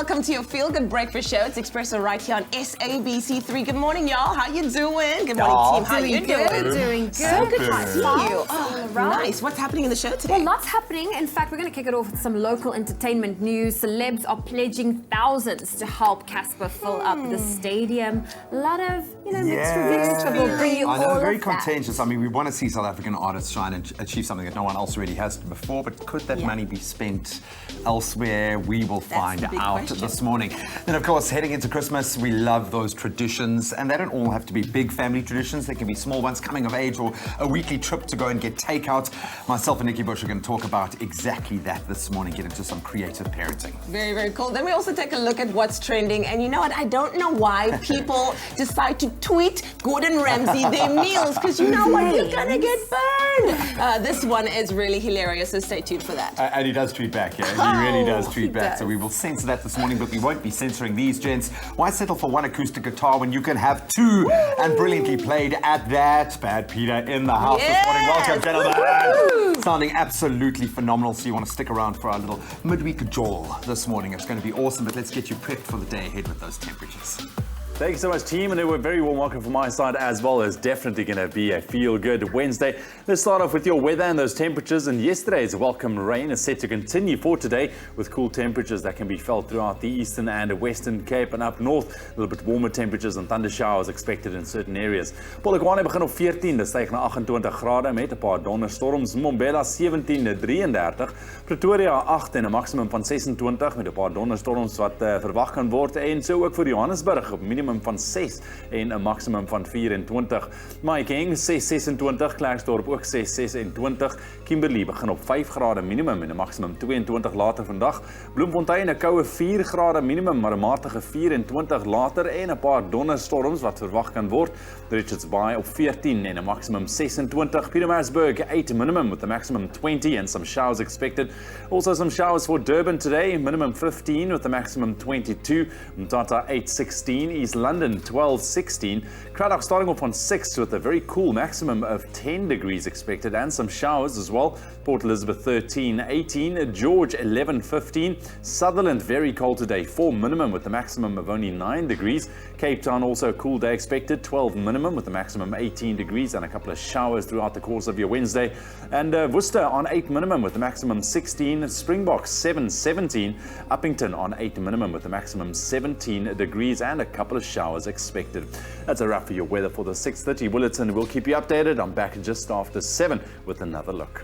welcome to your Feel Good Breakfast Show. It's Expresso right here on SABC3. Good morning, y'all. How you doing? Good morning, team. How you doing? Doing good. So good to see you. Oh, nice. What's happening in the show today? Well, lots happening. In fact, we're going to kick it off with some local entertainment news. Celebs are pledging thousands to help Casper fill up the stadium. A lot of, mixed reviews, but we'll bring you all I know, of very that. contentious. I mean, we want to see South African artists try and achieve something that no one else really has before, but could that money be spent elsewhere? We will find out this morning. Then, of course, heading into Christmas, we love those traditions, and they don't all have to be big family traditions. They can be small ones, coming of age, or a weekly trip to go and get takeout. Myself and Nikki Bush are going to talk about exactly that this morning, get into some creative parenting. Very, very cool. Then we also take a look at what's trending. And you know what? I don't know why people decide to tweet Gordon Ramsay their meals, because you know what? You're going to get burned. This one is really hilarious, so stay tuned for that. And he does tweet back, yeah. He really does tweet back. does. So we will censor that this morning, but we won't be censoring these gents. Why settle for one acoustic guitar when you can have two? And brilliantly played at that. Bad Peter in the house this morning. Welcome, gentlemen. Sounding absolutely phenomenal. So you want to stick around for our little midweek jaw this morning. It's going to be awesome, but let's get you prepped for the day ahead with those temperatures. Thank you so much, team, and a very warm welcome from my side as well. It's definitely going to be a feel-good Wednesday. Let's start off with your weather and those temperatures. And yesterday's welcome rain is set to continue for today with cool temperatures that can be felt throughout the eastern and western Cape, and up north, a little bit warmer temperatures and thunder showers expected in certain areas. Polokwane begin op 14, dit styg na 28 grade met 'n paar donderstorms. Mbombela 17-33, Pretoria 8 en 'n maksimum van 26 met 'n paar donderstorms wat verwag kan word, en so ook vir Johannesburg op minimum van 6 en 'n maksimum van 24. Mahikeng 6-26, Klerksdorp ook 6-26, Kimberley begin op 5 grade minimum en 'n maksimum 22 later vandag. Bloemfontein 'n koue 4 grade minimum, maar 'n matige 24 later, en 'n paar donderstorms wat verwag kan word. Richards Bay op 14 en 'n maksimum 26. Pietermaritzburg 8 minimum with a maximum 20 and some showers expected. Also some showers for Durban today, minimum 15 with a maximum 22. Mthatha 8-16, East London 12-16. Cradock starting off on 6 with a very cool maximum of 10 degrees expected and some showers as well. Port Elizabeth 13-18, George 11-15. Sutherland very cold today, 4 minimum with a maximum of only 9 degrees. Cape Town also a cool day expected, 12 minimum with a maximum 18 degrees and a couple of showers throughout the course of your Wednesday. And Worcester on 8 minimum with a maximum 16. Springbok 7-17. Uppington on 8 minimum with a maximum 17 degrees and a couple of showers expected. That's a wrap for your weather for the 6:30 bulletin. We'll keep you updated. I'm back just after 7 with another look.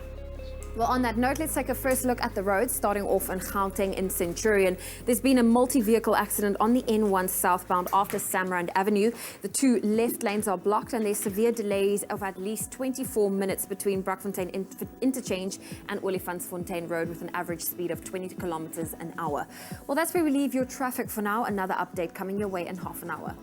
Well, on that note, let's take a first look at the roads, starting off in Gauteng in Centurion. There's been a multi-vehicle accident on the N1 southbound after Samrand Avenue. The two left lanes are blocked and there's severe delays of at least 24 minutes between Brakfontein Interchange and Olifantsfontein Road with an average speed of 20 kilometers an hour. Well, that's where we leave your traffic for now. Another update coming your way in half an hour.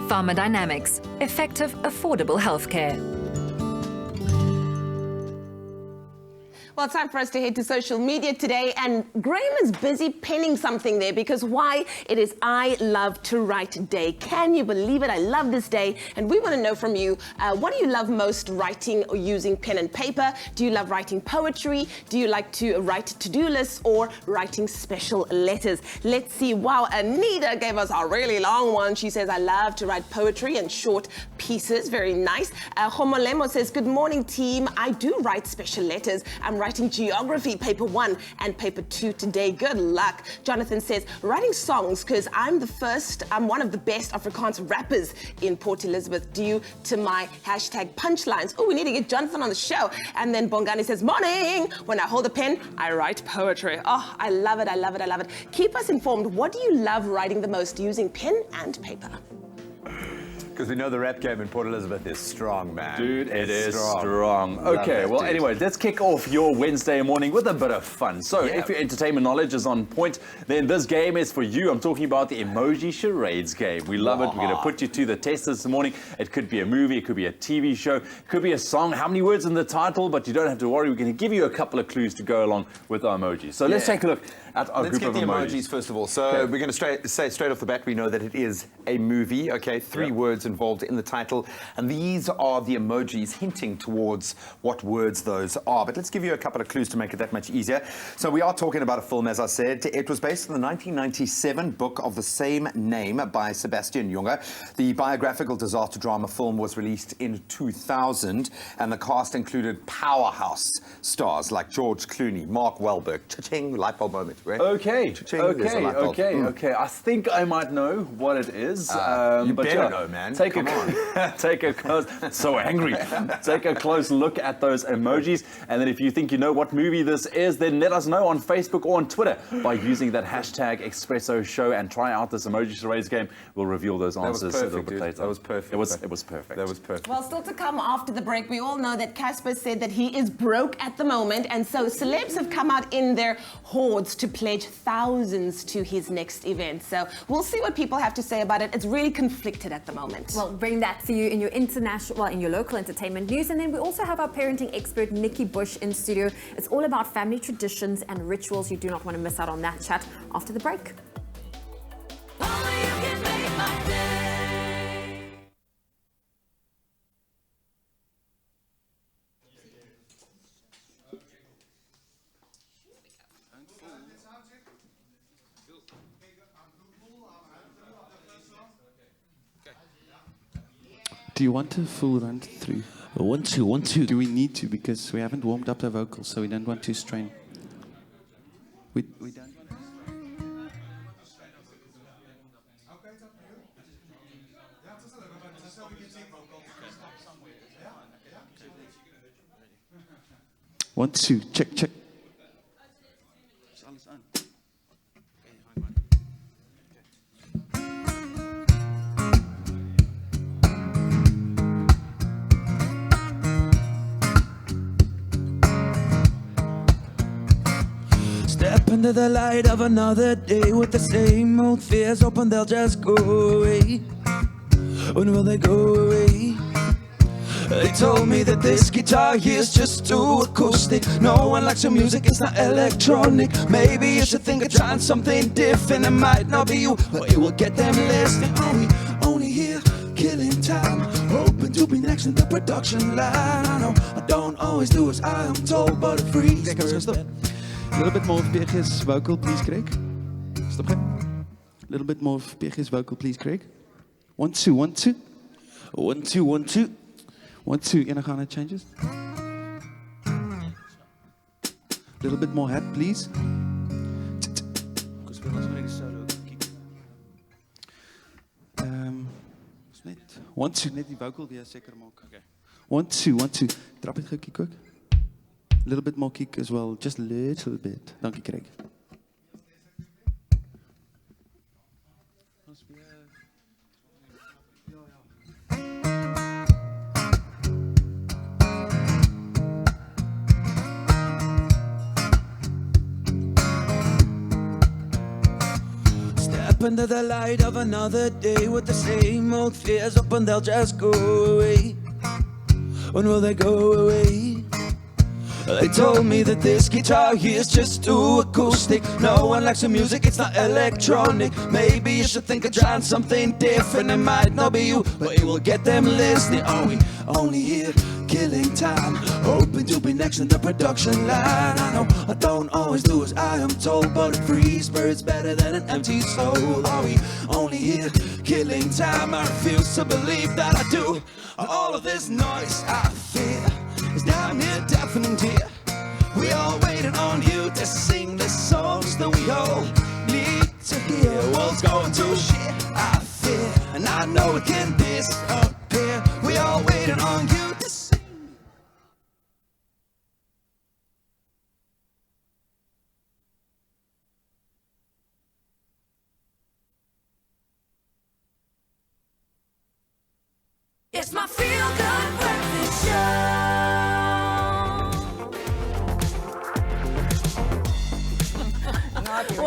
Pharma Dynamics, effective, affordable healthcare. Well, it's time for us to head to social media today, and Graham is busy penning something there because why? It is I Love to Write Day. Can you believe it? I love this day, and we want to know from you, what do you love most, writing or using pen and paper? Do you love writing poetry? Do you like to write to-do lists or writing special letters? Let's see. Wow, Anita gave us a really long one. She says, I love to write poetry and short pieces. Very nice. Homolemo says, good morning, team. I do write special letters. I'm writing geography paper 1 and paper 2 today. Good luck. Jonathan says, writing songs because I'm one of the best Afrikaans rappers in Port Elizabeth due to my hashtag punchlines. Oh, we need to get Jonathan on the show. And then Bongani says, morning. When I hold a pen, I write poetry. Oh, I love it. I love it. I love it. Keep us informed. What do you love writing the most using pen and paper? Because we know the rap game in Port Elizabeth is strong, man. Dude, it is strong. Okay, well, anyway, let's kick off your Wednesday morning with a bit of fun. So, if your entertainment knowledge is on point, then this game is for you. I'm talking about the emoji charades game. We love it. We're going to put you to the test this morning. It could be a movie, it could be a TV show, it could be a song. How many words in the title? But you don't have to worry. We're going to give you a couple of clues to go along with our emojis. So let's take a look at our Let's group get of the emojis. emojis first of all. So Okay. we're going to say straight off the bat, we know that it is a movie. Okay, 3 words involved in the title. And these are the emojis hinting towards what words those are. But let's give you a couple of clues to make it that much easier. So we are talking about a film, as I said. It was based on the 1997 book of the same name by Sebastian Junger. The biographical disaster drama film was released in 2000, and the cast included powerhouse stars like George Clooney, Mark Wahlberg. Cha-ching, light bulb moment. Right? Okay, Cha-ching, there's a light bulb. okay. I think I might know what it is. You but better know, man. Take Come take a close. So angry. Take a close look at those emojis, and then if you think you know what movie this is, then let us know on Facebook or on Twitter by using that hashtag Expresso Show and try out this emoji charades game. We'll reveal those answers a little bit later. That was perfect. It was perfect. That was perfect. Well, still to come after the break, we all know that Casper said that he is broke at the moment, and so celebs have come out in their hordes to pledge thousands to his next event. So we'll see what people have to say about it. It's really conflicted at the moment. Well, bring that for you in your in your local entertainment news. And then we also have our parenting expert, Nikki Bush, in studio. It's all about family traditions and rituals. You do not want to miss out on that chat after the break. Do you want a full run through? 1, 2, 1, 2. Do we need to? Because we haven't warmed up the vocals, so we don't want to strain. We don't. One, two, check, check. Is alles aan? Step into the light of another day with the same old fears, hoping they'll just go away. When will they go away? They told me that this guitar here's just too acoustic. No one likes your music, it's not electronic. Maybe you should think of trying something different. It might not be you, but it will get them listening. Only here, killing time, hoping to be next in the production line. I know I don't always do as I am told, but it frees. A little bit more of PG's vocal, please, Craig. Stop. A little bit more of PG's vocal, please, Craig. 1, 2, 1, 2. 1, 2, 1, 2. 1, 2, and again it changes. A little bit more head, please. Because we already solo. 1, 2, net die vocal weer seker maak. Okay. 1, 2, 1, 2. Trap het gou kick ook. A little bit more kick as well, just a little bit. Dankie, Craig. Step into the light of another day with the same old fears, hoping they'll just go away. When will they go away? They told me that this guitar here's just too acoustic. No one likes your music, it's not electronic. Maybe you should think of trying something different. It might not be you, but it will get them listening. Are we only here killing time, hoping to be next in the production line? I know I don't always do as I am told, but a free spirit's better than an empty soul. Are we only here killing time? I refuse to believe that I do. All of this noise I fear is down near deafening dear. We all waiting on you to sing the songs that we all need to hear. World's going to shit, I fear, and I know it can disappear. We all waiting on you to sing. It's my feel-good breakfast show.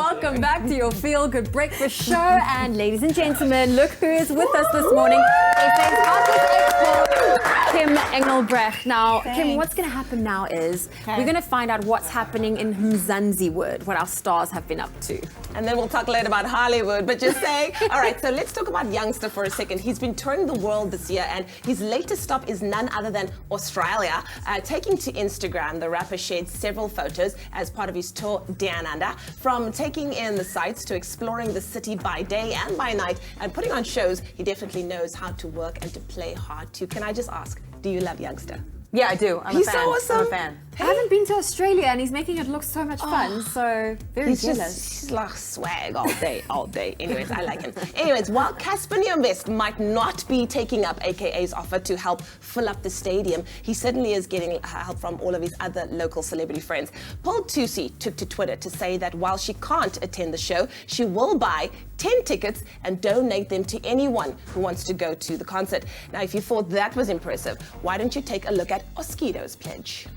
Welcome back to your Feel Good Breakfast Show. And ladies and gentlemen, look who is with us this morning. FA's artist expert, Kim Engelbrecht. Now, Kim, what's going to happen now is we're going to find out what's happening in Mzansiwood, what our stars have been up to. And then we'll talk later about Hollywood, but just saying. All right, so let's talk about Youngster for a second. He's been touring the world this year, and his latest stop is none other than Australia. Taking to Instagram, the rapper shared several photos as part of his tour Down Under, from taking in the sights to exploring the city by day and by night and putting on shows. He definitely knows how to work and to play hard too. Can I just ask, do you love Youngster? Yeah, I do. I'm He's a fan. so awesome. I'm a fan. I haven't been to Australia, and he's making it look so much fun, so very jealous. He's like swag all day, all day. Anyways, I like him. Anyways, while Casper Nyovest might not be taking up AKA's offer to help fill up the stadium, he certainly is getting help from all of his other local celebrity friends. Paul Tusi took to Twitter to say that while she can't attend the show, she will buy 10 tickets and donate them to anyone who wants to go to the concert. Now, if you thought that was impressive, why don't you take a look at Oskido's pledge?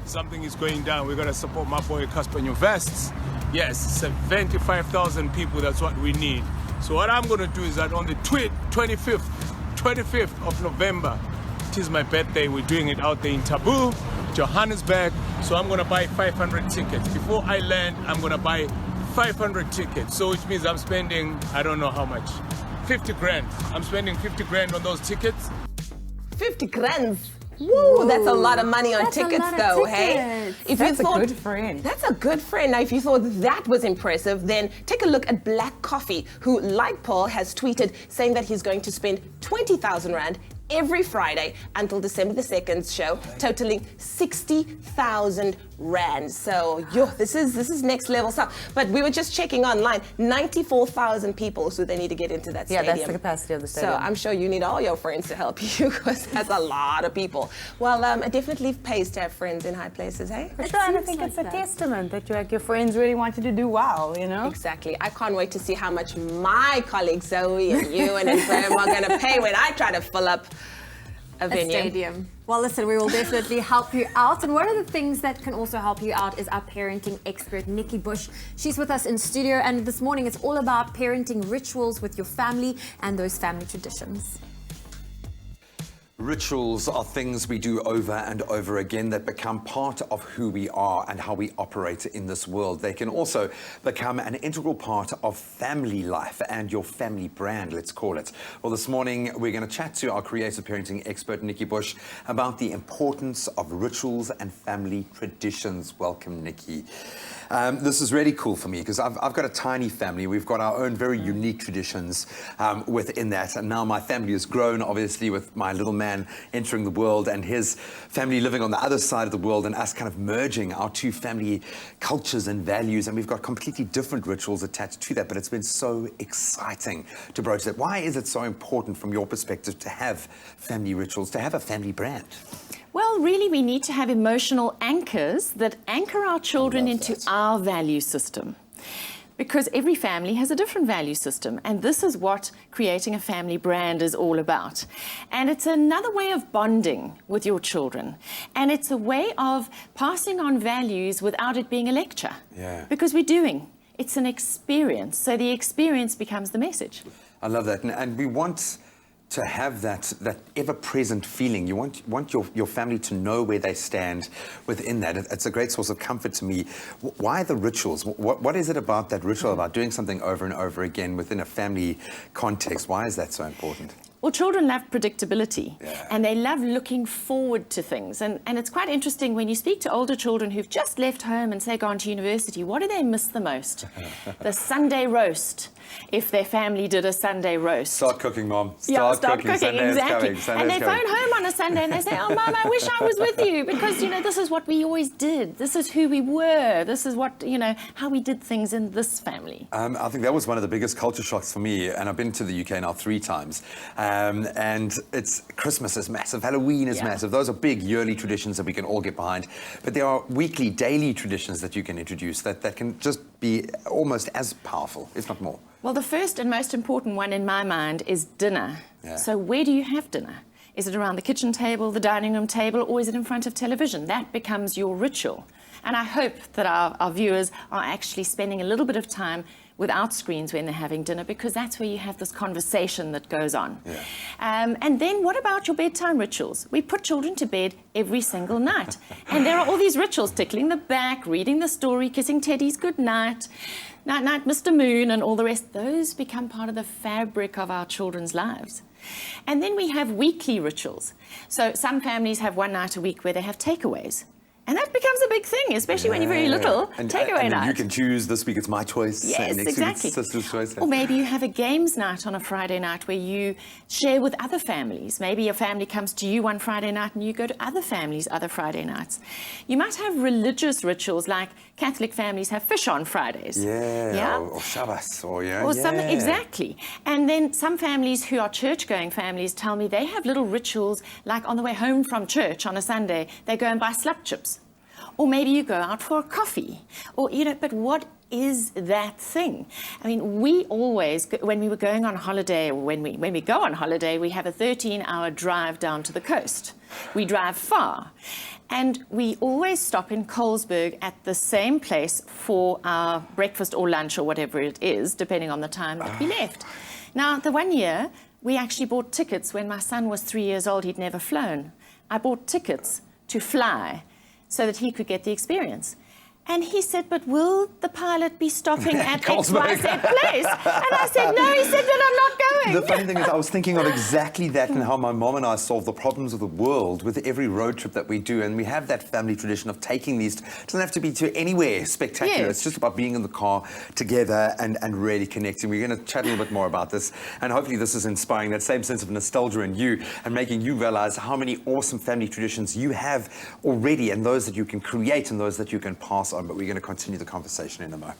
Something is going down. We're going to support my boy Casper Nyovest. Yes, 75,000 people, that's what we need. So what I'm going to do is that on the 25th of November, it is my birthday. We're doing it out there in Taboo, Johannesburg. So I'm going to buy 500 tickets. Before I land, I'm going to buy 500 tickets. So which means I'm spending, I don't know how much, 50 grand. I'm spending 50 grand on those tickets. 50 grand. Woo, that's a lot of money on tickets, though, hey? If That's a good friend. That's a good friend. Now, if you thought that was impressive, then take a look at Black Coffee, who, like Paul, has tweeted saying that he's going to spend 20,000 Rand every Friday until December the 2nd's show, totaling 60,000 Rand. So, this is next level stuff. But we were just checking online, 94,000 people, so they need to get into that stadium. Yeah, that's the capacity of the stadium. So I'm sure you need all your friends to help you, because that's a lot of people. Well, it definitely pays to have friends in high places, hey? I think it's a testament that your friends really want you to do well, you know? Exactly. I can't wait to see how much my colleague Zoe and you and Graham are going to pay when I try to fill up a venue. Stadium. Well, listen, we will definitely help you out. And one of the things that can also help you out is our parenting expert, Nikki Bush. She's with us in studio, and this morning it's all about parenting rituals with your family and those family traditions. Rituals are things we do over and over again that become part of who we are and how we operate in this world. They can also become an integral part of family life and your family brand, let's call it. Well, this morning we're going to chat to our creative parenting expert, Nikki Bush, about the importance of rituals and family traditions. Welcome, Nikki. This is really cool for me because I've got a tiny family. We've got our own very unique traditions within that. And now my family has grown, obviously, with my little man entering the world and his family living on the other side of the world, and us kind of merging our two family cultures and values. And we've got completely different rituals attached to that. But it's been so exciting to broach that. Why is it so important from your perspective to have family rituals, to have a family brand? Well, really, we need to have emotional anchors that anchor our children into our value system. Because every family has a different value system, and this is what creating a family brand is all about. And it's another way of bonding with your children. And it's a way of passing on values without it being a lecture. Yeah. Because we're doing. It's an experience. So the experience becomes the message. I love that. And we want to have that ever-present feeling. You want your family to know where they stand within that. It's a great source of comfort to me. Why the rituals? What is it about that ritual, about doing something over and over again within a family context? Why is that so important? Well, children love predictability, Yeah. and they love looking forward to things. And it's quite interesting when you speak to older children who've just left home and say gone to university, what do they miss the most? The Sunday roast, if their family did a Sunday roast. Start cooking, Mom. Start cooking, Sunday exactly. is coming. And they phone home on a Sunday and they say, oh, Mom, I wish I was with you, because, this is what we always did. This is who we were. This is what, how we did things in this family. I think that was one of the biggest culture shocks for me, and I've been to the UK now 3 times. And it's Christmas is massive, Halloween is massive. Those are big yearly traditions that we can all get behind. But there are weekly, daily traditions that you can introduce that can just be almost as powerful, if not more. Well, the first and most important one in my mind is dinner. Yeah. So where do you have dinner? Is it around the kitchen table, the dining room table, or is it in front of television? That becomes your ritual. And I hope that our viewers are actually spending a little bit of time without screens when they're having dinner, because that's where you have this conversation that goes on. Yeah. And then what about your bedtime rituals? We put children to bed every single night. And there are all these rituals: tickling the back, reading the story, kissing teddies good night, night night Mr. Moon, and all the rest. Those become part of the fabric of our children's lives. And then we have weekly rituals. So some families have one night a week where they have takeaways. And that becomes a big thing, especially when you're very little. Takeaway night. You can choose, this week it's my choice. Yes, next exactly. week it's sister's choice. Or maybe you have a games night on a Friday night where you share with other families. Maybe your family comes to you one Friday night and you go to other families other Friday nights. You might have religious rituals, like Catholic families have fish on Fridays. Yeah. Or Shabbos. Exactly. And then some families who are church-going families tell me they have little rituals, like on the way home from church on a Sunday, they go and buy slap chips. Or maybe you go out for a coffee, or, but what is that thing? I mean, we always, when we were going on holiday, or when we go on holiday, we have a 13-hour drive down to the coast. We drive far. And we always stop in Colesberg at the same place for our breakfast or lunch or whatever it is, depending on the time that we left. Now, the one year, we actually bought tickets. When my son was 3 years old, he'd never flown. I bought tickets to fly so that he could get the experience. And he said, but will the pilot be stopping at XYZ place? And I said, no. He said, then I'm not going. The funny thing is, I was thinking of exactly that and how my mom and I solve the problems of the world with every road trip that we do. And we have that family tradition of taking these. It doesn't have to be to anywhere spectacular. Yes. It's just about being in the car together and really connecting. We're going to chat a little bit more about this. And hopefully this is inspiring that same sense of nostalgia in you and making you realize how many awesome family traditions you have already, and those that you can create and those that you can pass on. But we're going to continue the conversation in a moment.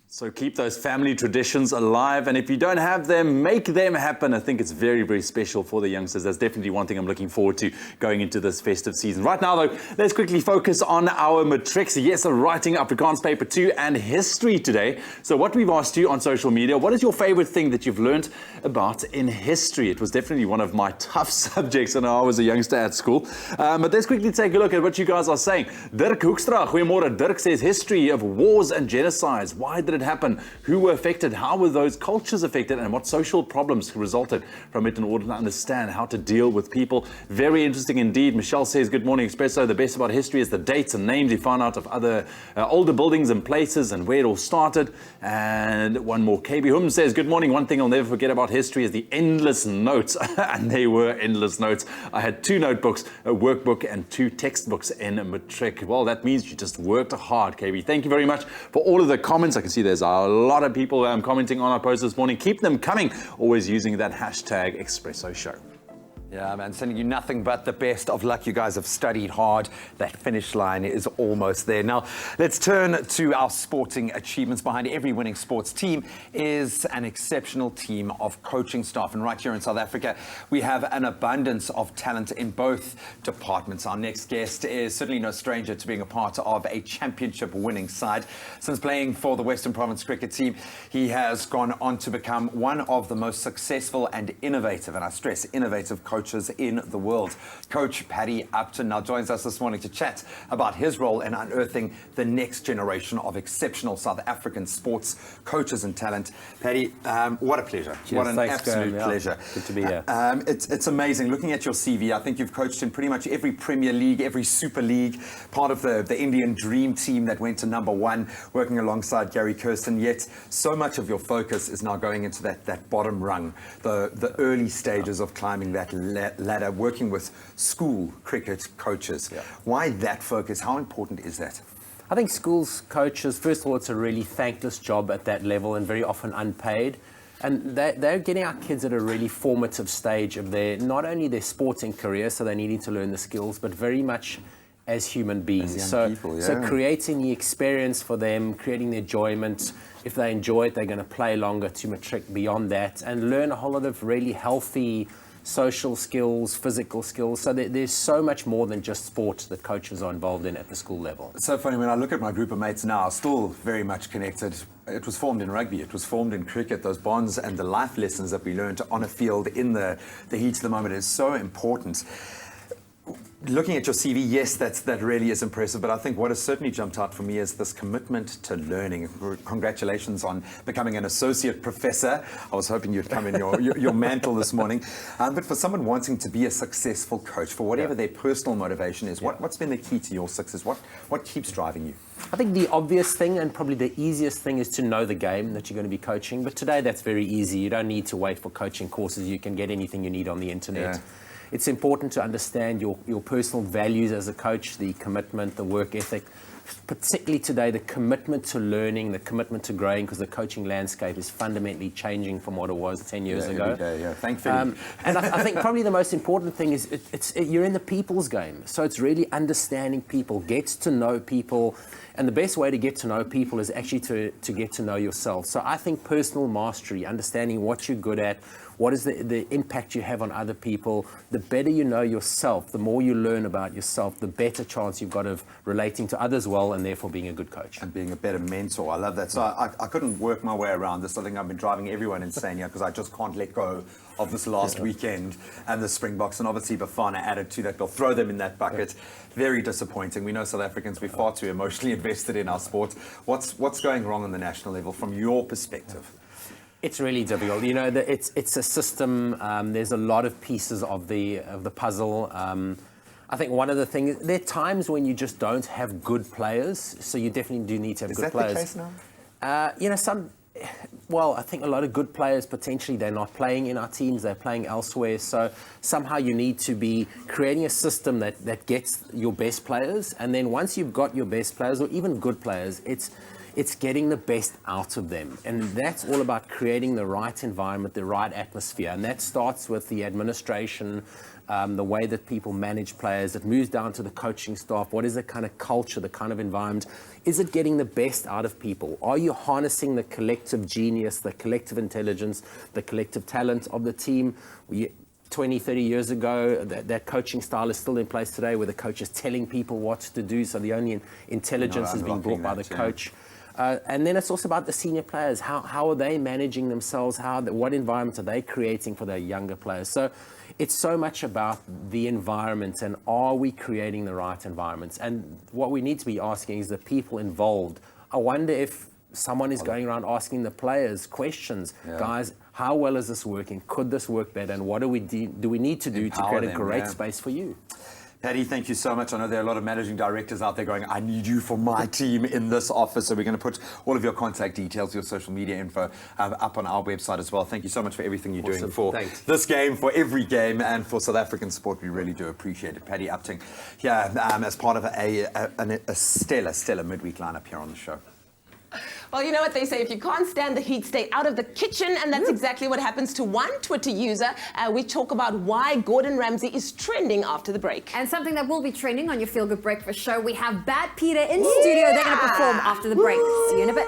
So keep those family traditions alive, and if you don't have them, make them happen. I think it's very, very special for the youngsters. That's definitely one thing I'm looking forward to going into this festive season. Right now, though, let's quickly focus on our matrics. Yes, writing Afrikaans paper 2 and history today. So what we've asked you on social media, what is your favorite thing that you've learned about in history? It was definitely one of my tough subjects when I was a youngster at school. But let's quickly take a look at what you guys are saying. Dirk Hoekstra, goeiemorgen. Dirk says, history of wars and genocides. Why did it happen? Who were affected? How were those cultures affected? And what social problems resulted from it in order to understand how to deal with people? Very interesting indeed. Michelle says, good morning, Expresso. The best about history is the dates and names you find out of other older buildings and places and where it all started. And one more. KB Hum says, good morning. One thing I'll never forget about history is the endless notes. And they were endless notes. I had 2 notebooks, a workbook and 2 textbooks in a matric. Well, that means you just worked hard, KB. Thank you very much for all of the comments. I can see there's a lot of people commenting on our post this morning. Keep them coming. Always using that hashtag Expresso Show. Yeah, man, sending you nothing but the best of luck. You guys have studied hard. That finish line is almost there. Now, let's turn to our sporting achievements. Behind every winning sports team is an exceptional team of coaching staff. And right here in South Africa, we have an abundance of talent in both departments. Our next guest is certainly no stranger to being a part of a championship-winning side. Since playing for the Western Province cricket team, he has gone on to become one of the most successful and innovative, and I stress innovative, coaches in the world. Coach Paddy Upton now joins us this morning to chat about his role in unearthing the next generation of exceptional South African sports coaches and talent. Paddy, what a pleasure. Cheers. What an Thanks, absolute Graham. pleasure. Good to be here. It's amazing. Looking at your CV, I think you've coached in pretty much every Premier League, every Super League, part of the Indian Dream Team that went to #1, working alongside Gary Kirsten, yet so much of your focus is now going into that bottom rung, the early stages of climbing that ladder, working with school cricket coaches. Why that focus? How important is that? I think schools coaches, first of all, it's a really thankless job at that level and very often unpaid. And they're getting our kids at a really formative stage of not only their sporting career, so they're needing to learn the skills, but very much as human beings. So creating the experience for them, creating the enjoyment. If they enjoy it, they're going to play longer to matric beyond that and learn a whole lot of really healthy social skills, physical skills. So there's so much more than just sport that coaches are involved in at the school level. So funny, when I look at my group of mates now, still very much connected. It was formed in rugby, it was formed in cricket. Those bonds and the life lessons that we learned on a field in the heat of the moment is so important. Looking at your CV, yes, that really is impressive, but I think what has certainly jumped out for me is this commitment to learning. Congratulations on becoming an associate professor. I was hoping you'd come in your mantle this morning. But for someone wanting to be a successful coach, for whatever their personal motivation is, what's been the key to your success? What keeps driving you? I think the obvious thing and probably the easiest thing is to know the game that you're going to be coaching. But today that's very easy. You don't need to wait for coaching courses. You can get anything you need on the internet. Yeah. It's important to understand your personal values as a coach, the commitment, the work ethic, particularly today, the commitment to learning, the commitment to growing, because the coaching landscape is fundamentally changing from what it was 10 years ago. Every day, thankfully. And I think probably the most important thing is you're in the people's game. So it's really understanding people, get to know people. And the best way to get to know people is actually to get to know yourself. So I think personal mastery, understanding what you're good at, what is the impact you have on other people, the better you know yourself, the more you learn about yourself, the better chance you've got of relating to others well and therefore being a good coach. And being a better mentor. I love that. So I couldn't work my way around this. I think I've been driving everyone insane here because I just can't let go of this last weekend and the Springboks. And obviously Bafana added to that. They'll throw them in that bucket. Very disappointing. We know South Africans, we're far too emotionally invested in our sport. What's going wrong on the national level from your perspective? It's really difficult. You know, it's a system. There's a lot of pieces of the puzzle. I think one of the things, there are times when you just don't have good players, so you definitely do need to have good players. Is that the case now? I think a lot of good players, potentially, they're not playing in our teams, they're playing elsewhere. So somehow you need to be creating a system that gets your best players. And then once you've got your best players, or even good players, it's getting the best out of them. And that's all about creating the right environment, the right atmosphere. And that starts with the administration, the way that people manage players. It moves down to the coaching staff. What is the kind of culture, the kind of environment? Is it getting the best out of people? Are you harnessing the collective genius, the collective intelligence, the collective talent of the team? 20, 30 years ago, that coaching style is still in place today, where the coach is telling people what to do. So the only intelligence is being brought by the coach. And then it's also about the senior players. How are they managing themselves? What environment are they creating for their younger players? So it's so much about the environment, and are we creating the right environments? And what we need to be asking is the people involved. I wonder if someone is going around asking the players questions. Guys, how well is this working? Could this work better? And what do we need to do to create a great space for you? Paddy, thank you so much. I know there are a lot of managing directors out there going, I need you for my team in this office. So we're going to put all of your contact details, your social media info up on our website as well. Thank you so much for everything you're doing for this game, for every game, and for South African sport. We really do appreciate it. Paddy Upting here as part of a stellar midweek lineup here on the show. Well, you know what they say, if you can't stand the heat, stay out of the kitchen, and that's exactly what happens to one Twitter user. We talk about why Gordon Ramsay is trending after the break. And something that will be trending on your Feel Good Breakfast show, we have Bad Peter in studio. They're going to perform after the break. See you in a bit.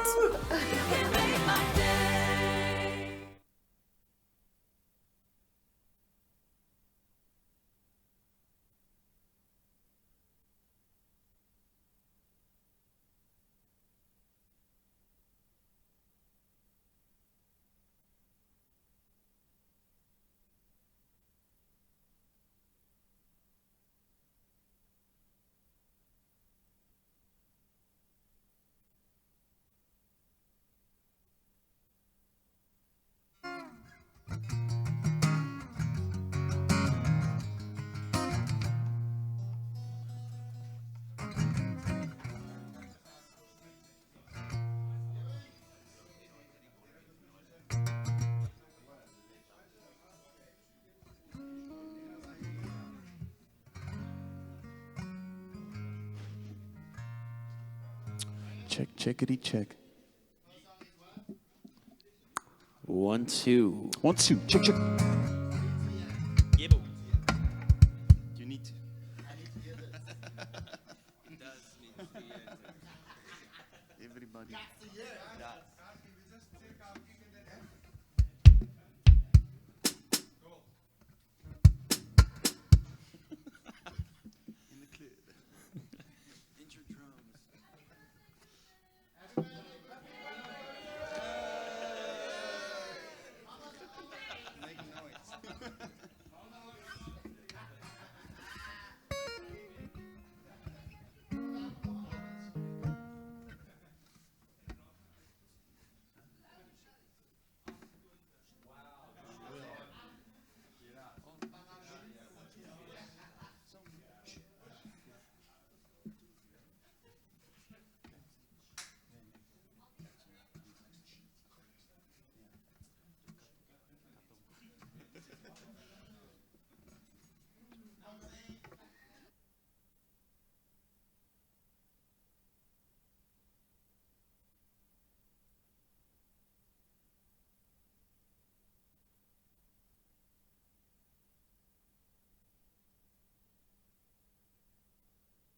Checkity check. 1, 2. 1, 2. Check. Yeah, but you need to. It does need to be. Everybody.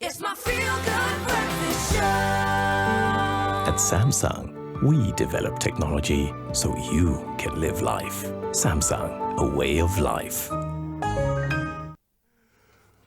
It's my feel-good breakfast show. At Samsung, we develop technology so you can live life. Samsung, a way of life.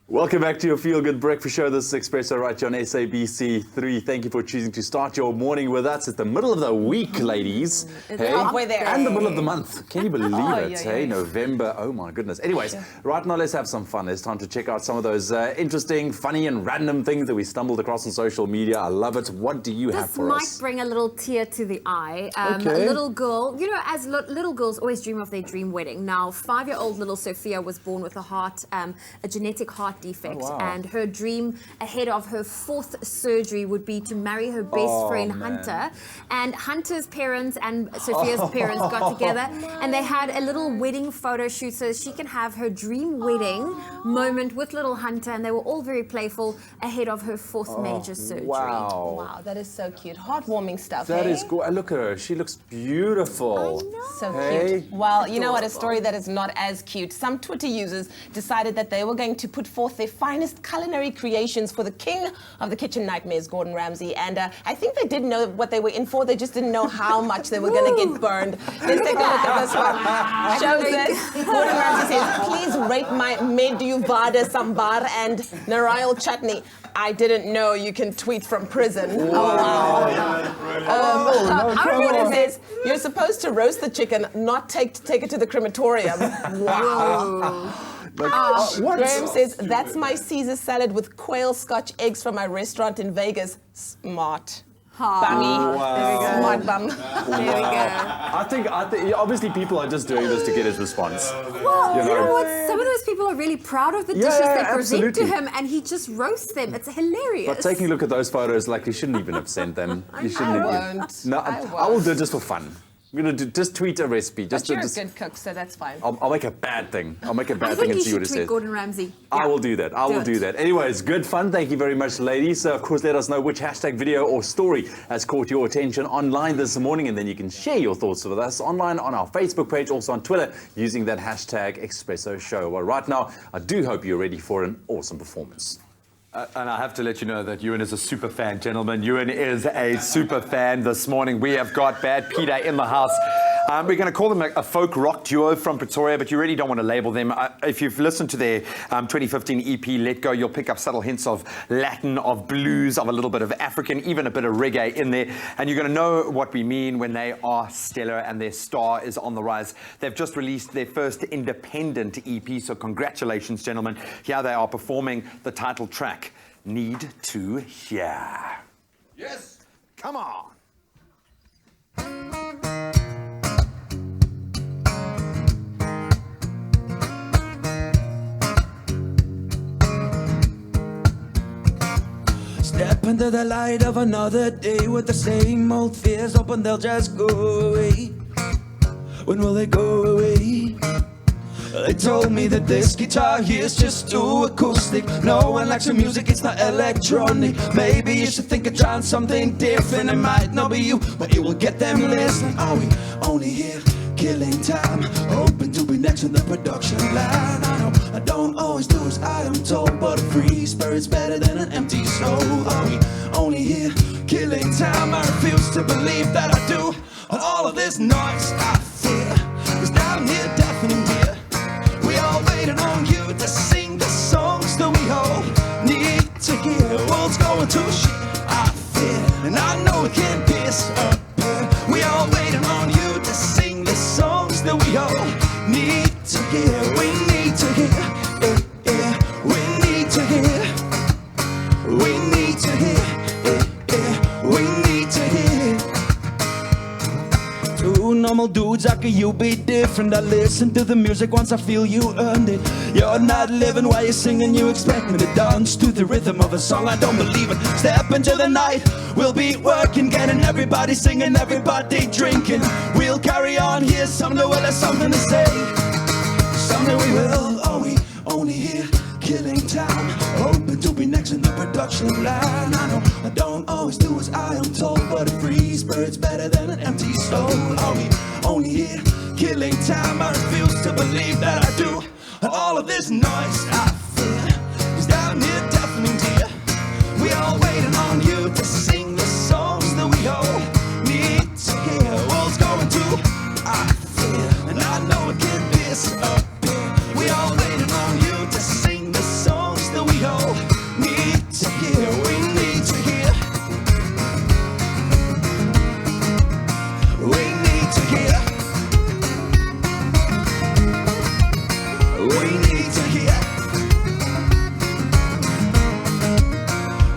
Welcome back to your Feel Good Breakfast Show. This is Expresso right here on SABC 3. Thank you for choosing to start your morning with us. It's the middle of the week, ladies. It's halfway there. And the middle of the month. Can you believe it? Yeah, Hey, yeah. November. Oh my goodness. Anyways, right now let's have some fun. It's time to check out some of those interesting, funny and random things that we stumbled across on social media. I love it. What do you have This for might us? bring a little tear to the eye. Okay. A little girl, you know, as little girls always dream of their dream wedding. Now, 5-year-old little Sophia was born with a genetic heart defect. Oh, wow. And her dream ahead of her 4th surgery would be to marry her best friend, man. Hunter. And Hunter's parents and Sophia's parents got together and they had a little wedding photo shoot so she can have her dream wedding moment with little Hunter. And they were all very playful ahead of her 4th major surgery. Wow. Wow, that is so cute. Heartwarming stuff. That hey? is cool. Look at her. She looks beautiful. So Hey. cute. Well, you know what? A story that is not as cute. Some Twitter users decided that they were going to put forth their finest culinary creations for the king of the kitchen nightmares, Gordon Ramsay. And I think they did know what they were in for. They just didn't know how much they were going to get burned. Let's take a look at this one. Shows it. Gordon Ramsay says, please rate my medu vada sambar and narayal chutney. I didn't know you can tweet from prison. Oh, wow. Gordon says, you're supposed to roast the chicken, not take it to the crematorium. Wow. What? Graham says, that's my Caesar salad with quail scotch eggs from my restaurant in Vegas. Smart. Bummy. Wow. Smart bum. There we go. I think obviously people are just doing this to get his response. Well, you know what? Some of those people are really proud of the dishes Yeah, they present absolutely. to him, and he just roasts them. It's hilarious. But taking a look at those photos, like you shouldn't even have sent them. You shouldn't I even. won't. No, I I will won't. do it just for fun. I'm gonna just tweet a recipe. But you're a good cook, so that's fine. I'll make a bad thing. I'll make a I bad think thing and you see what should it tweet says. Gordon Ramsay. I will do that. I will do that. Anyways, good fun. Thank you very much, ladies. Of course, let us know which hashtag, video, or story has caught your attention online this morning, and then you can share your thoughts with us online on our Facebook page, also on Twitter, using that hashtag Expresso Show. Well, right now, I do hope you're ready for an awesome performance. And I have to let you know that Ewan is a super fan, gentlemen. Ewan is a super fan this morning. We have got Bad Peter in the house. We're going to call them a folk rock duo from Pretoria, but you really don't want to label them. If you've listened to their 2015 EP, Let Go, you'll pick up subtle hints of Latin, of blues, of a little bit of African, even a bit of reggae in there. And you're going to know what we mean when they are stellar and their star is on the rise. They've just released their first independent EP, so congratulations, gentlemen. Here they are performing the title track, Need to Hear. Yes. Come on. Step into the light of another day with the same old fears, hoping they'll just go away. When will they go away? They told me that this guitar here is just too acoustic. No one likes your music, it's not electronic. Maybe you should think of trying something different. It might not be you, but it will get them listening. Are we only here killing time? Hoping to be next in the production line. I know I don't always do as I am told, but a free spirit's better than an empty soul. Are we only here killing time? I refuse to believe that I do. And all of this noise I fear is down here deafening dear. We all waiting on you to sing the songs that we all need to hear. World's going to shit, I fear, and I know it can disappear. We all waiting on you to sing the songs that we all need to hear. We need to hear, we need to hear. We need to hear, we need to hear. Two normal dudes, how can you be different? I listen to the music once I feel you earned it. You're not living while you're singing, you expect me to dance to the rhythm of a song I don't believe in. Step into the night, we'll be working, getting everybody singing, everybody drinking. We'll carry on here, someday we'll have something to say. Someday we will, are we only here killing time? Hoping to be next in the production line. I know I don't always do as I am told, but a free spirit's better than an empty soul. Are we only here killing time? I refuse to believe that I do. And all of this noise I fear is down here deafening dear. disappear. We all waiting on you to sing the songs that we all need to hear. We need to hear. We need to hear. We need to hear.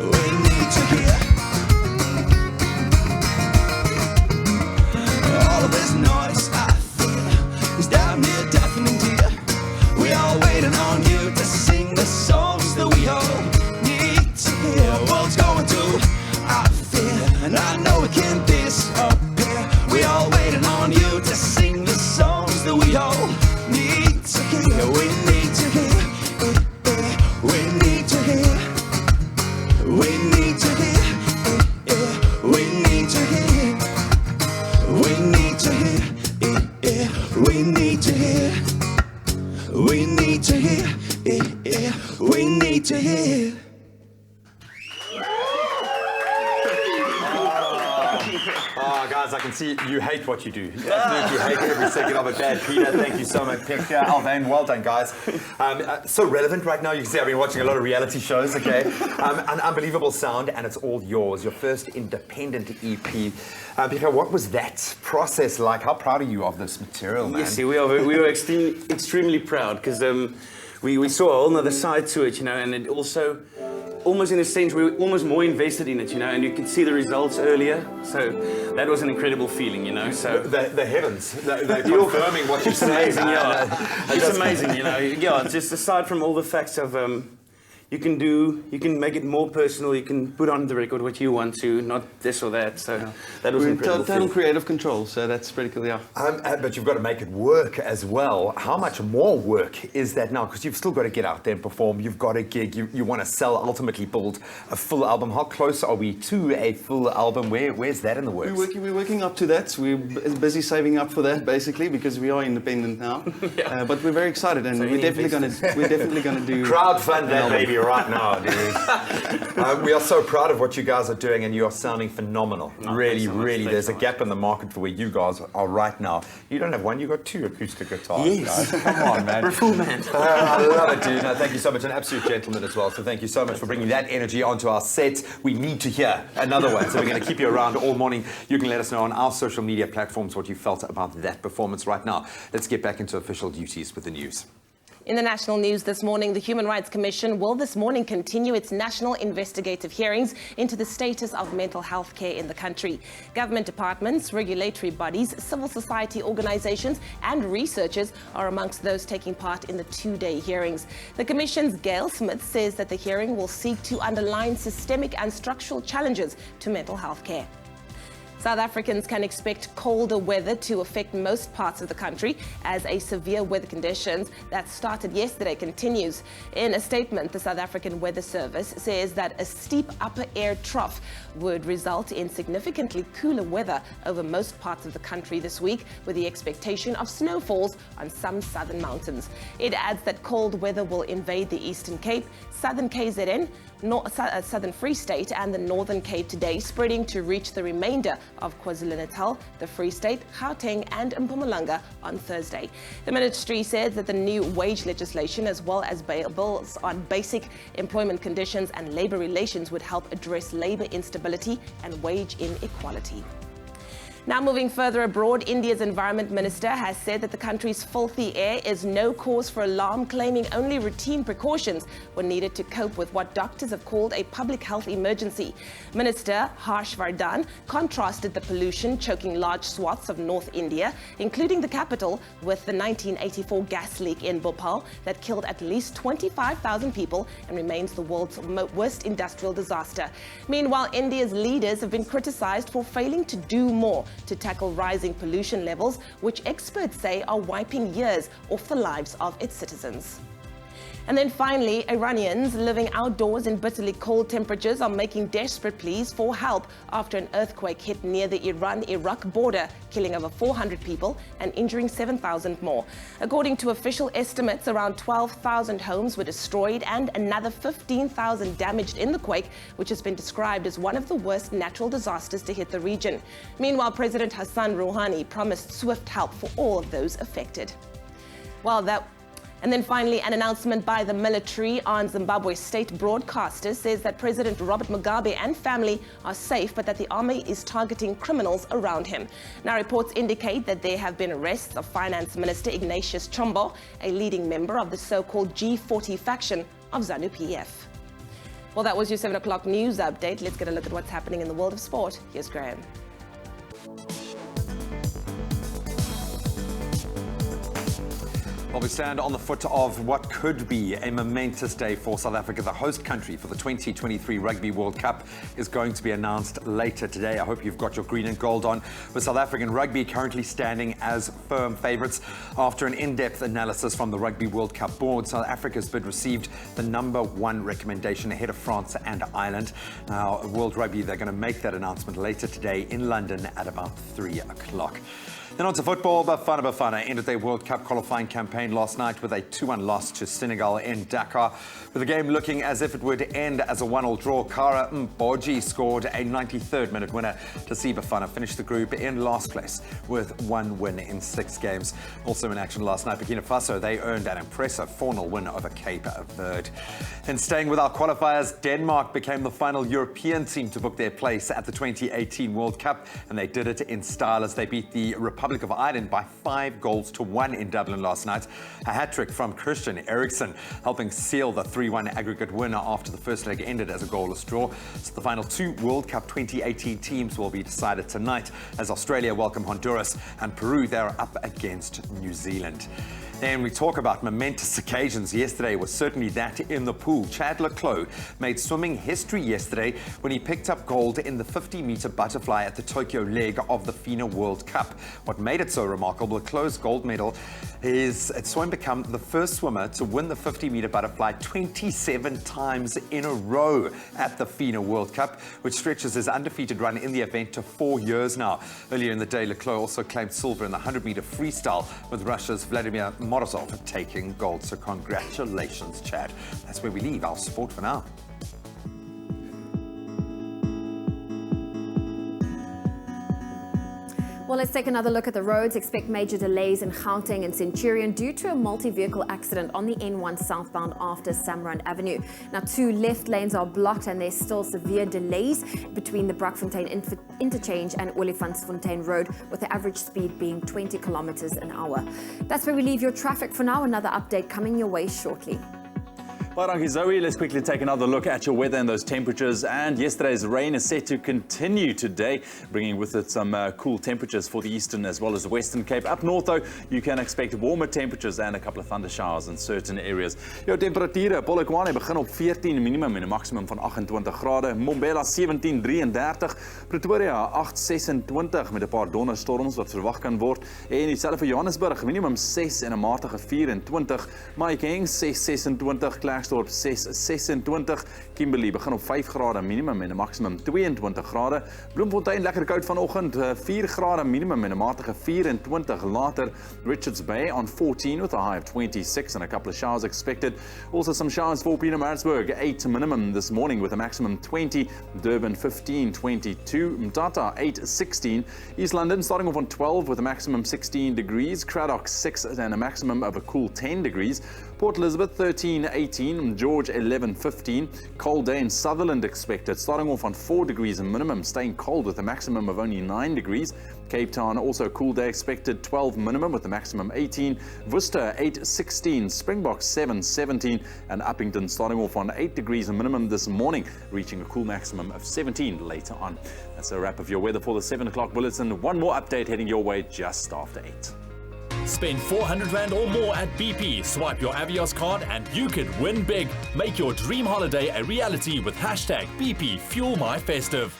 We need to hear. All of this noise I feel is damn near deafening, dear. We all waiting on you to sing the songs that we all need to hear. World's going to our fear, and I know it can't disappear. We all waiting on you to sing the songs that we all need to hear. We need to hear. We need to hear. We need to hear. We need to hear. We need to hear. We need to hear. We need to hear. We need to hear. Oh, guys, I can see you hate what you do. You absolutely hate every second of it. Bad Peter, thank you so much. Picture, Alvain, well done, guys. So relevant right now. You can see I've been watching a lot of reality shows, okay? An unbelievable sound, and it's all yours. Your first independent EP. Pika, what was that process like? How proud are you of this material, man? Yes, we were extremely proud because we saw a whole nother side to it, you know, and it also, almost in a sense, we were almost more invested in it, you know, and you could see the results earlier. So that was an incredible feeling, you know. So the heavens, they're confirming what you're saying. Amazing, yeah. It's amazing, you know. Yeah, just aside from all the facts of you can make it more personal. You can put on the record what you want to, not this or that. So that was We're incredible. in total creative control, so that's pretty cool, yeah. But you've got to make it work as well. How much more work is that now? Because you've still got to get out there and perform. You've got a gig. You want to sell, ultimately build a full album. How close are we to a full album? Where's that in the works? We're working up to that. We're busy saving up for that, basically, because we are independent now. But we're very excited, and So we're definitely going to do crowdfund that album. baby right now, dude. We are so proud of what you guys are doing, and you are sounding phenomenal. Really, really. There's a gap in the market for where you guys are right now. You don't have one, you got two acoustic guitars. Yes. Guys. Come on, man. We're a full band. I love it, dude. No, thank you so much. An absolute gentleman as well. So thank you so much for bringing that energy onto our set. We need to hear another one. So we're going to keep you around all morning. You can let us know on our social media platforms what you felt about that performance right now. Let's get back into official duties with the news. In the national news this morning, the Human Rights Commission will this morning continue its national investigative hearings into the status of mental health care in the country. Government departments, regulatory bodies, civil society organizations and researchers are amongst those taking part in the two-day hearings. The Commission's Gail Smith says that the hearing will seek to underline systemic and structural challenges to mental health care. South Africans can expect colder weather to affect most parts of the country as a severe weather conditions that started yesterday continues. In a statement, the South African Weather Service says that a steep upper air trough would result in significantly cooler weather over most parts of the country this week, with the expectation of snowfalls on some southern mountains. It adds that cold weather will invade the Eastern Cape, southern KZN, southern Free State and the Northern Cape today, spreading to reach the remainder of KwaZulu-Natal, the Free State, Gauteng and Mpumalanga on Thursday. The ministry said that the new wage legislation as well as bills on basic employment conditions and labour relations would help address labour instability and wage inequality. Now moving further abroad, India's Environment Minister has said that the country's filthy air is no cause for alarm, claiming only routine precautions were needed to cope with what doctors have called a public health emergency. Minister Harsh Vardhan contrasted the pollution choking large swaths of North India, including the capital, with the 1984 gas leak in Bhopal that killed at least 25,000 people and remains the world's worst industrial disaster. Meanwhile, India's leaders have been criticized for failing to do more to tackle rising pollution levels, which experts say are wiping years off the lives of its citizens. And then finally, Iranians living outdoors in bitterly cold temperatures are making desperate pleas for help after an earthquake hit near the Iran-Iraq border, killing over 400 people and injuring 7,000 more. According to official estimates, around 12,000 homes were destroyed and another 15,000 damaged in the quake, which has been described as one of the worst natural disasters to hit the region. Meanwhile, President Hassan Rouhani promised swift help for all of those affected. And then finally, an announcement by the military on Zimbabwe state broadcaster says that President Robert Mugabe and family are safe, but that the army is targeting criminals around him. Now, reports indicate that there have been arrests of Finance Minister Ignatius Chombo, a leading member of the so-called G40 faction of ZANU-PF. Well, that was your 7 o'clock news update. Let's get a look at what's happening in the world of sport. Here's Graham. Well, we stand on the foot of what could be a momentous day for South Africa. The host country for the 2023 Rugby World Cup is going to be announced later today. I hope you've got your green and gold on, with South African rugby currently standing as firm favourites. After an in-depth analysis from the Rugby World Cup board, South Africa's bid received the #1 recommendation ahead of France and Ireland. Now, World Rugby, they're going to make that announcement later today in London at about 3 o'clock. Then on to football. Bafana ended their World Cup qualifying campaign last night with a 2-1 loss to Senegal in Dakar. With the game looking as if it would end as a 1-1 draw, Kara Mboji scored a 93rd minute winner to see Bafana finish the group in last place with 1 win in 6 games. Also in action last night, Burkina Faso, they earned an impressive 4-0 win over Cape Verde. And staying with our qualifiers, Denmark became the final European team to book their place at the 2018 World Cup, and they did it in style as they beat the Republic of Ireland by 5-1 in Dublin last night. A hat-trick from Christian Eriksen, helping seal the 3-1 aggregate winner after the first leg ended as a goalless draw. So the final 2 World Cup 2018 teams will be decided tonight as Australia welcome Honduras and Peru, they're up against New Zealand. Then we talk about momentous occasions. Yesterday was certainly that in the pool. Chad le Clos made swimming history yesterday when he picked up gold in the 50-meter butterfly at the Tokyo leg of the FINA World Cup. What made it so remarkable, le Clos' gold medal, is it saw him become the first swimmer to win the 50-meter butterfly 27 times in a row at the FINA World Cup, which stretches his undefeated run in the event to 4 years now. Earlier in the day, le Clos also claimed silver in the 100-meter freestyle, with Russia's Vladimir Morozov taking gold. So congratulations, Chad. That's where we leave our sport for now. Well, let's take another look at the roads. Expect major delays in Gauteng and Centurion due to a multi-vehicle accident on the N1 southbound after Samrand Avenue. Now, 2 left lanes are blocked and there's still severe delays between the Brakfontein interchange and Olifantsfontein Road, with the average speed being 20 kilometers an hour. That's where we leave your traffic for now. Another update coming your way shortly. Well, thank you, Zoe. Let's quickly take another look at your weather and those temperatures. And yesterday's rain is set to continue today, bringing with it some cool temperatures for the eastern as well as the Western Cape. Up north, though, you can expect warmer temperatures and a couple of thunder showers in certain areas. Jou temperature, Polokwane begin op 14 minimum en 'n maximum van 28 grade. Mbombela 17:33, Pretoria 8:26 met 'n paar donderstorms wat verwag kan word. En dieselfde vir Johannesburg, minimum 6 en 'n matige 24. Mahikeng 6:26, Klerksdorp 6:26, Kimberley begin op 5 grade minimum en 'n maximum 22 grade. Bloemfontein lekker koud vanoggend, 4 grade minimum en 'n matige 24 later. Richards Bay on 14 with a high of 26 and a couple of showers expected. Also some showers for Pietermaritzburg, 8 minimum this morning with a maximum 20. Durban 15:22, Mtata 8:16. East London starting off on 12 with a maximum 16 degrees. Cradock 6 and a maximum of a cool 10 degrees. Port Elizabeth 13:18, George 11:15. Cold day in Sutherland expected, starting off on 4 degrees and minimum, staying cold with a maximum of only 9 degrees. Cape Town also a cool day expected, 12 minimum with a maximum 18. Worcester 8:16, Springboks 7:17, and Uppington starting off on 8 degrees and minimum this morning, reaching a cool maximum of 17 later on. That's a wrap of your weather for the 7 o'clock bulletin. One more update heading your way just after 8. Spend 400 Rand or more at BP. Swipe your Avios card and you could win big. Make your dream holiday a reality with hashtag BP Fuel My Festive.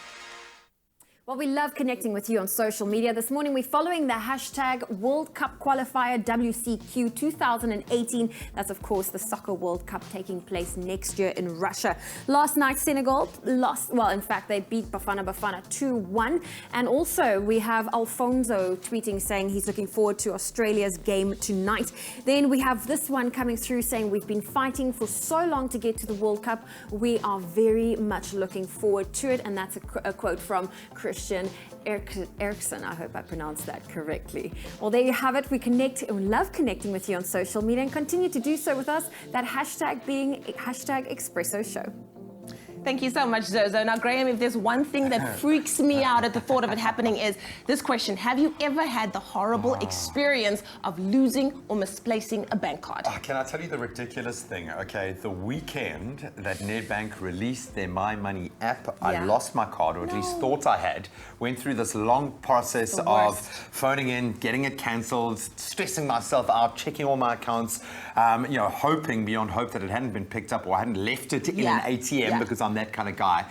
Well, we love connecting with you on social media. This morning, we're following the hashtag World Cup Qualifier WCQ 2018. That's, of course, the Soccer World Cup taking place next year in Russia. Last night, Senegal lost. Well, in fact, they beat Bafana 2-1. And also, we have Alfonso tweeting saying he's looking forward to Australia's game tonight. Then we have this one coming through saying we've been fighting for so long to get to the World Cup. We are very much looking forward to it. And that's a quote from Chris Christian Erickson. I hope I pronounced that correctly. Well, there you have it. We love connecting with you on social media and continue to do so with us. That hashtag being #Expresso Show. Thank you so much, Zozo. Now, Graham, if there's one thing that freaks me out at the thought of it happening is this question. Have you ever had the horrible experience of losing or misplacing a bank card? Can I tell you the ridiculous thing? Okay, the weekend that Nedbank released their My Money app, I lost my card, or at least thought I had. Went through this long process of phoning in, getting it cancelled, stressing myself out, checking all my accounts, hoping beyond hope that it hadn't been picked up or I hadn't left it in an ATM because I'm that kind of guy.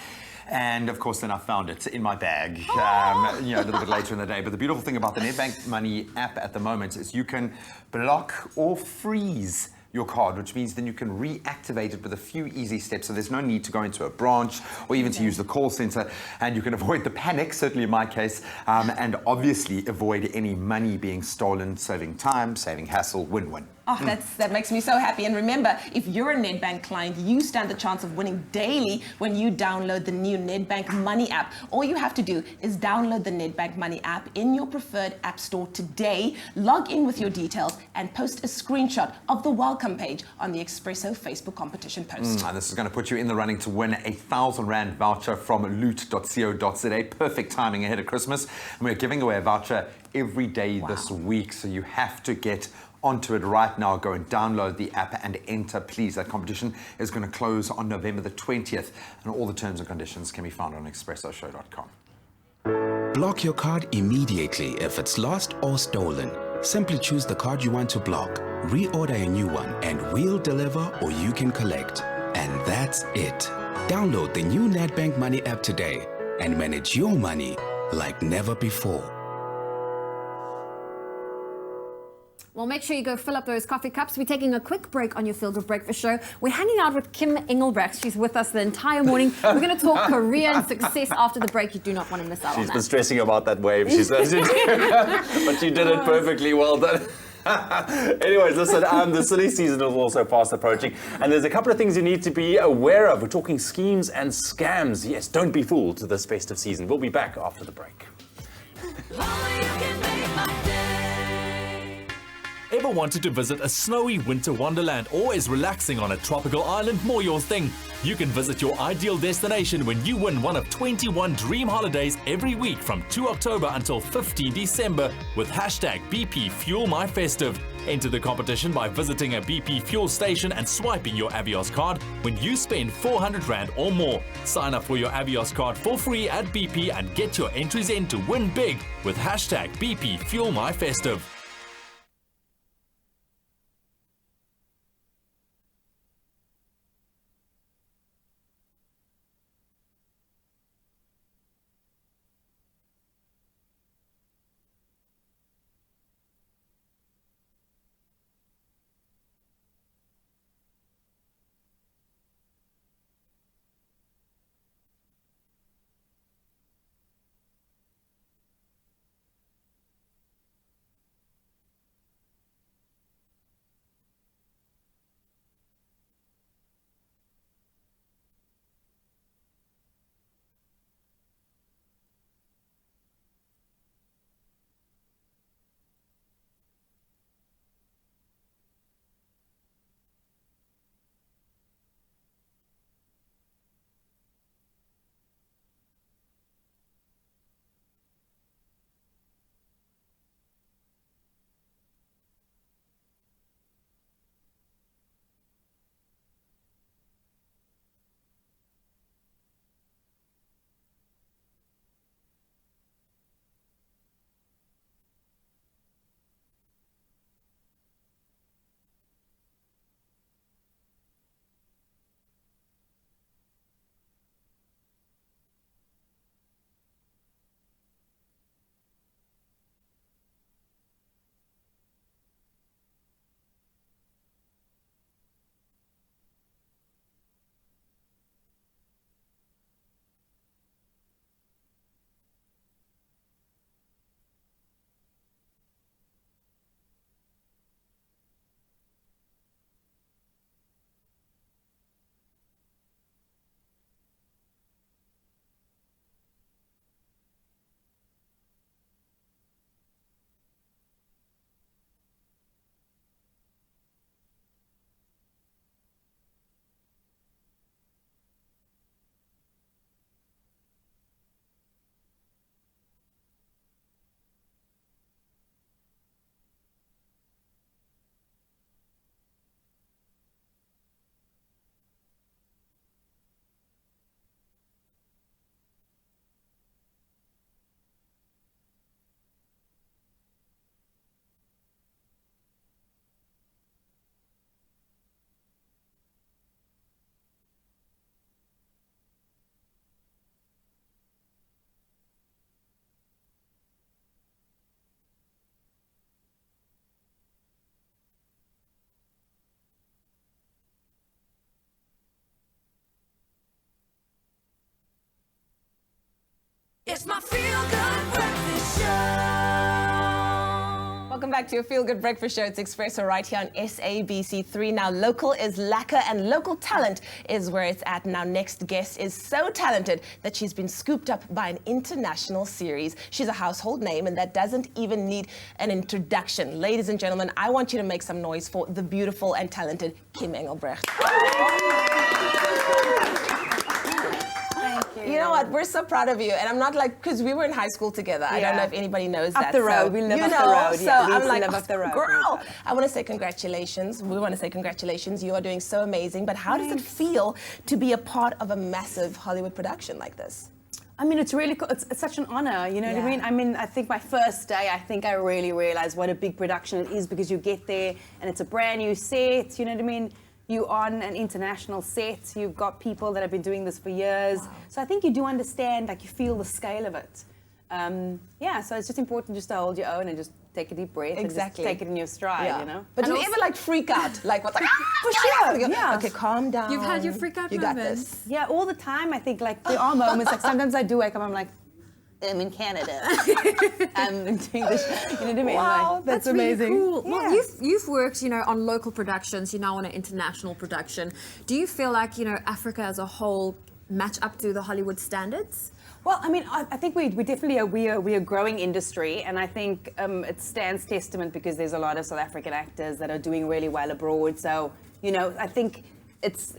And of course, then I found it in my bag, a little bit later in the day. But the beautiful thing about the Nedbank Money app at the moment is you can block or freeze your card, which means then you can reactivate it with a few easy steps. So there's no need to go into a branch or even to use the call center, and you can avoid the panic, certainly in my case, and obviously avoid any money being stolen, saving time, saving hassle, win-win. Oh, that makes me so happy. And remember, if you're a Nedbank client, you stand the chance of winning daily when you download the new Nedbank Money app. All you have to do is download the Nedbank Money app in your preferred app store today, log in with your details, and post a screenshot of the welcome page on the Expresso Facebook competition post. And this is going to put you in the running to win a R1,000 voucher from loot.co.za. Perfect timing ahead of Christmas. And we're giving away a voucher every day this week, so you have to get onto it right now. Go and download the app and enter, please. That competition is going to close on November the 20th, and all the terms and conditions can be found on expressoshow.com. Block your card immediately if it's lost or stolen. Simply choose the card you want to block, reorder a new one, and we'll deliver or you can collect. And that's it. Download the new Nedbank Money app today and manage your money like never before. Well, make sure you go fill up those coffee cups. We're taking a quick break on your Feel Good Breakfast show. We're hanging out with Kim Engelbrecht. She's with us the entire morning. We're going to talk career success after the break. You do not want to miss out on She's that. been stressing about that wave. She says, but you did it perfectly. Well done. Anyways, listen, the silly season is also fast approaching, and there's a couple of things you need to be aware of. We're talking schemes and scams. Yes, don't be fooled to this festive season. We'll be back after the break. Ever wanted to visit a snowy winter wonderland, or is relaxing on a tropical island more your thing? You can visit your ideal destination when you win one of 21 dream holidays every week from 2 October until 15 December with #BP Fuel My Festive. Enter the competition by visiting a BP fuel station and swiping your Avios card when you spend R400 or more. Sign up for your Avios card for free at BP and get your entries in to win big with #BP Fuel My Festive. welcome back to your Feel Good Breakfast Show. It's Expresso right here on SABC3. Now, local is lacquer and local talent is where it's at. Now, next guest is so talented that she's been scooped up by an international series. She's a household name, and that doesn't even need an introduction. Ladies and gentlemen, I want you to make some noise for the beautiful and talented Kim Engelbrecht. You know what? We're so proud of you. And I'm not like, because we were in high school together. I don't know if anybody knows that. Up the road. We live you up know, the road. So Yeah, we I'm used to like, live up the road. Girl, I want to say congratulations. We want to say congratulations. You are doing so amazing. But how does it feel to be a part of a massive Hollywood production like this? I mean, it's really cool. It's such an honor, you know what I mean? I mean, I think my first day, I think I really realized what a big production it is, because you get there and it's a brand new set, you know what I mean? You're on an international set, you've got people that have been doing this for years. Wow. So I think you do understand, like you feel the scale of it. Yeah, so it's just important just to hold your own and just take a deep breath and just take it in your stride, you know? But do you ever like freak out? Like what's like, for sure, yeah. Okay, calm down. You've had your freak out You moments. got this. Yeah, all the time. I think like there are moments, like sometimes I do wake up, I'm like, I'm in Canada. I'm doing this, you know what I mean? Wow, like, that's amazing. Really cool. Yeah. Well, you've worked, you know, on local productions. You're now on an international production. Do you feel like, you know, Africa as a whole match up to the Hollywood standards? Well, I mean, I think we definitely are. We are a growing industry, and I think it stands testament because there's a lot of South African actors that are doing really well abroad. So, you know, I think it's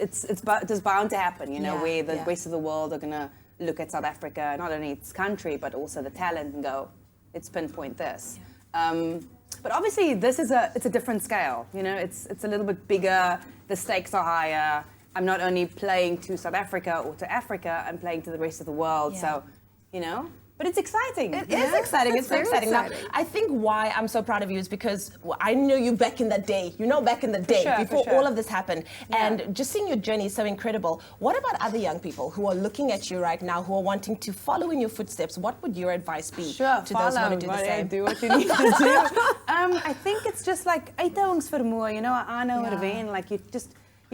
bound to happen. You know, where the rest of the world are gonna look at South Africa, not only its country but also the talent, and go, let's pinpoint this. But obviously, this is it's a different scale. You know, it's a little bit bigger. The stakes are higher. I'm not only playing to South Africa or to Africa, I'm playing to the rest of the world. So, you know, but it's exciting. It is exciting. It's very exciting. Now, I think why I'm so proud of you is because I knew you back in the day. You know, back in the day, before all of this happened. And just seeing your journey is so incredible. What about other young people who are looking at you right now, who are wanting to follow in your footsteps? What would your advice be to those who want to do the same? Do what you need to do. I think it's just like uithoudingsvermoë, you know, I know what I mean. Like you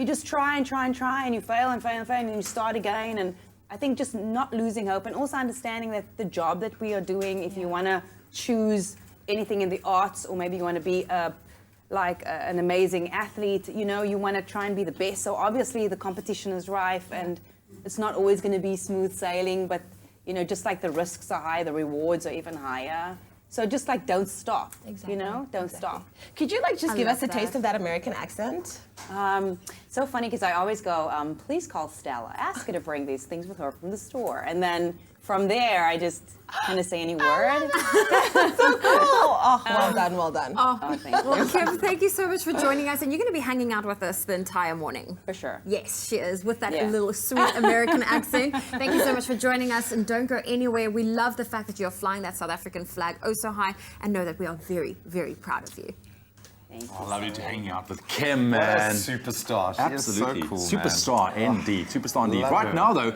just try and try and try, and you fail and fail and fail, and you start again. And I think just not losing hope, and also understanding that the job that we are doing, if you want to choose anything in the arts, or maybe you want to be an amazing athlete, you know, you want to try and be the best. So obviously the competition is rife, and it's not always going to be smooth sailing, but, you know, just like the risks are high, the rewards are even higher. So just like don't stop, you know, don't stop. Could you like just give us a taste of that American accent? So funny because I always go, please call Stella, ask her to bring these things with her from the store. And then from there, I just kind of say any word. So cool. Oh, well done, well done. Oh, thank you. Well, Kim, thank you so much for joining us. And you're going to be hanging out with us the entire morning. For sure. Yes, she is, with that little sweet American accent. Thank you so much for joining us, and don't go anywhere. We love the fact that you're flying that South African flag oh so high, and know that we are very, very proud of you. Oh, lovely to hang out with Kim, What a man. superstar. She Absolutely. is so cool, Superstar man. indeed. Superstar indeed. Love Right her. now, though,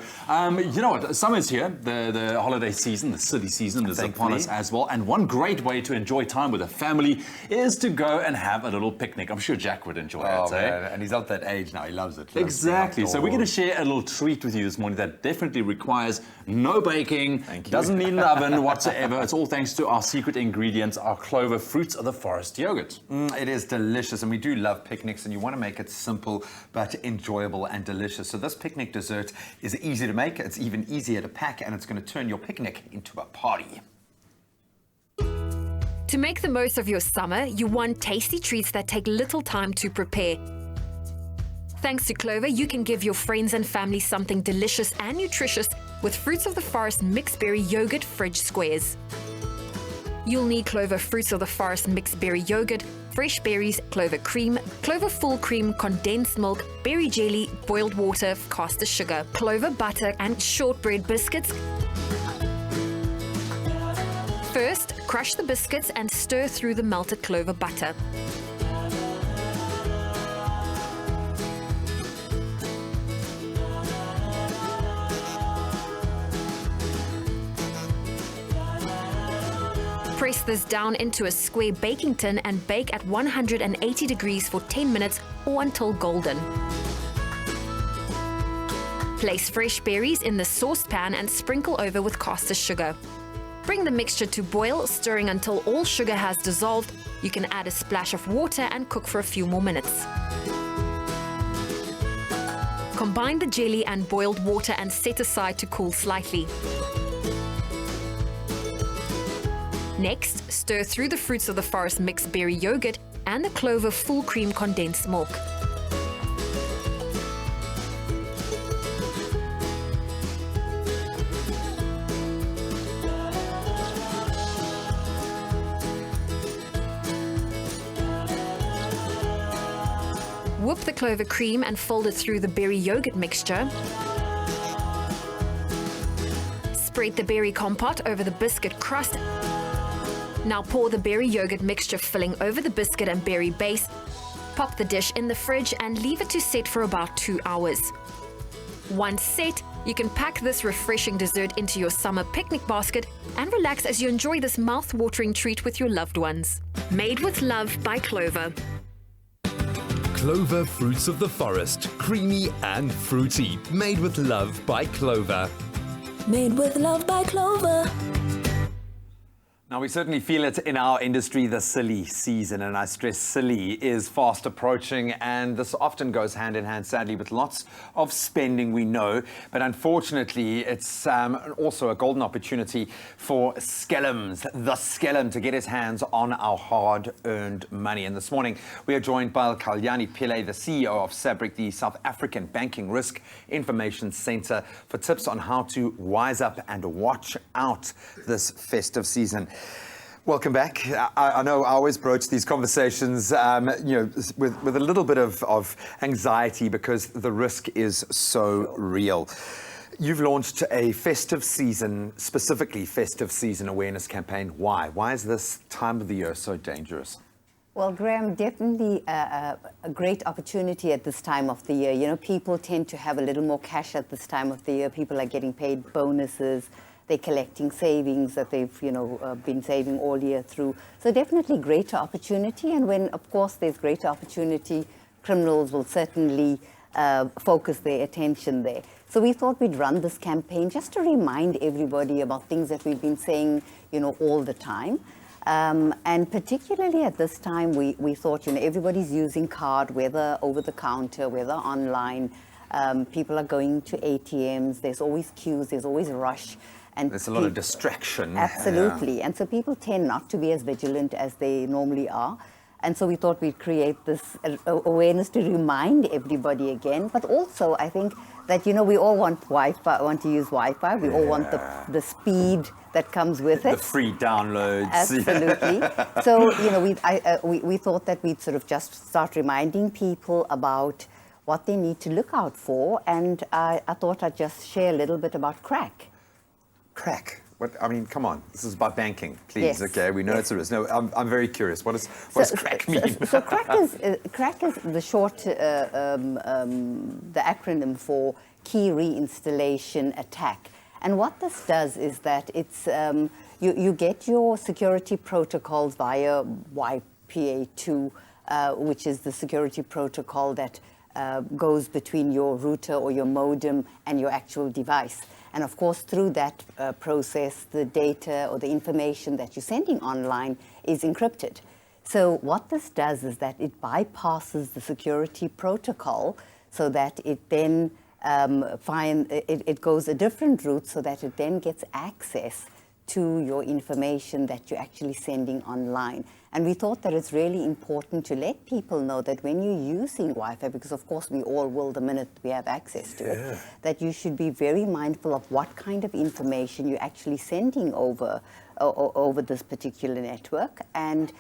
you know what? Summer's here. The holiday season, the silly season is upon us as well. And one great way to enjoy time with a family is to go and have a little picnic. I'm sure Jack would enjoy it, man. And he's at that age now. He loves it. Exactly. So we're going to share a little treat with you this morning that definitely requires no baking, doesn't need an oven whatsoever. It's all thanks to our secret ingredients, our Clover Fruits of the Forest yogurt. It is delicious, and we do love picnics, and you want to make it simple but enjoyable and delicious. So this picnic dessert is easy to make, it's even easier to pack, and it's going to turn your picnic into a party. To make the most of your summer, you want tasty treats that take little time to prepare. Thanks to Clover, you can give your friends and family something delicious and nutritious with Fruits of the Forest Mixed Berry Yogurt Fridge Squares. You'll need Clover Fruits of the Forest Mixed Berry Yogurt, fresh berries, Clover cream, Clover full cream, condensed milk, berry jelly, boiled water, caster sugar, Clover butter, and shortbread biscuits. First, crush the biscuits and stir through the melted Clover butter. Press this down into a square baking tin and bake at 180 degrees for 10 minutes or until golden. Place fresh berries in the saucepan and sprinkle over with caster sugar. Bring the mixture to boil, stirring until all sugar has dissolved. You can add a splash of water and cook for a few more minutes. Combine the jelly and boiled water and set aside to cool slightly. Next, stir through the Fruits of the Forest mixed berry yogurt and the Clover full cream condensed milk. Whip the Clover cream and fold it through the berry yogurt mixture. Spread the berry compote over the biscuit crust. Now pour the berry yogurt mixture filling over the biscuit and berry base. Pop the dish in the fridge and leave it to set for about 2 hours. Once set, you can pack this refreshing dessert into your summer picnic basket and relax as you enjoy this mouth-watering treat with your loved ones. Made with love by Clover. Clover Fruits of the Forest, creamy and fruity. Made with love by Clover. Made with love by Clover. Now, we certainly feel it in our industry, the silly season, and I stress silly is fast approaching, and this often goes hand in hand, sadly, with lots of spending, we know, but unfortunately, it's also a golden opportunity for Skellums, the Skellum, to get his hands on our hard-earned money. And this morning, we are joined by Kalyani Pillay, the CEO of SABRIC, the South African Banking Risk Information Centre, for tips on how to wise up and watch out this festive season. Welcome back. I know I always broach these conversations, with a little bit of anxiety because the risk is so real. You've launched a festive season, specifically festive season awareness campaign. Why? Why is this time of the year so dangerous? Well, Graham, definitely a great opportunity at this time of the year. You know, people tend to have a little more cash at this time of the year. People are getting paid bonuses. They're collecting savings that they've, been saving all year through. So definitely greater opportunity. And when, of course, there's greater opportunity, criminals will certainly focus their attention there. So we thought we'd run this campaign just to remind everybody about things that we've been saying, all the time. And particularly at this time, we thought, everybody's using card, whether over the counter, whether online. People are going to ATMs. There's always queues. There's always a rush. And there's a lot of distraction. Absolutely. Yeah. And so people tend not to be as vigilant as they normally are. And so we thought we'd create this awareness to remind everybody again. But also, I think that, we all want Wi-Fi, want to use Wi-Fi. We all want the speed that comes with it. The free downloads. Absolutely. So, we thought that we'd sort of just start reminding people about what they need to look out for. And I thought I'd just share a little bit about crack. Crack? What? I mean, come on. This is about banking, please. Yes. Okay, we know it's a risk. No, I'm very curious. What does crack mean? So crack is the short, the acronym for Key Reinstallation Attack. And what this does is that it's you get your security protocols via YPA2, which is the security protocol that goes between your router or your modem and your actual device. And of course, through that process, the data or the information that you're sending online is encrypted. So what this does is that it bypasses the security protocol so that it then it goes a different route so that it then gets access to your information that you're actually sending online. And we thought that it's really important to let people know that when you're using Wi-Fi, because of course we all will the minute we have access to it, that you should be very mindful of what kind of information you're actually sending over this particular network. And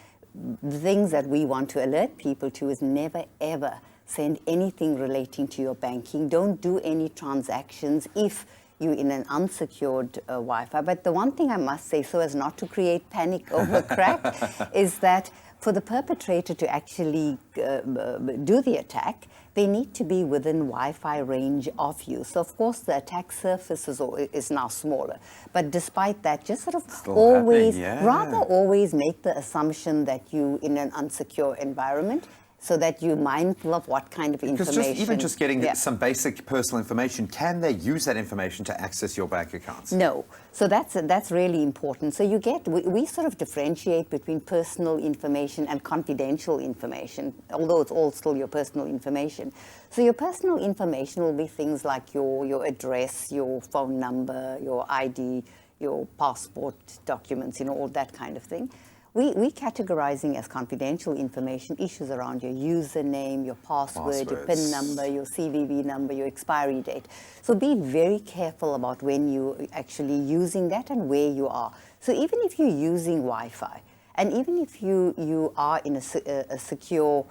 the things that we want to alert people to is never, ever send anything relating to your banking. Don't do any transactions if you're in an unsecured Wi-Fi. But the one thing I must say, so as not to create panic over crack, is that for the perpetrator to actually do the attack, they need to be within Wi-Fi range of you. So of course the attack surface is now smaller. But despite that, just sort of rather always make the assumption that you're in an unsecure environment. so that you're mindful of what kind of information. Because even just getting some basic personal information, can they use that information to access your bank accounts? No. So that's really important. So we sort of differentiate between personal information and confidential information, although it's all still your personal information. So your personal information will be things like your address, your phone number, your ID, your passport documents, all that kind of thing. We're categorizing as confidential information issues around your username, your password, your PIN number, your CVV number, your expiry date. So be very careful about when you're actually using that and where you are. So even if you're using Wi-Fi, and even if you are in a secure,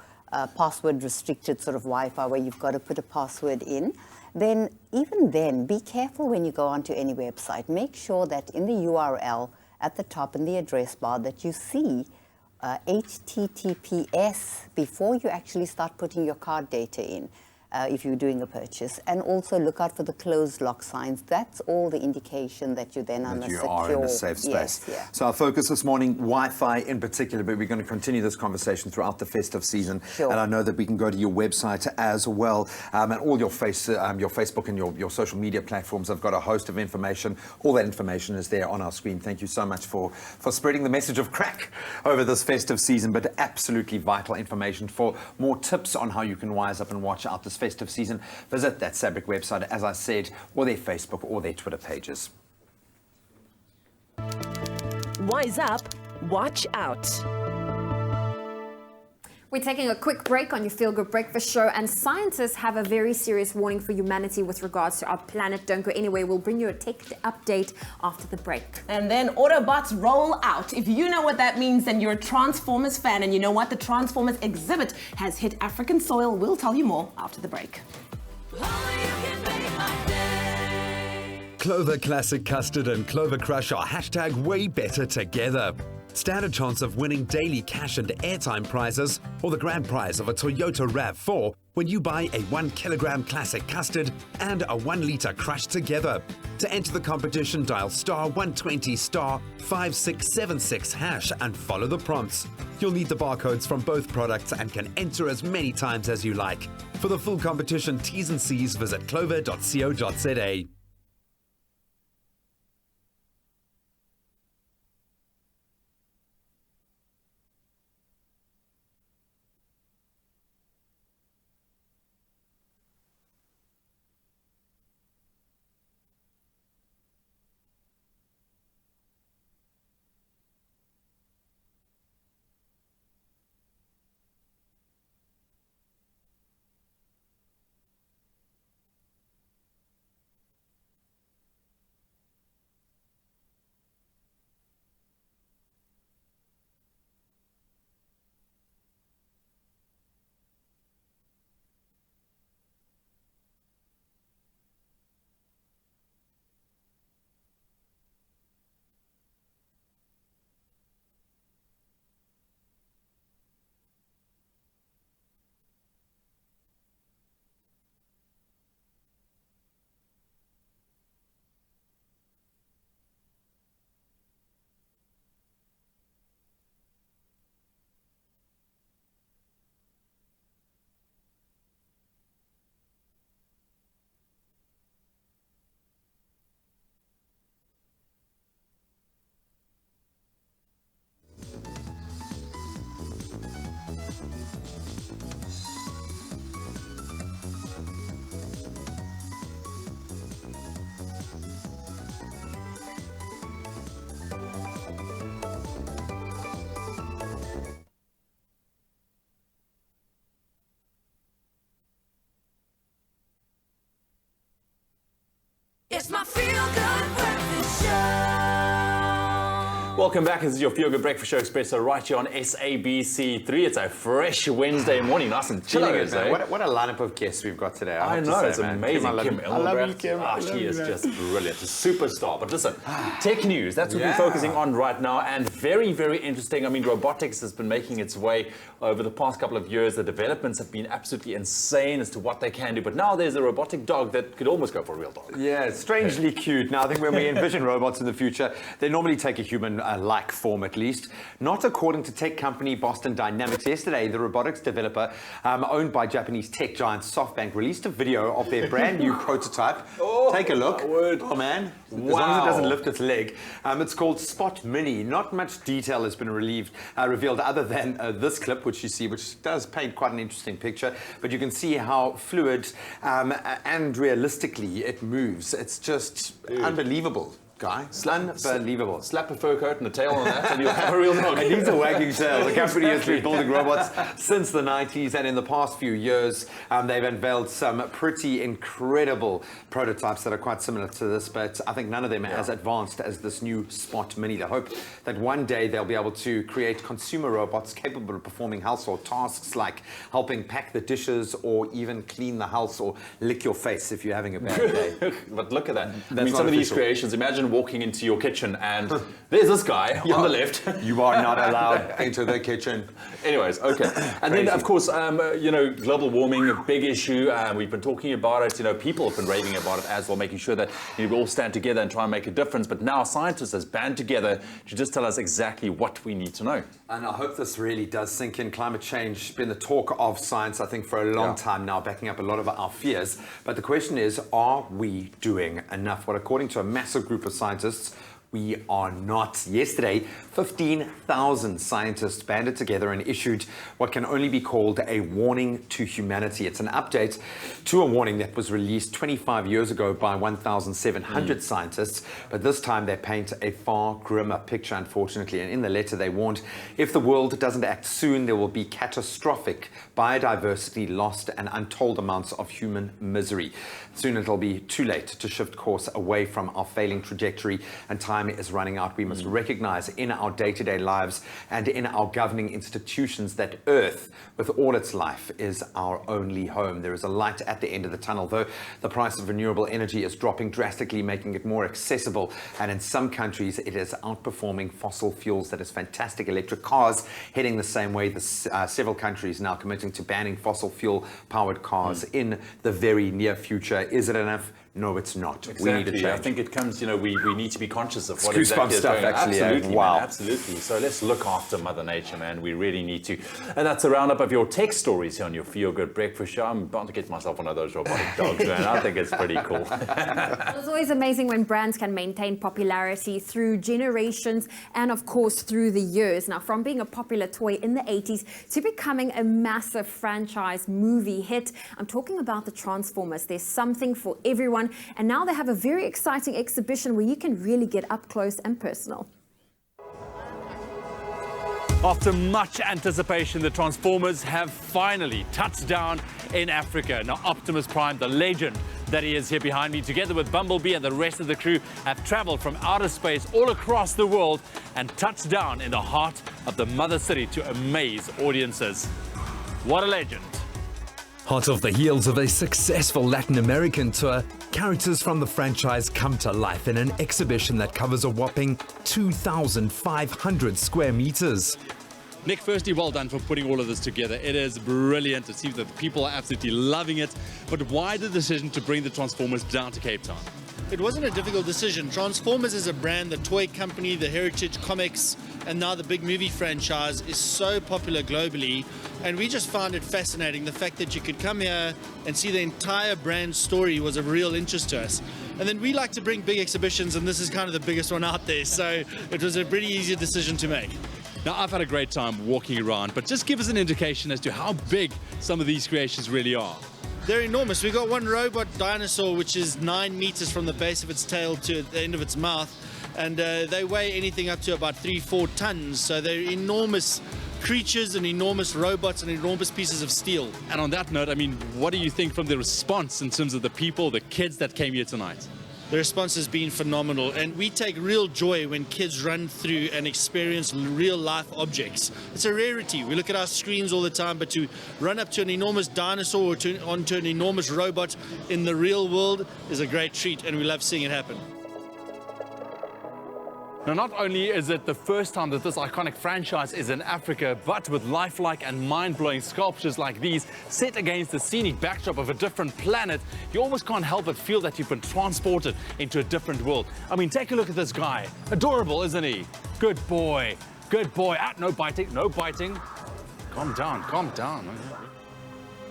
password restricted sort of Wi-Fi where you've got to put a password in, then even then, be careful when you go onto any website. Make sure that in the URL at the top in the address bar that you see HTTPS before you actually start putting your card data in, if you're doing a purchase. And also look out for the closed lock signs. That's all the indication that you're then on a secure... are in a safe space. Yes, yeah. So our focus this morning, Wi-Fi in particular, but we're going to continue this conversation throughout the festive season. Sure. And I know that we can go to your website as well, and all your Facebook and your social media platforms have got a host of information. All that information is there on our screen. Thank you so much for spreading the message of crack over this festive season, but absolutely vital information. For more tips on how you can wise up and watch out this festive season, visit that SABIC website, as I said, or their Facebook or their Twitter pages. Wise up, watch out. We're taking a quick break on your Feel Good Breakfast show, and scientists have a very serious warning for humanity with regards to our planet. Don't go anywhere. We'll bring you a tech update after the break. And then Autobots roll out. If you know what that means, then you're a Transformers fan. And you know what? The Transformers exhibit has hit African soil. We'll tell you more after the break. Clover Classic Custard and Clover Crush are hashtag way better together. Stand a chance of winning daily cash and airtime prizes or the grand prize of a Toyota RAV4 when you buy a 1 kilogram classic custard and a 1 litre crush together. To enter the competition, dial *120 *5676# and follow the prompts. You'll need the barcodes from both products and can enter as many times as you like. For the full competition, T's and C's, visit clover.co.za. It's my Feel Good Breakfast Show. Welcome back. This is your Feel Good Breakfast Show, Expresso, right here on SABC3. It's a fresh Wednesday morning, nice and chilling, Chilling, eh? What a lineup of guests we've got today. I have know, to say, it's man. amazing. Kim I love you, Kim. I love she you, is man. just brilliant, a superstar. But listen, tech news, that's what Yeah. we're focusing on right now, and very, very interesting. I mean, robotics has been making its way over the past couple of years. The developments have been absolutely insane as to what they can do, but now there's a robotic dog that could almost go for a real dog. Yeah, it's strangely cute. Now, I think when we envision robots in the future, they normally take a human drone-like form at least. Not according to tech company Boston Dynamics. Yesterday, the robotics developer owned by Japanese tech giant SoftBank released a video of their brand new prototype. Take a look. Oh man, as long as it doesn't lift its leg. It's called Spot Mini. Not much detail has been revealed other than this clip, which you see, which does paint quite an interesting picture. But you can see how fluid and realistically it moves. It's just unbelievable. Guy, unbelievable. Slap a fur coat and a tail on that and you'll have a real dog. It needs a wagging tail. The company has been building robots since the 90s, and in the past few years they've unveiled some pretty incredible prototypes that are quite similar to this, but I think none of them are as advanced as this new Spot Mini. They hope that one day they'll be able to create consumer robots capable of performing household tasks like helping pack the dishes or even clean the house or lick your face if you're having a bad day. But look at that. I mean, some of these creations, imagine walking into your kitchen and there's this guy on the left. You are not allowed into the kitchen. Anyways, okay. And then, of course, you know, global warming, a big issue. We've been talking about it. You know, people have been raving about it as well, making sure that we all stand together and try and make a difference. But now scientists have band together to just tell us exactly what we need to know. And I hope this really does sink in. Climate change has been the talk of science, I think, for a long time now, backing up a lot of our fears. But the question is, are we doing enough? Well, according to a massive group of scientists, we are not. Yesterday, 15,000 scientists banded together and issued what can only be called a warning to humanity. It's an update to a warning that was released 25 years ago by 1,700 scientists, but this time they paint a far grimmer picture, unfortunately. And in the letter, they warned, if the world doesn't act soon, there will be catastrophic biodiversity lost and untold amounts of human misery. Soon it'll be too late to shift course away from our failing trajectory, and time is running out. We must recognize in our day-to-day lives and in our governing institutions that Earth, with all its life, is our only home. There is a light at the end of the tunnel, though. The price of renewable energy is dropping drastically, making it more accessible, and in some countries it is outperforming fossil fuels. That is fantastic. Electric cars heading the same way. Several countries now committing to banning fossil fuel powered cars in the very near future. Is it enough? No, it's not. Exactly. We need to change. I think it comes, you know, we need to be conscious of what Goosebump exactly is stuff, going on. actually. Absolutely, Wow. man, absolutely. So let's look after Mother Nature, man. We really need to. And that's a roundup of your tech stories here on your Feel Good Breakfast Show. I'm about to get myself one of those robotic dogs, man. I think it's pretty cool. Well, it's always amazing when brands can maintain popularity through generations and, of course, through the years. Now, from being a popular toy in the 80s to becoming a massive franchise movie hit, I'm talking about the Transformers. There's something for everyone, and now they have a very exciting exhibition where you can really get up close and personal. After much anticipation, the Transformers have finally touched down in Africa. Now, Optimus Prime, the legend that he is here behind me, together with Bumblebee and the rest of the crew, have traveled from outer space all across the world and touched down in the heart of the Mother City to amaze audiences. What a legend. Hot off the heels of a successful Latin American tour, characters from the franchise come to life in an exhibition that covers a whopping 2,500 square meters. Nick, firstly, well done for putting all of this together. It is brilliant. It seems that the people are absolutely loving it. But why the decision to bring the Transformers down to Cape Town? It wasn't a difficult decision. Transformers is a brand, the toy company, the heritage comics, and now the big movie franchise is so popular globally. And we just found it fascinating. The fact that you could come here and see the entire brand story was of real interest to us. And then we like to bring big exhibitions, and this is kind of the biggest one out there. So it was a pretty easy decision to make. Now, I've had a great time walking around, but just give us an indication as to how big some of these creations really are. They're enormous. We've got one robot dinosaur which is 9 meters from the base of its tail to the end of its mouth, and they weigh anything up to about 3-4 tons. So they're enormous creatures and enormous robots and enormous pieces of steel. And on that note, I mean, what do you think from the response in terms of the people, the kids that came here tonight? The response has been phenomenal, and we take real joy when kids run through and experience real life objects. It's a rarity. We look at our screens all the time, but to run up to an enormous dinosaur or onto an enormous robot in the real world is a great treat, and we love seeing it happen. Now, not only is it the first time that this iconic franchise is in Africa, but with lifelike and mind-blowing sculptures like these set against the scenic backdrop of a different planet, you almost can't help but feel that you've been transported into a different world. I mean, take a look at this guy. Adorable, isn't he? Good boy. Good boy. Ah, no biting, no biting. Calm down, calm down.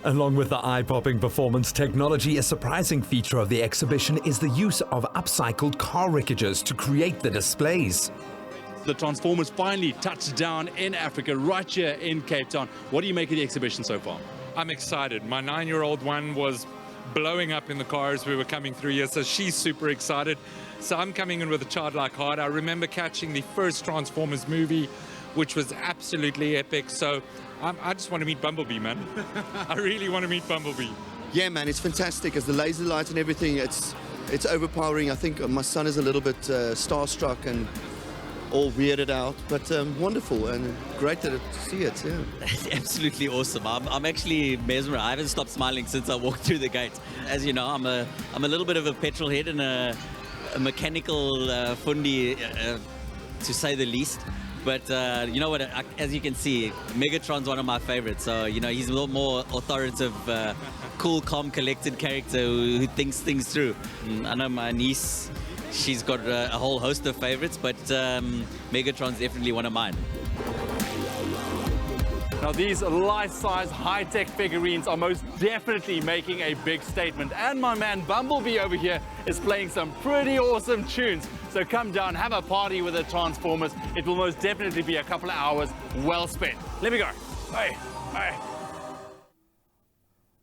Along with the eye-popping performance technology, a surprising feature of the exhibition is the use of upcycled car wreckages to create the displays. The Transformers finally touched down in Africa, right here in Cape Town. What do you make of the exhibition so far? I'm excited. My 9-year-old one was blowing up in the car as we were coming through here, so she's super excited. So I'm coming in with a childlike heart. I remember catching the first Transformers movie, which was absolutely epic. So I just want to meet Bumblebee, man. I really want to meet Bumblebee. Yeah, man, it's fantastic. As the laser light and everything, it's overpowering. I think my son is a little bit starstruck and all weirded out, but wonderful and great to see it. Yeah, It's absolutely awesome. I'm actually mesmerized. I haven't stopped smiling since I walked through the gate. As you know, I'm a little bit of a petrol head and a mechanical fundi, to say the least. But you know what, as you can see, Megatron's one of my favorites. So, you know, he's a lot more authoritative, cool, calm, collected character who thinks things through. I know my niece, she's got a whole host of favorites, but Megatron's definitely one of mine. Now, these life-size, high-tech figurines are most definitely making a big statement. And my man Bumblebee over here is playing some pretty awesome tunes. So come down, have a party with the Transformers. It will most definitely be a couple of hours well spent. Let me go. Hey, hey.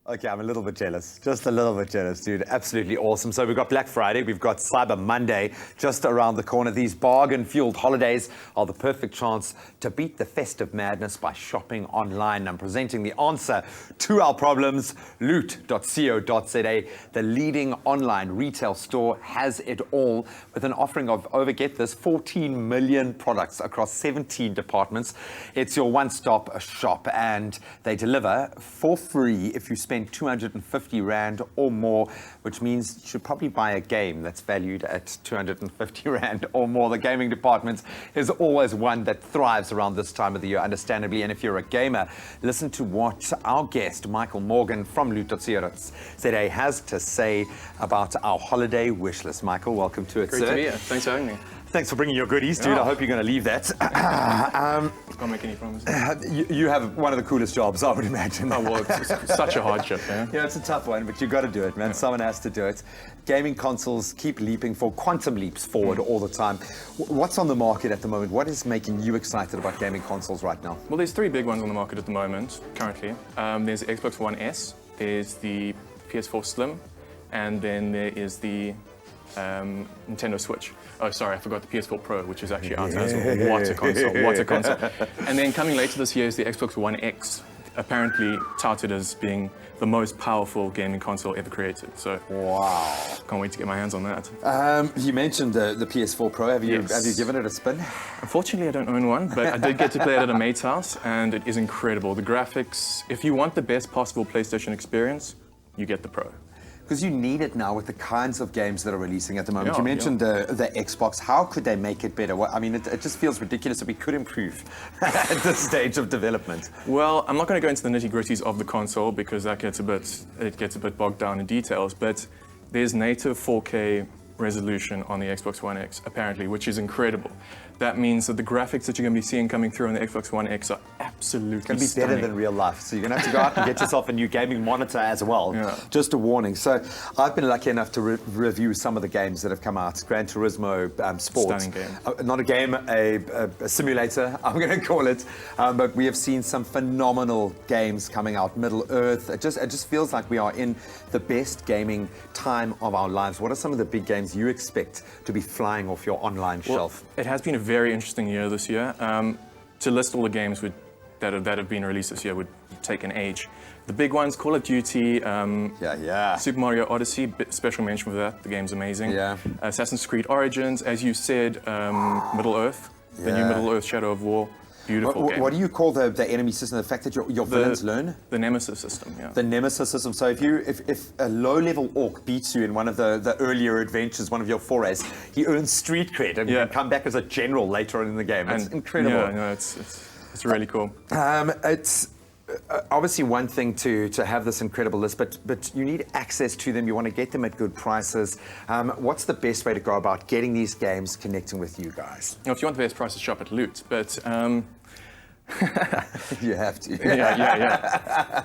Okay, I'm a little bit jealous. Just a little bit jealous, dude. Absolutely awesome. So we've got Black Friday, we've got Cyber Monday just around the corner. These bargain-fueled holidays are the perfect chance to beat the festive madness by shopping online. I'm presenting the answer to our problems. Loot.co.za, the leading online retail store, has it all with an offering of, over, get this, 14 million products across 17 departments. It's your one-stop shop, and they deliver for free if you spend 250 Rand or more, which means you should probably buy a game that's valued at 250 Rand or more. The gaming department is always one that thrives around this time of the year, understandably. And if you're a gamer, listen to what our guest, Michael Morgan from Loot.co.za, has to say about our holiday wish list. Michael, welcome to it, Great sir. to be here. Thanks for having me. Thanks for bringing your goodies, dude. I hope you're going to leave that. Can't make any promises. You have one of the coolest jobs, I would imagine. Oh, well, it's such a hardship, man. Yeah, it's a tough one, but you've got to do it, man. Yeah. Someone has to do it. Gaming consoles keep leaping for quantum leaps forward all the time. What's on the market at the moment? What is making you excited about gaming consoles right now? Well, there's 3 big ones on the market at the moment, currently. There's the Xbox One S, there's the PS4 Slim, and then there is the Nintendo Switch. Oh, sorry, I forgot the PS4 Pro, which is actually out as well. What a console, what a console. And then coming later this year is the Xbox One X, apparently touted as being the most powerful gaming console ever created. So, wow. Can't wait to get my hands on that. You mentioned the PS4 Pro. Have you given it a spin? Unfortunately, I don't own one, but I did get to play it at a mate's house, and it is incredible. The graphics, if you want the best possible PlayStation experience, you get the Pro. Because you need it now with the kinds of games that are releasing at the moment. You mentioned the Xbox. How could they make it better? I mean, it just feels ridiculous that we could improve at this stage of development. Well, I'm not going to go into the nitty-gritties of the console because that gets a bit bogged down in details, but there's native 4K resolution on the Xbox One X, apparently, which is incredible. That means that the graphics that you're going to be seeing coming through on the Xbox One X are absolutely It's going to be stunning. better than real life. So you're going to have to go out and get yourself a new gaming monitor as well. Yeah. Just a warning. So I've been lucky enough to review some of the games that have come out. Gran Turismo Sport. Stunning game. Not a game, a simulator, I'm going to call it. But we have seen some phenomenal games coming out. Middle Earth. It just feels like we are in the best gaming time of our lives. What are some of the big games you expect to be flying off your online shelf? It has been a very interesting year this year. To list all the games that have been released this year would take an age. The big ones, Call of Duty, Super Mario Odyssey, special mention for that. The game's amazing. Yeah. Assassin's Creed Origins, as you said, Middle Earth, the new Middle Earth Shadow of War. Beautiful game. What do you call the enemy system? The fact that your villains learn? The Nemesis system, yeah. The Nemesis system. So if a low-level orc beats you in one of the earlier adventures, one of your forays, he earns street cred and can come back as a general later on in the game. It's incredible. Yeah, no, it's really cool. It's obviously one thing to have this incredible list, but you need access to them. You want to get them at good prices. What's the best way to go about getting these games connecting with you guys? If you want the best prices, shop at Loot, but you have to. yeah.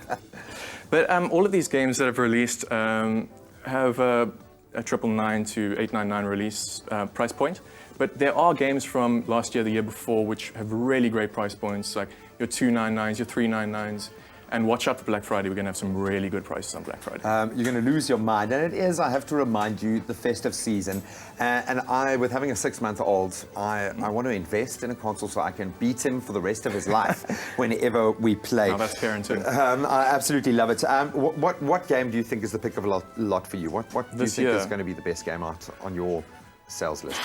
But all of these games that have released have a 999 to 899 release price point. But there are games from last year, the year before, which have really great price points, like your 299s, your 399s. And watch out for Black Friday. We're going to have some really good prices on Black Friday. You're going to lose your mind. And it is, I have to remind you, the festive season. And with having a 6-month-old, I want to invest in a console so I can beat him for the rest of his life whenever we play. Oh, that's parenting. I absolutely love it. What game do you think is the pick of a lot for you? What do you think is going to be the best game out on your sales list?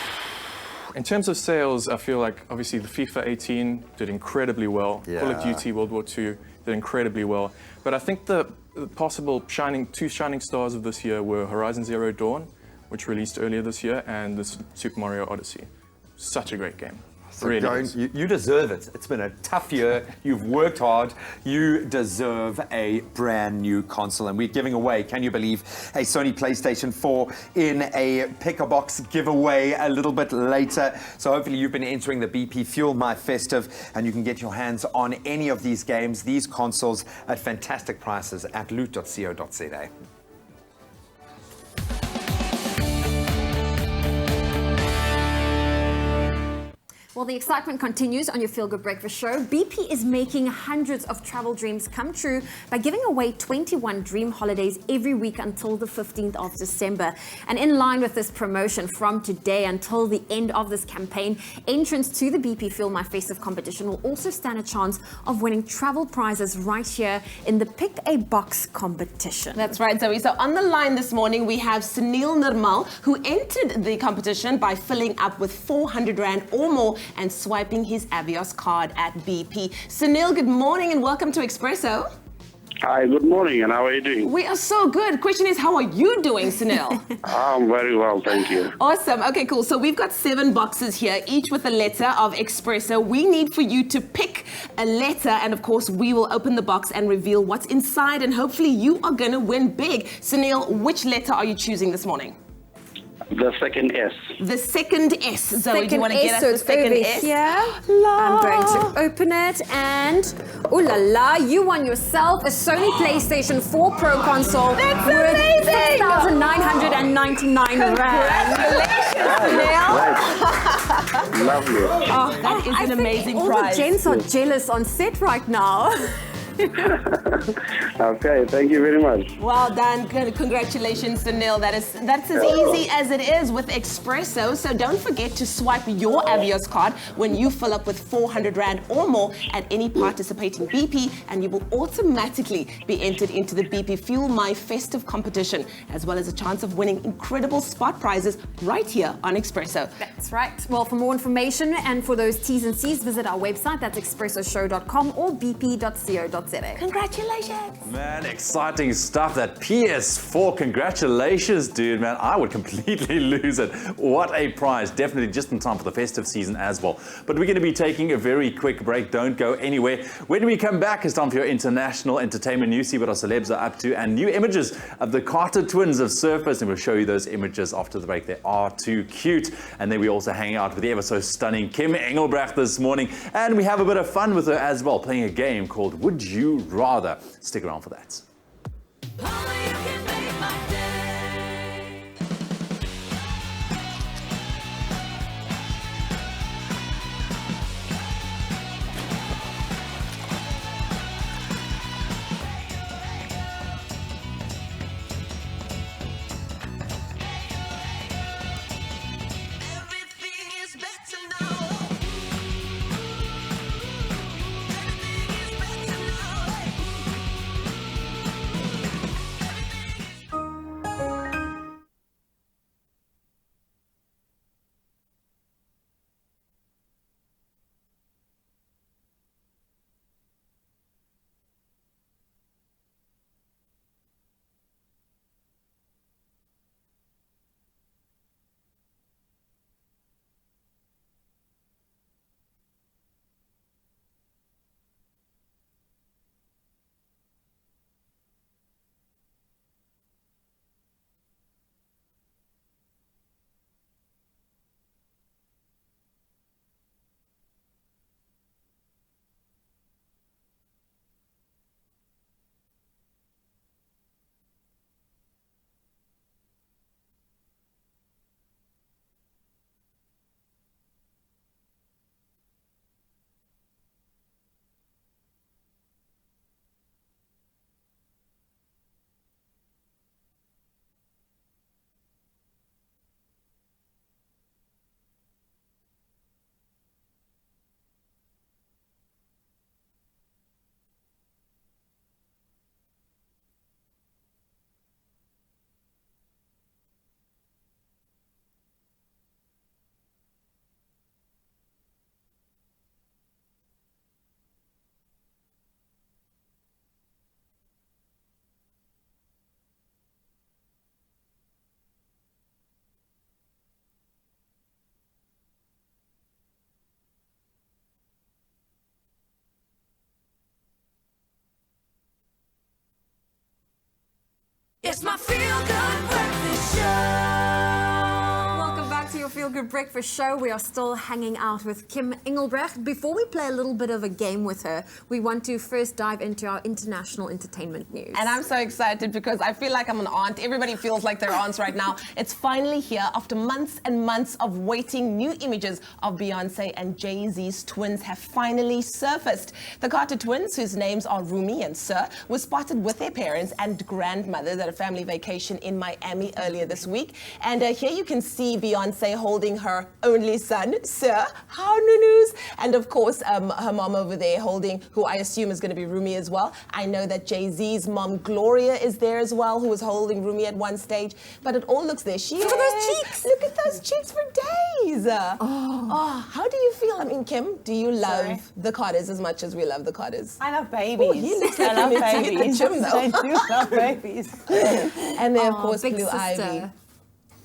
In terms of sales, I feel like obviously the FIFA 18 did incredibly well. Yeah. Call of Duty World War II did incredibly well. But I think the possible two shining stars of this year were Horizon Zero Dawn, which released earlier this year, and the Super Mario Odyssey. Such a great game. So you deserve it. It's been a tough year. You've worked hard. You deserve a brand new console. And we're giving away, can you believe, a Sony PlayStation 4 in a pick-a-box giveaway a little bit later. So hopefully you've been entering the BP Fuel My Festive and you can get your hands on any of these games, these consoles at fantastic prices at loot.co.za. Well, the excitement continues on your Feel Good Breakfast show. BP is making hundreds of travel dreams come true by giving away 21 dream holidays every week until the 15th of December. And in line with this promotion, from today until the end of this campaign, entrants to the BP Feel My Festive competition will also stand a chance of winning travel prizes right here in the Pick a Box competition. That's right, Zoe. So on the line this morning, we have Sunil Nirmal, who entered the competition by filling up with 400 Rand or more and swiping his Avios card at BP. Sunil, good morning and welcome to Expresso. Hi, good morning, and how are you doing? We are so good. Question is, how are you doing, Sunil? I'm very well, thank you. Awesome. Okay, cool. So we've got 7 boxes here, each with a letter of Expresso. We need for you to pick a letter, and of course, we will open the box and reveal what's inside, and hopefully you are going to win big. Sunil, which letter are you choosing this morning? The second S. The second S. Zoe, do you want to get us so the second over S? here. I'm going to open it and ooh la la, you won yourself a Sony PlayStation 4 Pro console That's worth amazing! 6,999 Rand. Right. Lovely. Oh, that is an amazing all prize. The gents are jealous on set right now. Okay, thank you very much. Well done. Congratulations, Sunil. That's as easy as it is with Expresso. So don't forget to swipe your Avios card when you fill up with 400 Rand or more at any participating BP, and you will automatically be entered into the BP Fuel My Festive competition, as well as a chance of winning incredible spot prizes right here on Expresso. That's right. Well, for more information and for those T's and C's, visit our website. That's expressoshow.com or bp.co.za. Congratulations. Man, exciting stuff. That PS4, congratulations, dude, man. I would completely lose it. What a prize. Definitely just in time for the festive season as well. But we're going to be taking a very quick break. Don't go anywhere. When we come back, it's time for your international entertainment news. See what our celebs are up to and new images of the Carter twins have surfaced, and we'll show you those images after the break. They are too cute. And then we also hang out with the ever so stunning Kim Engelbrecht this morning, and we have a bit of fun with her as well, playing a game called Would You Rather. Stick around for that. Good Breakfast Show. We are still hanging out with Kim Engelbrecht. Before we play a little bit of a game with her, we want to first dive into our international entertainment news. And I'm so excited because I feel like I'm an aunt. Everybody feels like they're aunts right now. It's finally here after months and months of waiting. New images of Beyonce and Jay-Z's twins have finally surfaced. The Carter twins, whose names are Rumi and Sir, were spotted with their parents and grandmothers at a family vacation in Miami earlier this week. And here you can see Beyonce holding her only son, Sir, how nunu's, and of course her mom over there holding, who I assume is going to be Rumi as well. I know that Jay-Z's mom, Gloria, is there as well, who was holding Rumi at one stage, but it all looks there. Look at those cheeks. Look at those cheeks for days. Oh, how do you feel? I mean, Kim, do you love the Carters as much as we love the Carters? I love babies. Oh, he looks like I love he needs to hit babies. the gym, though. I do love babies. And then, of course, big Blue sister. Ivy.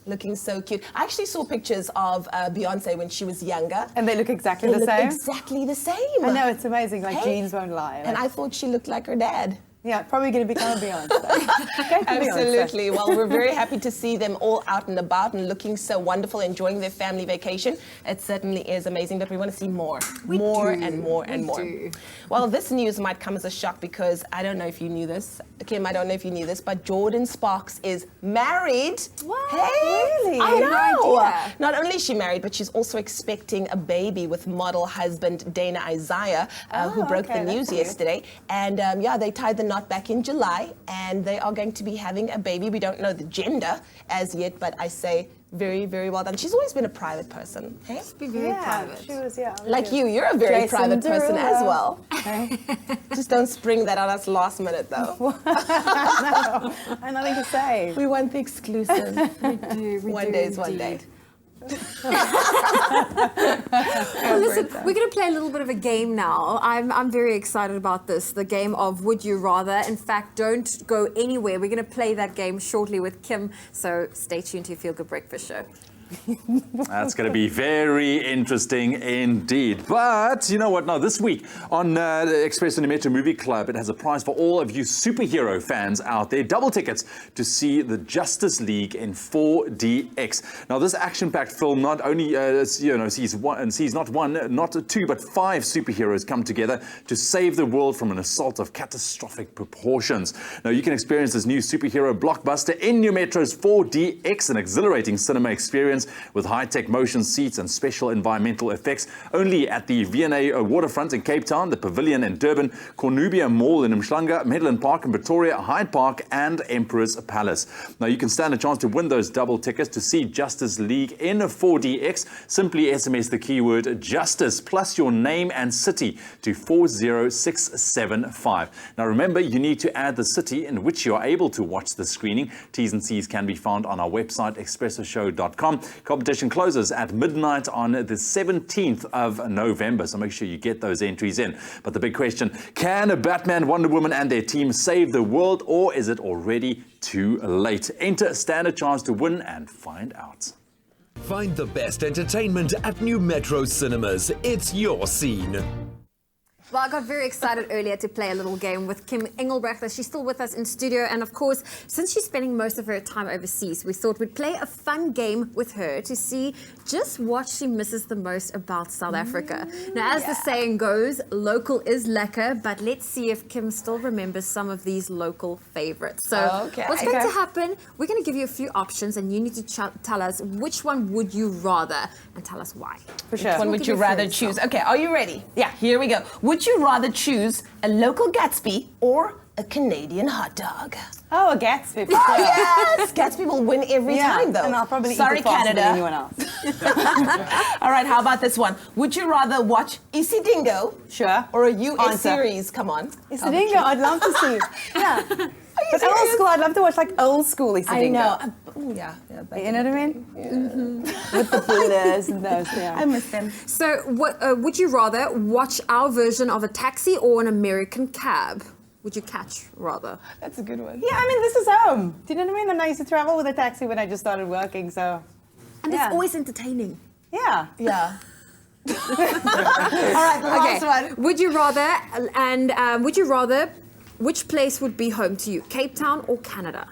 Looking so cute. I actually saw pictures of Beyonce when she was younger. And they look exactly They the look same? exactly the same. I know, it's amazing. Like, Hey. genes won't lie. And I thought she looked like her dad. Yeah, probably going to become a Beyonce. Go for Absolutely. Beyonce. Well, we're very happy to see them all out and about and looking so wonderful, enjoying their family vacation. It certainly is amazing, but we want to see more. More and more and more. Well, this news might come as a shock because I don't know if you knew this. Kim, I don't know if you knew this, but Jordan Sparks is married. What? Hey, Really? I I had no know. idea. Not only is she married, but she's also expecting a baby with model husband Dana Isaiah, who broke the news yesterday. And yeah, they tied the knot back in July, and they are going to be having a baby. We don't know the gender as yet, but I say very, very well done. She's always been a private person. Hey? Be very private. She was, yeah. Like you're a very Jason private person as Derulo. well. Just don't spring that on us last minute, though. I have nothing to say. We want the exclusive. We do. One day is one day. Well, listen, we're going to play a little bit of a game now. I'm very excited about this, the game of Would You Rather. In fact, don't go anywhere. We're going to play that game shortly with Kim, so stay tuned to your Feel Good Breakfast Show. That's going to be very interesting indeed. But you know what? Now, this week on the Expresso Metro Movie Club, it has a prize for all of you superhero fans out there. Double tickets to see the Justice League in 4DX. Now, this action-packed film not only sees not one, not two, but five superheroes come together to save the world from an assault of catastrophic proportions. Now, you can experience this new superhero blockbuster in New Metro's 4DX, an exhilarating cinema experience with high-tech motion seats and special environmental effects, only at the V&A Waterfront in Cape Town, the Pavilion in Durban, Cornubia Mall in Mhlanga, Medland Park in Pretoria, Hyde Park and Emperor's Palace. Now you can stand a chance to win those double tickets to see Justice League in 4DX. Simply SMS the keyword Justice plus your name and city to 40675. Now remember, you need to add the city in which you are able to watch the screening. T's and C's can be found on our website, expressoshow.com. Competition closes at midnight on the 17th of November, so make sure you get those entries in. But the big question, can Batman, Wonder Woman and their team save the world, or is it already too late? Enter, stand a chance to win and find out. Find the best entertainment at New Metro Cinemas. It's your scene. Well, I got very excited earlier to play a little game with Kim Engelbrecht. She's still with us in studio. And of course, since she's spending most of her time overseas, we thought we'd play a fun game with her to see just what she misses the most about South Africa. Now, as the saying goes, local is lekker, but let's see if Kim still remembers some of these local favorites. So what's going to happen, we're going to give you a few options and you need to tell us which one would you rather and tell us why. For sure. Which one would you rather choose? Okay, are you ready? Yeah, here we go. Would you rather choose a local Gatsby or a Canadian hot dog? Oh, a Gatsby. Oh, yes! Gatsby will win every time, though. And I'll probably Sorry, eat it faster Canada. than anyone else. All right, how about this one? Would you rather watch Isidingo? Sure. Or a US Answer. series? Come on. Isidingo, I'd love to see. Yeah. But old school, I'd love to watch like old school Isidingo. I know. Yeah. You know what I mean? With the pillars and those, I miss them. So what, would you rather watch our version of a taxi or an American cab? Would you catch, rather? That's a good one. Yeah, I mean, this is home. Do you know what I mean? And I used to travel with a taxi when I just started working, so. And it's always entertaining. Yeah. Yeah. All right, the last one. Would you rather, which place would be home to you, Cape Town or Canada?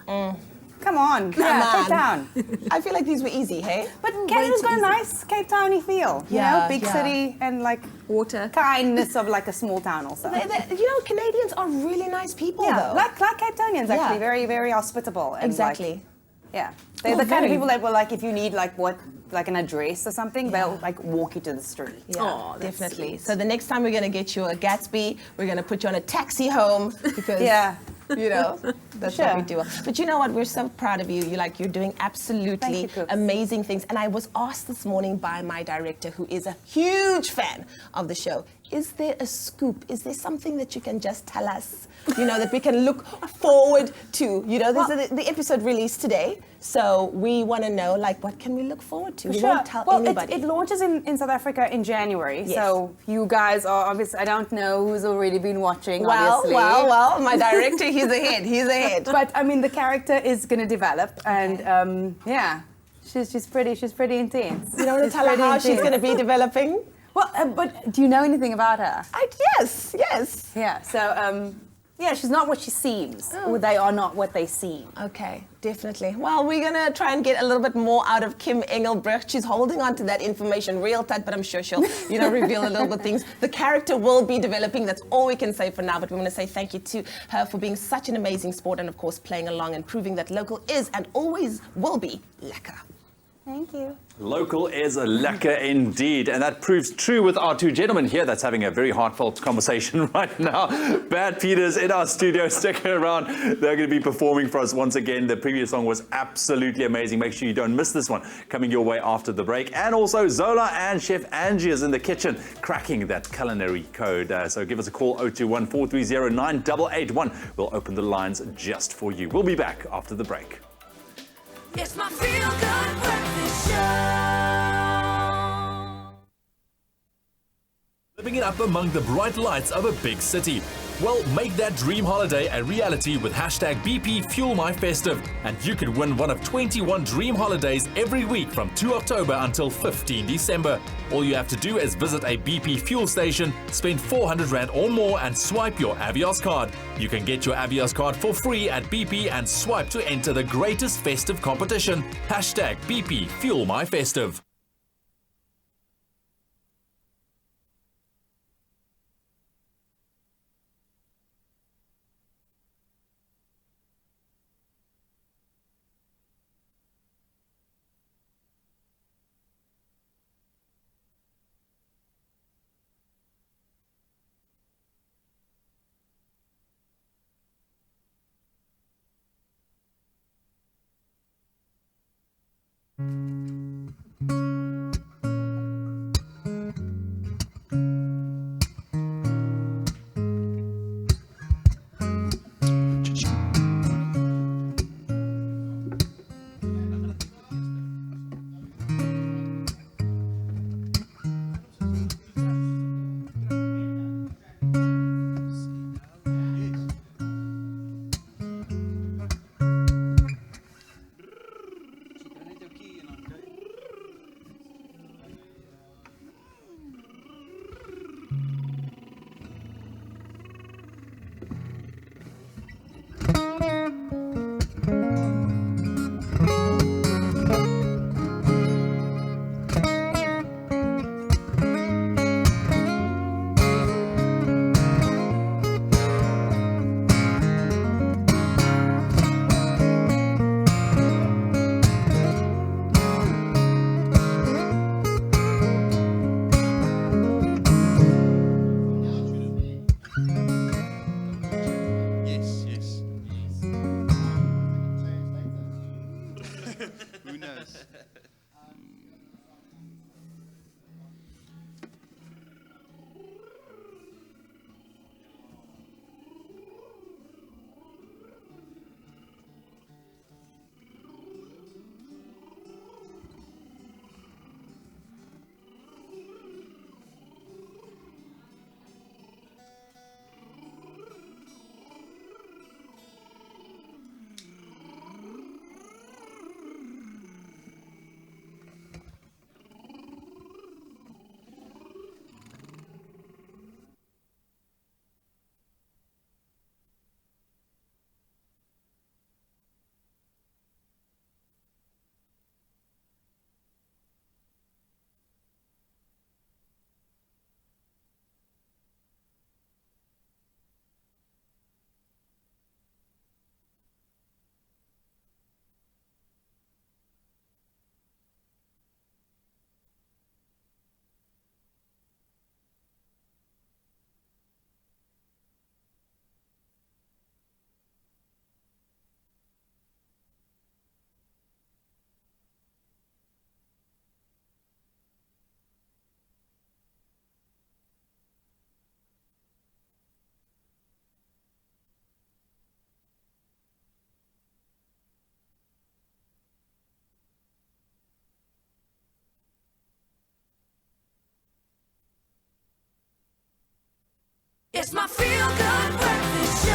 Come on. Come Yeah, on. Cape Town. I feel like these were easy, hey? But Canada's got a nice Cape Towny feel. You know, big city and like water. Kindness of like a small town also. You know, Canadians are really nice people, Yeah, though. like Cape Townians actually, Yeah. very, very hospitable. And Exactly. Like, yeah. They're the kind of very. people that will like, if you need like an address or something, they'll like walk you to the street. Yeah, definitely. So the next time we're going to get you a Gatsby, we're going to put you on a taxi home because, you know, that's what we do. But you know what? We're so proud of you. You're doing absolutely amazing things. And I was asked this morning by my director, who is a huge fan of the show, is there a scoop? Is there something that you can just tell us, you know, that we can look forward to? You know, the episode released today. So we want to know, like, what can we look forward to? We won't tell anybody. It launches in South Africa in January. Yes. So you guys are obviously, I don't know who's already been watching, Well, obviously. well, my director, he's ahead. But I mean, the character is going to develop, and yeah, she's pretty intense. You don't want to tell her how she's going to be developing? Well, but do you know anything about her? Yes. Yeah. So yeah, she's not what she seems, or they are not what they seem. Okay, definitely. Well, we're going to try and get a little bit more out of Kim Engelbrecht. She's holding on to that information real tight, but I'm sure she'll, you know, reveal a little bit things. The character will be developing. That's all we can say for now, but we want to say thank you to her for being such an amazing sport and, of course, playing along and proving that local is and always will be lekker. Thank you. Local is lekker indeed, and that proves true with our two gentlemen here that's having a very heartfelt conversation right now. Bad Peters in our studio, sticking around. They're going to be performing for us once again. The previous song was absolutely amazing. Make sure you don't miss this one coming your way after the break. And also Zola and Chef Angie is in the kitchen cracking that culinary code. So give us a call, 021 430 9881. We'll open the lines just for you. We'll be back after the break. It's my feel good breakfast show. Living it up among the bright lights of a big city. Well, make that dream holiday a reality with hashtag BP Fuel My Festive, and you can win one of 21 dream holidays every week from 2 October until 15 December. All you have to do is visit a BP fuel station, spend 400 Rand or more and swipe your Avios card. You can get your Avios card for free at BP and swipe to enter the greatest festive competition. Hashtag BP Fuel My Festive. Who knows? It's my feel-good breakfast show.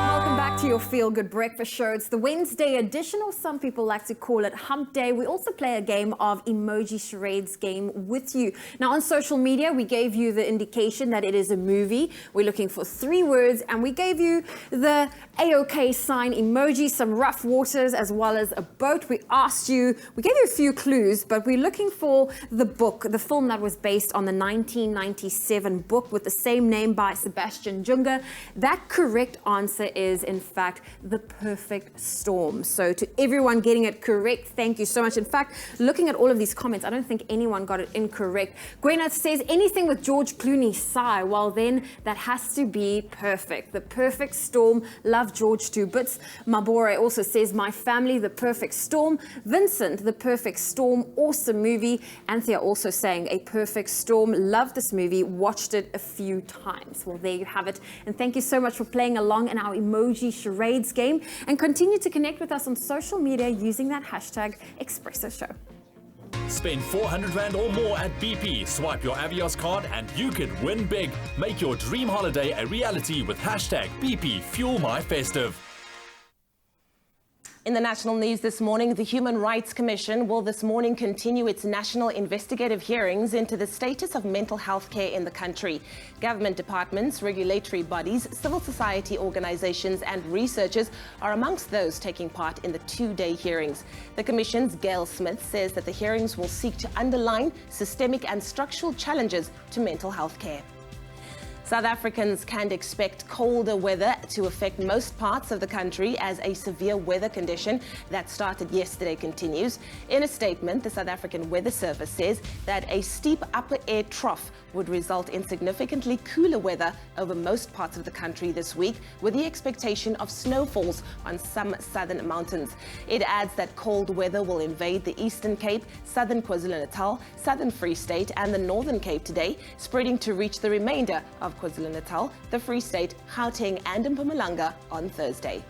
Welcome back to your Feel Good Breakfast Show. It's the Wednesday edition, or some people like to call it Hump Day. We also play a game of emoji charades game with you. Now, on social media, we gave you the indication that it is a movie. We're looking for 3 words, and we gave you the AOK sign emoji, some rough waters, as well as a boat. We asked you, we gave you a few clues, but we're looking for the book, the film that was based on the 1997 book with the same name by Sebastian Junger. That correct answer is, in fact, The Perfect Storm. So to everyone getting it correct, thank you so much. In fact, looking at all of these comments, I don't think anyone got it incorrect. Gwyneth says anything with George Clooney, sigh. Well, then that has to be perfect. The Perfect Storm. Love George too. But Mabore also says My Family, The Perfect Storm. Vincent, The Perfect Storm. Awesome movie. Anthea also saying A Perfect Storm. Love this movie. Watched it a few times. Well, there you have it. And thank you so much for playing along in our emoji charades game, and continue to connect with us on social media using that hashtag Expresso Show. Spend 400 Rand or more at BP. Swipe your Avios card and you could win big. Make your dream holiday a reality with hashtag BP Fuel My Festive. In the national news this morning, the Human Rights Commission will this morning continue its national investigative hearings into the status of mental health care in the country. Government departments, regulatory bodies, civil society organizations and researchers are amongst those taking part in the 2-day hearings. The Commission's Gail Smith says that the hearings will seek to underline systemic and structural challenges to mental health care. South Africans can expect colder weather to affect most parts of the country as a severe weather condition that started yesterday continues. In a statement, the South African Weather Service says that a steep upper air trough would result in significantly cooler weather over most parts of the country this week, with the expectation of snowfalls on some southern mountains. It adds that cold weather will invade the Eastern Cape, southern KwaZulu-Natal, southern Free State and the Northern Cape today, spreading to reach the remainder of KwaZulu-Natal, the Free State, Gauteng and Mpumalanga on Thursday.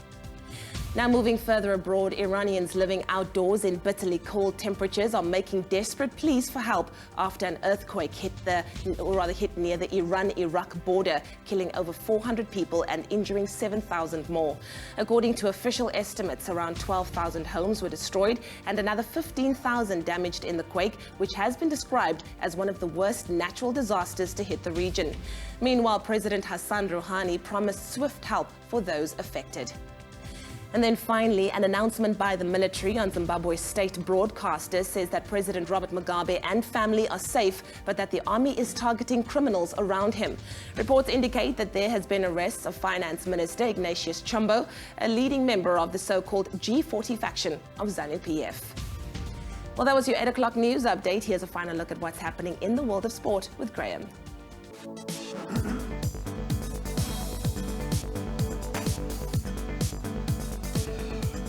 Now moving further abroad, Iranians living outdoors in bitterly cold temperatures are making desperate pleas for help after an earthquake hit near the Iran-Iraq border, killing over 400 people and injuring 7,000 more. According to official estimates, around 12,000 homes were destroyed and another 15,000 damaged in the quake, which has been described as one of the worst natural disasters to hit the region. Meanwhile, President Hassan Rouhani promised swift help for those affected. And then finally, an announcement by the military on Zimbabwe's state broadcaster says that President Robert Mugabe and family are safe, but that the army is targeting criminals around him. Reports indicate that there has been arrests of Finance Minister Ignatius Chombo, a leading member of the so-called G40 faction of ZANU-PF. Well, that was your 8 o'clock news update. Here's a final look at what's happening in the world of sport with Graham.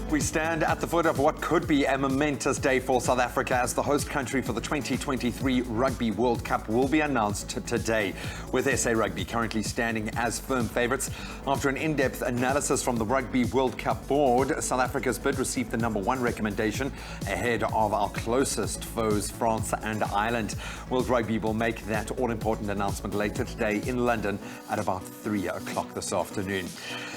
We stand at the foot of what could be a momentous day for South Africa as the host country for the 2023 Rugby World Cup will be announced today, with SA Rugby currently standing as firm favourites. After an in-depth analysis from the Rugby World Cup board, South Africa's bid received the #1 recommendation ahead of our closest foes, France and Ireland. World Rugby will make that all-important announcement later today in London at about 3 o'clock this afternoon.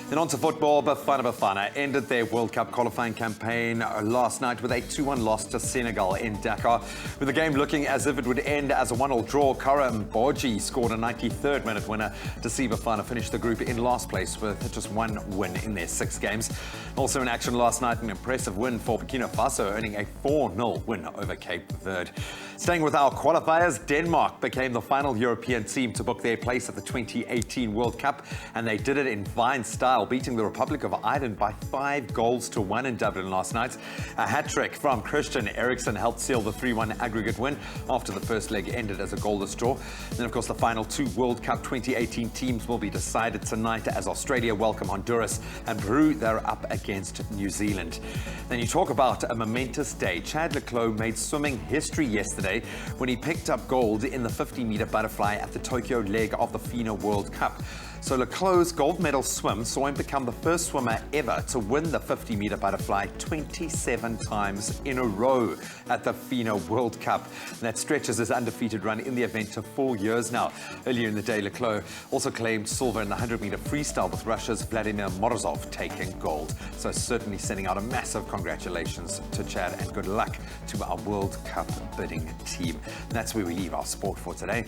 Then on to football. Bafana ended their World Cup qualifying campaign last night with a 2-1 loss to Senegal in Dakar. With the game looking as if it would end as a 1-1 draw, Kara Mboji scored a 93rd minute winner to see Bafana finish the group in last place with just 1 win in their 6 games. Also in action last night, an impressive win for Burkina Faso, earning a 4-0 win over Cape Verde. Staying with our qualifiers, Denmark became the final European team to book their place at the 2018 World Cup, and they did it in fine style, beating the Republic of Ireland by 5-1 in Dublin last night. A hat-trick from Christian Eriksen helped seal the 3-1 aggregate win after the first leg ended as a goalless draw. Then, of course, the final 2 World Cup 2018 teams will be decided tonight as Australia welcome Honduras and Peru, they're up against New Zealand. Then you talk about a momentous day. Chad le Clos made swimming history yesterday when he picked up gold in the 50-meter butterfly at the Tokyo leg of the FINA World Cup. So Leclerc's gold medal swim saw him become the first swimmer ever to win the 50-meter butterfly 27 times in a row at the FINA World Cup. And that stretches his undefeated run in the event to 4 years now. Earlier in the day, Leclerc also claimed silver in the 100-meter freestyle, with Russia's Vladimir Morozov taking gold. So certainly sending out a massive congratulations to Chad and good luck to our World Cup bidding team. And that's where we leave our sport for today.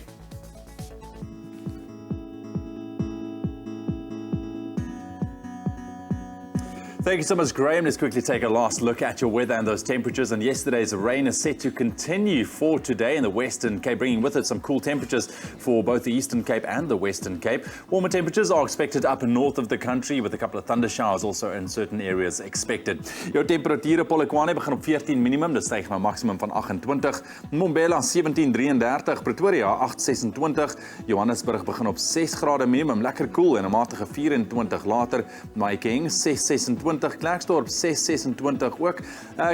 Thank you so much, Graham. Let's quickly take a last look at your weather and those temperatures. And yesterday's rain is set to continue for today in the Western Cape, bringing with it some cool temperatures for both the Eastern Cape and the Western Cape. Warmer temperatures are expected up north of the country, with a couple of thunder showers also in certain areas expected. Jou temperature Polokwane begin op 14 minimum, dit styg na 'n maksimum van 28. Mbombela 17:33, Pretoria 8:26, Johannesburg begin op 6 grade minimum, lekker koel en 'n matige 24 later. Mahikeng 6:26. Klerksdorp 6:26 ook.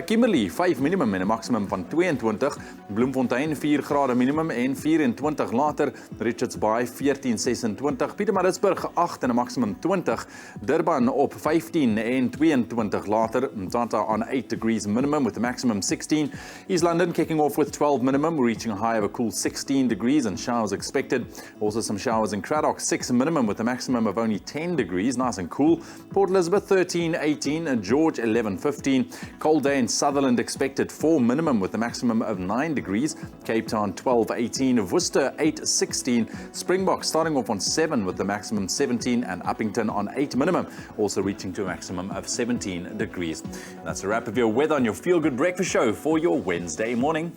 Kimberley 5 minimum en 'n maksimum van 22. Bloemfontein 4 grade minimum en 24 later. Richards Bay 14:26. Pietermaritzburg 8 en 'n maksimum 20. Durban op 15 en 22 later. Mthatha on 8 degrees minimum with a maximum 16. East London kicking off with 12 minimum, reaching a high of a cool 16 degrees and showers expected. Also some showers in Cradock, 6 minimum with a maximum of only 10 degrees, nice and cool. Port Elizabeth 13, 18, and George 11, 15. Cold day in Sutherland expected, 4 minimum with a maximum of 9 degrees. Cape Town 12, 18. Worcester 8, 16. Springbok starting off on 7 with the maximum 17, and Uppington on 8 minimum, also reaching to a maximum of 17 degrees. That's a wrap of your weather on your Feel Good Breakfast Show for your Wednesday morning.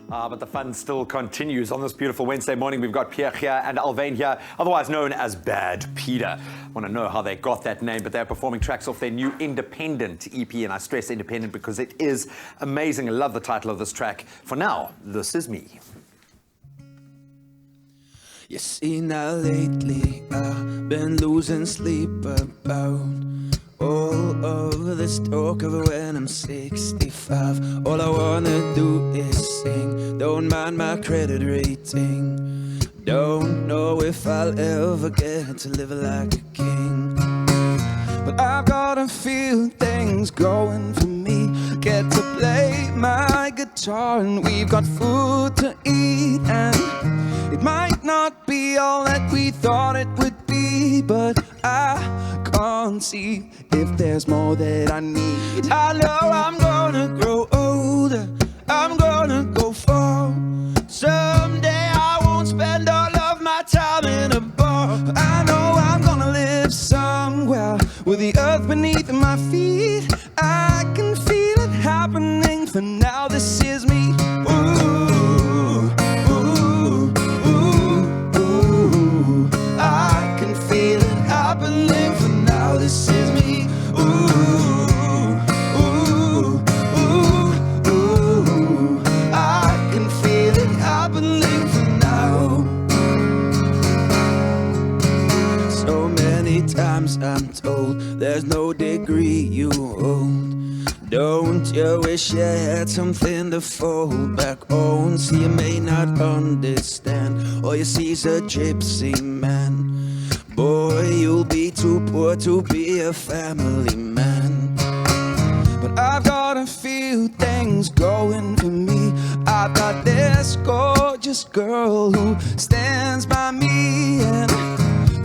But the fun still continues on this beautiful Wednesday morning. We've got Pierre here and Alvain here, otherwise known as Bad Peter. I want to know how they got that name, but they're performing tracks off their new independent EP, and I stress independent because it is amazing. I love the title of this track. For now, This Is Me. You see, now lately I've been losing sleep about all of this talk of when I'm 65. All I wanna do is sing, don't mind my credit rating. Don't know if I'll ever get to live like a king, but I've got a few things going for me. Get to play my guitar and we've got food to eat, and it might not be all that we thought it would be, but I can't see if there's more that I need. I know I'm gonna grow older, I'm gonna go far. Someday I won't spend all of my time in a bar. I know I'm gonna live somewhere with the earth beneath my feet. I can feel it happening, for now this is me. Ooh, ooh, ooh, ooh. I can feel it happening, for now this is me. Ooh, ooh, ooh, ooh. I can feel it happening for now. So many times I'm told there's no degree you hold. Don't you wish you had something to fall back on? See, you may not understand, all you see's a gypsy man. Boy, you'll be too poor to be a family man. But I've got a few things going for me. I've got this gorgeous girl who stands by me, and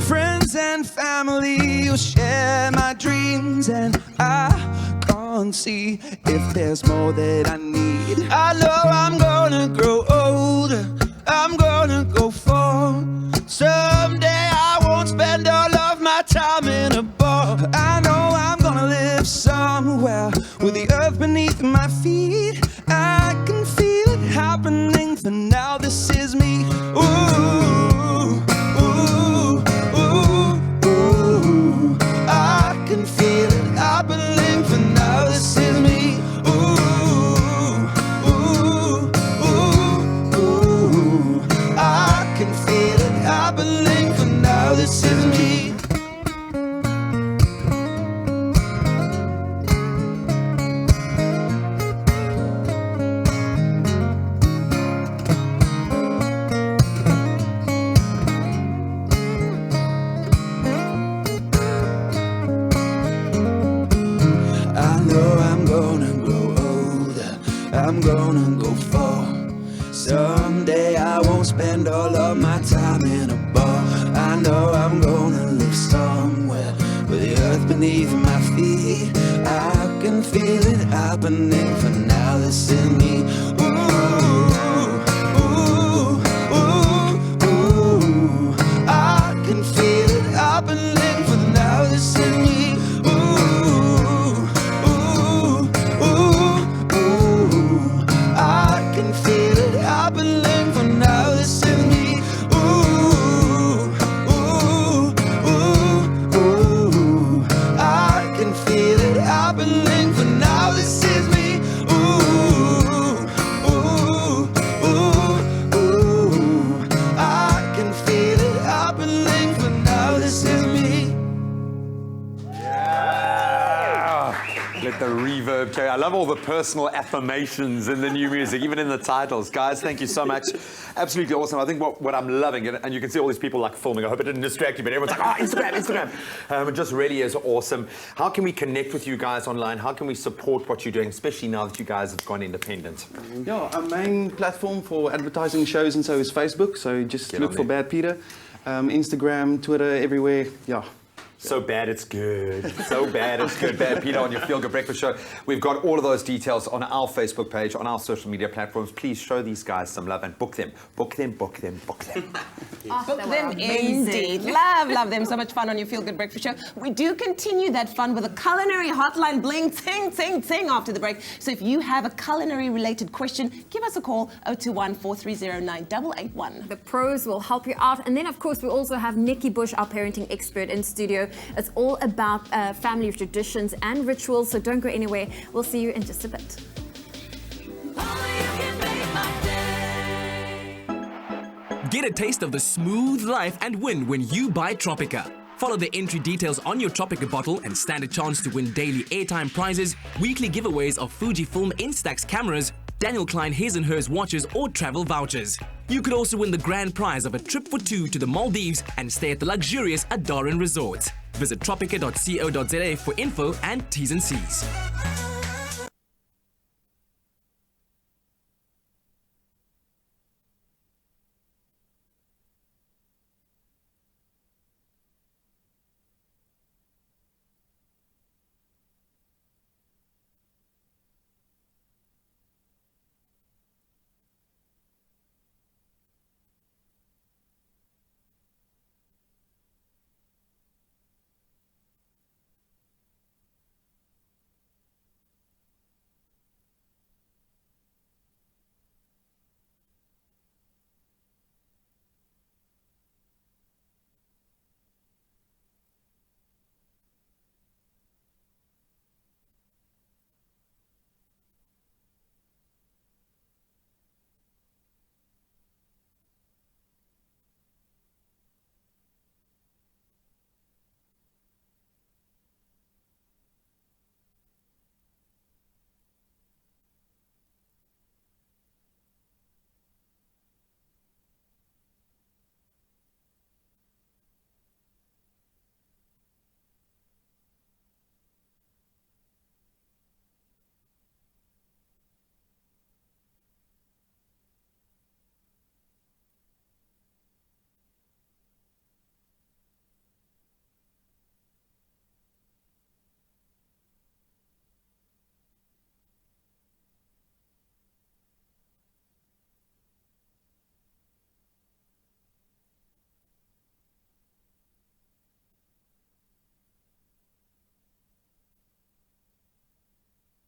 friends and family who share my dreams, and I can't see if there's more that I need. I know I'm gonna grow older, I'm gonna go far. Someday I won't spend all of my time in a bar. I know I'm gonna live somewhere with the earth beneath my feet. I can feel it happening, for now this is me. Ooh, ooh, ooh, ooh. I can feel it happening, for now this is me. Ooh, ooh, ooh, ooh. I can feel it happening, for now this is me. I'm gonna go for. Someday I won't spend all of my time in a bar. I know I'm gonna live somewhere with the earth beneath my feet. I can feel it happening for now. This is me. I can feel it happening for now. This is me. I can feel it happening for now. This is me. I can feel it happening for now. This is me. I can feel it happening for now. This is me. Let the reverb carry. I love all the personal affirmations in the new music, even in the titles. Guys, thank you so much. Absolutely awesome. I think what I'm loving, and you can see all these people like filming. I hope it didn't distract you, but everyone's like, oh, Instagram. It just really is awesome. How can we connect with you guys online? How can we support what you're doing, especially now that you guys have gone independent? Yeah, our main platform for advertising shows and so is Facebook. So just look for Bad Peter. Instagram, Twitter, everywhere. Yeah. So bad it's good. So bad it's good. Bad Peter on your Feel Good Breakfast Show. We've got all of those details on our Facebook page, on our social media platforms. Please show these guys some love and book them. Book them, book them, book them. Book them indeed. Love them. So much fun on your Feel Good Breakfast Show. We do continue that fun with a culinary hotline bling, ting after the break. So if you have a culinary related question, give us a call 021 430 9881. The pros will help you out. And then, of course, we also have Nikki Bush, our parenting expert in studio. It's all about family traditions and rituals, so don't go anywhere. We'll see you in just a bit. Get a taste of the smooth life and win when you buy Tropica. Follow the entry details on your Tropica bottle and stand a chance to win daily airtime prizes, weekly giveaways of Fujifilm Instax cameras, Daniel Klein His and Hers watches or travel vouchers. You could also win the grand prize of a trip for two to the Maldives and stay at the luxurious Adarin Resort. Visit tropica.co.za for info and T's and C's.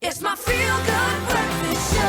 It's my Feel Good Breakfast Show.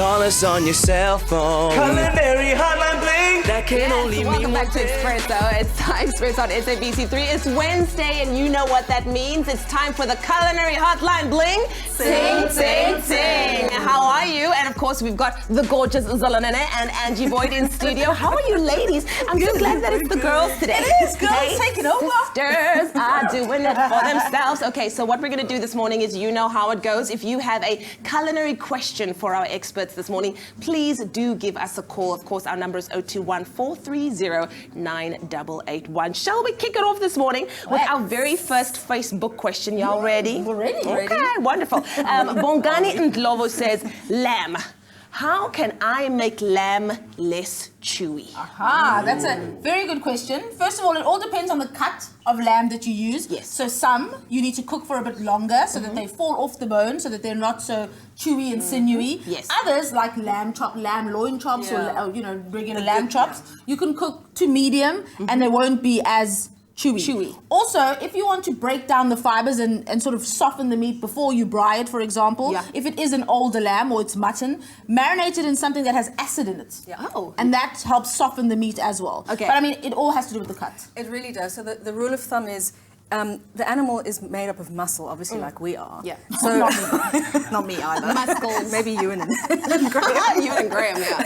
Call us on your cell phone. Culinary hotline bling. That can only mean Welcome back to Expresso. It's time Expresso on SABC3. It's Wednesday, and you know what that means. It's time for the culinary hotline bling. Sing. How are you? And of course, we've got the gorgeous Zolonene and Angie Boyd in studio. How are you, ladies? I'm so glad that it's the girls today. It is, girls. Hey, Take it over. Sisters are doing it for themselves. Okay, so what we're going to do this morning is, you know how it goes. If you have a culinary question for our experts this morning, please do give us a call. Of course, our number is 021 021-430-9881. Shall we kick it off this morning with our very first Facebook question? Y'all ready? We're ready. Okay, wonderful. Bongani Ndlovo says, lamb. How can I make lamb less chewy? Aha, that's a very good question. First of all, it all depends on the cut of lamb that you use. Yes. So some you need to cook for a bit longer so that they fall off the bone, so that they're not so chewy and sinewy. Yes. Others, like lamb loin chops, or regular lamb chops, you can cook to medium and they won't be as chewy. Also, if you want to break down the fibers and sort of soften the meat before you braai it, for example, if it is an older lamb or it's mutton, marinate it in something that has acid in it. Oh. And that helps soften the meat as well. Okay. But I mean, it all has to do with the cut. It really does. So the rule of thumb is the animal is made up of muscle, obviously, like we are. Yeah. So Not me either. Muscles. Maybe you and Graham. You and Graham, yeah.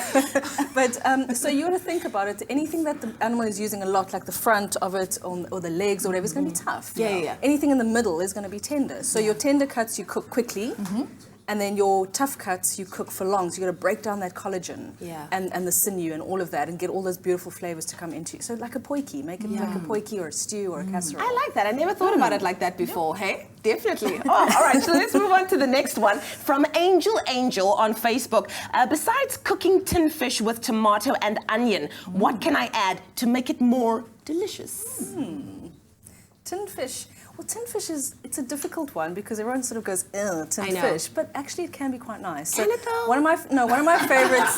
But so you want to think about it. Anything that the animal is using a lot, like the front of it or the legs or whatever, is going to be tough. Yeah. Anything in the middle is going to be tender. So your tender cuts you cook quickly. And then your tough cuts you cook for long. So you got to break down that collagen and the sinew and all of that and get all those beautiful flavors to come into. So like a potjie, make it like a potjie or a stew or a casserole. I like that. I never thought about it like that before. Hey, definitely. Oh, all right. So let's move on to the next one from Angel on Facebook. Besides cooking tin fish with tomato and onion, what can I add to make it more delicious? Tin fish. Well, tin fish it's a difficult one because everyone sort of goes, tin fish, but actually it can be quite nice. Can it though? One of my favorites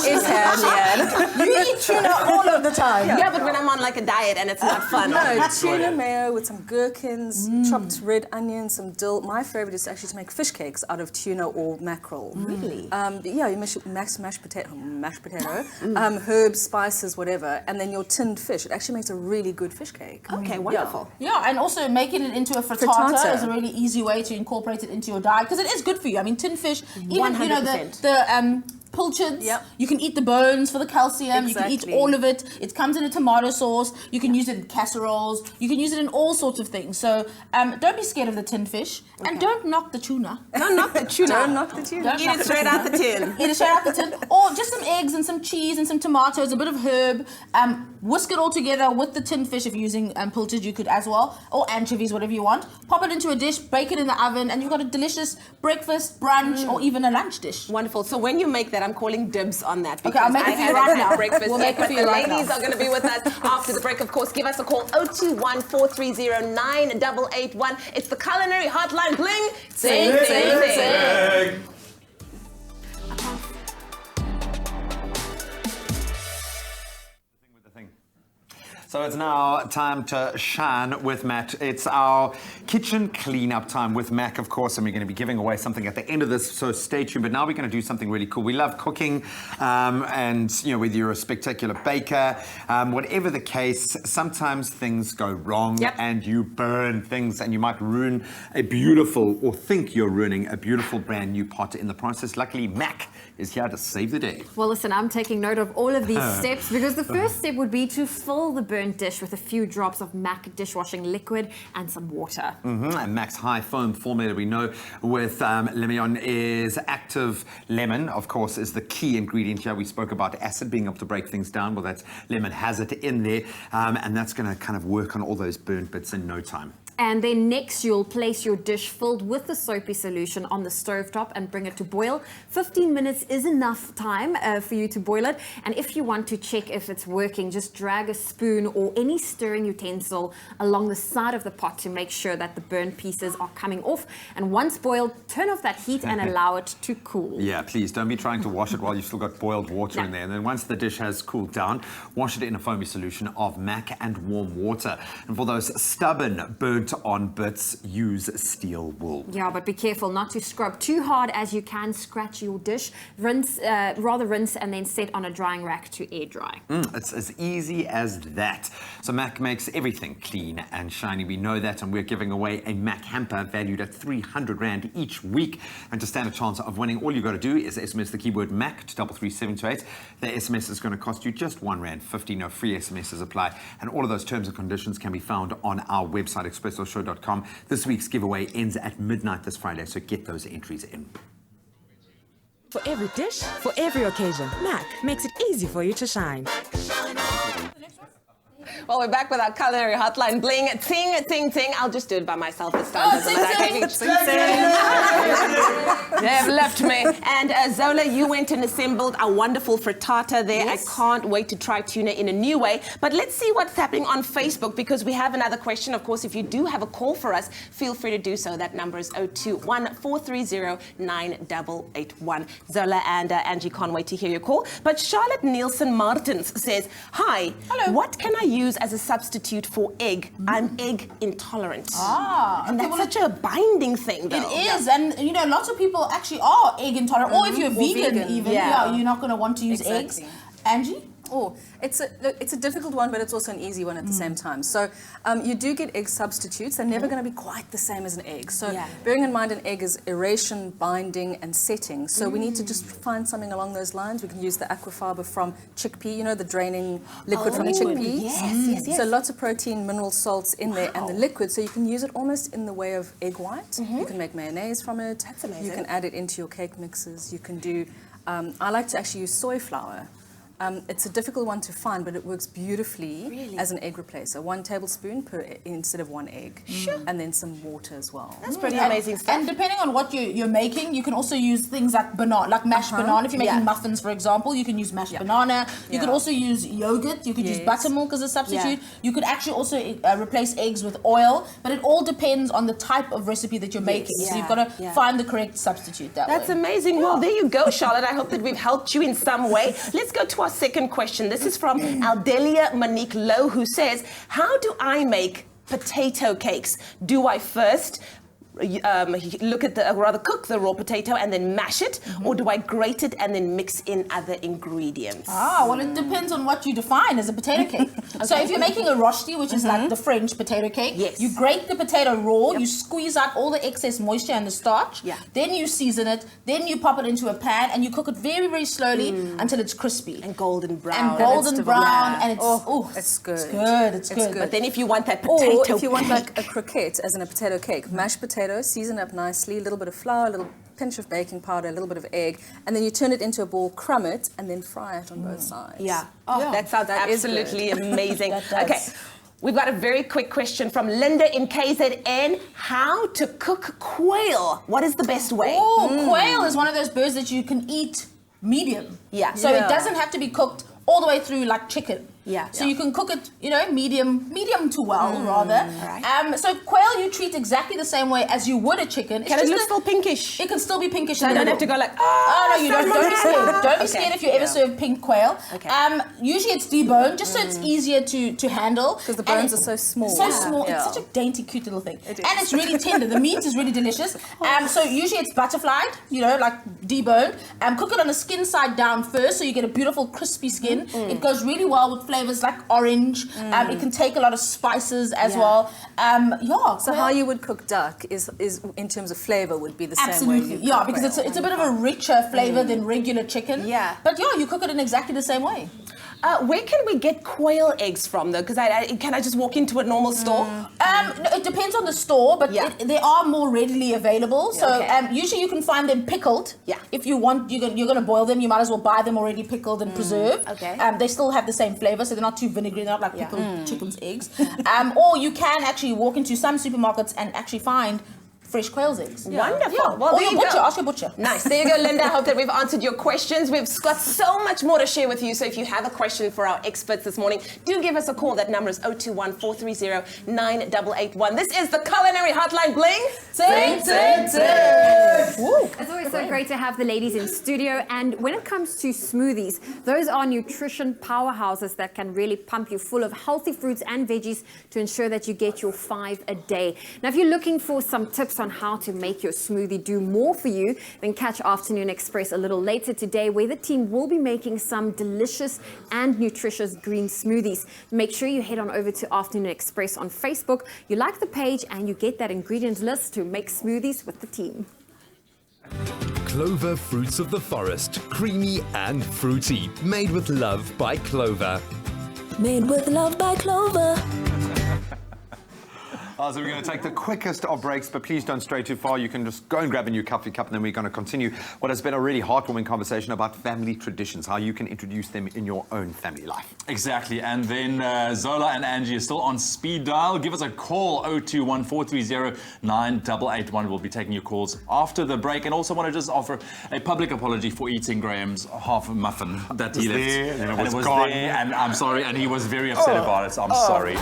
is Leanne. You eat tuna all of the time. Yeah, but when I'm on like a diet and it's not fun. No, tuna mayo with some gherkins, chopped red onions, some dill. My favorite is actually to make fish cakes out of tuna or mackerel. Really? Yeah, you mashed potato, herbs, spices, whatever, and then your tinned fish. It actually makes a really good fish cake. Okay, wonderful. Yeah, and also making it into a frittata is a really easy way to incorporate it into your diet because it is good for you. I mean, tin fish, even 100%. the pilchards, you can eat the bones for the calcium. Exactly. You can eat all of it. It comes in a tomato sauce. You can use it in casseroles. You can use it in all sorts of things. So don't be scared of the tin fish and don't knock the tuna. Don't knock the tuna. Don't knock the tuna. Eat it straight out the tin. Eat it straight out the tin. Or just some eggs and some cheese and some tomatoes, a bit of herb. Whisk it all together with the tin fish. If you're using pilchard, you could as well. Or anchovies, whatever you want. Pop it into a dish, bake it in the oven, and you've got a delicious breakfast, brunch, or even a lunch dish. Wonderful. So when you make that, I'm calling dibs on that. Okay, I'll make it for you right now. Breakfast We'll make it but for the you right ladies now. are going to be with us after the break. Of course, give us a call 021-430-9881. It's the culinary hotline. Bling. Sing, sing, sing. So it's now time to shine with Matt. It's our kitchen cleanup time with Mac, of course, and we're going to be giving away something at the end of this, so stay tuned. But now we're going to do something really cool. We love cooking, and whether you're a spectacular baker, whatever the case, sometimes things go wrong and you burn things and you might ruin a beautiful, or think you're ruining a beautiful brand new pot in the process. Luckily, Mac is here to save the day. Well, listen, I'm taking note of all of these steps because the first step would be to fill the burnt dish with a few drops of MAC dishwashing liquid and some water. And Mac's high foam formula, we know with Lemon is active lemon, of course, is the key ingredient here. We spoke about acid being able to break things down. Well, that lemon has it in there, and that's going to kind of work on all those burnt bits in no time. And then next, you'll place your dish filled with the soapy solution on the stovetop and bring it to boil. 15 minutes is enough time for you to boil it. And if you want to check if it's working, just drag a spoon or any stirring utensil along the side of the pot to make sure that the burnt pieces are coming off. And once boiled, turn off that heat and allow it to cool. Yeah, please don't be trying to wash it while you've still got boiled water in there. And then once the dish has cooled down, wash it in a foamy solution of MAC and warm water. And for those stubborn burnt on bits, use steel wool. Yeah, but be careful not to scrub too hard as you can scratch your dish. Rinse and then set on a drying rack to air dry. It's as easy as that. So MAC makes everything clean and shiny. We know that, and we're giving away a MAC hamper valued at 300 Rand each week. And to stand a chance of winning, all you got to do is SMS the keyword MAC to 33728. The SMS is going to cost you just R1.50. No free SMSs apply. And all of those terms and conditions can be found on our website, expressoshow.com. This week's giveaway ends at midnight this Friday, so get those entries in. For every dish, for every occasion, Mac makes it easy for you to shine. Well, we're back with our culinary hotline bling. Ting, ting, ting. I'll just do it by myself this time. Doesn't matter. They've left me. And Zola, you went and assembled a wonderful frittata there. Yes. I can't wait to try tuna in a new way. But let's see what's happening on Facebook, because we have another question. Of course, if you do have a call for us, feel free to do so. That number is 021 430 9881. Zola and Angie, can't wait to hear your call. But Charlotte Nielsen Martins says, hi. Hello. What can I use as a substitute for egg? I'm egg intolerant. And okay, that's such a binding thing, though. It is, and you know, lots of people actually are egg intolerant, or if you're vegan, even, yeah, you're not going to want to use eggs. Angie? Oh, it's a difficult one, but it's also an easy one at the same time. So you do get egg substitutes. They're never going to be quite the same as an egg. So bearing in mind an egg is aeration, binding, and setting. So we need to just find something along those lines. We can use the aquafiber from chickpea, you know, the draining liquid from chickpeas. Yes. So lots of protein, mineral salts in there, and the liquid. So you can use it almost in the way of egg white. You can make mayonnaise from it. That's amazing. You can add it into your cake mixes. You can do, I like to actually use soy flour. It's a difficult one to find, but it works beautifully as an egg replacer. 1 tablespoon instead of 1 egg. And then some water as well. That's pretty amazing stuff. And depending on what you're making, you can also use things like banana, like mashed banana. If you're making muffins, for example, you can use mashed banana. You could also use yogurt. You could use buttermilk as a substitute. You could actually also replace eggs with oil, but it all depends on the type of recipe that you're making. So you've got to find the correct substitute that That's way. amazing. Well, there you go, Charlotte. I hope that we've helped you in some way. Let's go to our second question. This is from Aldelia Monique Lowe, who says, how do I make potato cakes? Do I first look at cook the raw potato and then mash it, or do I grate it and then mix in other ingredients? Well, it depends on what you define as a potato cake. So if you're making a rosti, which is like the French potato cake, you grate the potato raw, you squeeze out all the excess moisture and the starch, then you season it, then you pop it into a pan and you cook it very, very slowly until it's crispy. And golden brown. And it's it's good. It's good. But then if you want that potato or if you want like a croquette, as in a potato cake, mashed potato, season up nicely, a little bit of flour, a little pinch of baking powder, a little bit of egg, and then you turn it into a ball, crumb it, and then fry it on both sides. That sounds absolutely amazing. That does. Okay. We've got a very quick question from Linda in KZN. How to cook quail? What is the best way? Quail is one of those birds that you can eat medium. So it doesn't have to be cooked all the way through like chicken. So you can cook it, you know, medium to well, rather. So quail you treat exactly the same way as you would a chicken. Can it look still pinkish? It can still be pinkish. So I don't have to go like, no, you don't be scared. Don't be scared if you ever serve pink quail. Usually it's deboned, just so it's easier to handle. Because the bones are so small. So small. It's such a dainty, cute little thing. And it's really tender. The meat is really delicious. So usually it's butterflied, you know, like deboned. Cook it on the skin side down first, so you get a beautiful crispy skin. It goes really well with flavors like orange. It can take a lot of spices as well. So how you would cook duck is in terms of flavor would be the same way. Absolutely, because it's a bit of a richer flavor than regular chicken. But you cook it in exactly the same way. Where can we get quail eggs from, though? Because can I just walk into a normal store? No, it depends on the store, but they are more readily available. So usually you can find them pickled. If you want, you're going to boil them, you might as well buy them already pickled and preserved. They still have the same flavor, so they're not too vinegary, they're not like pickled chicken's eggs. Or you can actually walk into some supermarkets and actually find fresh quail's eggs. Wonderful. Well, or there your you butcher, go. ask your butcher. Nice. There you go, Linda. I hope that we've answered your questions. We've got so much more to share with you. So if you have a question for our experts this morning, do give us a call. That number is 021 430 9881. This is the Culinary Hotline Bling. Ting, ting, ting. It's always so great to have the ladies in studio. And when it comes to smoothies, those are nutrition powerhouses that can really pump you full of healthy fruits and veggies to ensure that you get your 5 a day. Now, if you're looking for some tips on how to make your smoothie do more for you, then catch Afternoon Express a little later today, where the team will be making some delicious and nutritious green smoothies. Make sure you head on over to Afternoon Express on Facebook. You like the page and you get that ingredient list to make smoothies with the team. Clover Fruits of the Forest. Creamy and fruity. Made with love by Clover. Made with love by Clover. So we're going to take the quickest of breaks, but please don't stray too far. You can just go and grab a new coffee cup, and then we're going to continue what has been a really heartwarming conversation about family traditions, how you can introduce them in your own family life. Exactly. And then Zola and Angie are still on speed dial. Give us a call, 021-430-9881. We'll be taking your calls after the break. And also want to just offer a public apology for eating Graham's half muffin that he left. And it was gone. there, and I'm sorry, and he was very upset about it. So I'm sorry.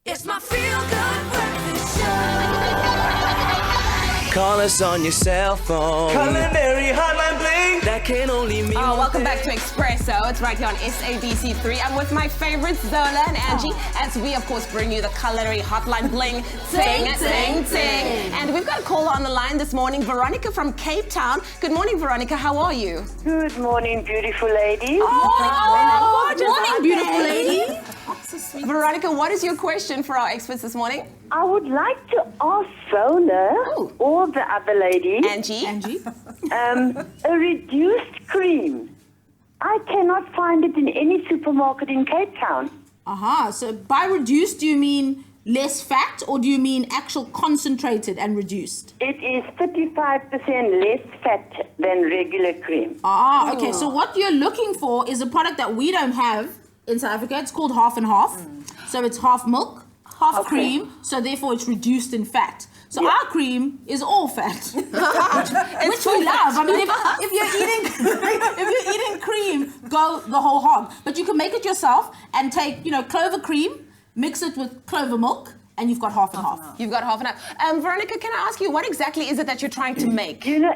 It's my feel-good breakfast show. Call us on your cell phone. Culinary hotline bling. That can only mean welcome back to Expresso. It's right here on SABC3. I'm with my favorites, Zola and Angie, as we, of course, bring you the culinary hotline bling. Ting, ting, ting. And we've got a caller on the line this morning, Veronica from Cape Town. Good morning, Veronica. How are you? Good morning, beautiful lady. Good morning, beautiful lady. So sweet. Veronica, what is your question for our experts this morning? I would like to ask Zola or the other lady, Angie, a reduced cream. I cannot find it in any supermarket in Cape Town. So by reduced, do you mean less fat, or do you mean actual concentrated and reduced? It is 35% less fat than regular cream. Okay. So what you're looking for is a product that we don't have in South Africa. It's called half and half. So it's half milk, half cream, so therefore it's reduced in fat. So our cream is all fat, which we love. I mean, if you're eating cream, go the whole hog. But you can make it yourself and take, clover cream, mix it with clover milk, and you've got half and half. You've got half and half. Veronica, can I ask you, what exactly is it that you're trying to make? Whenever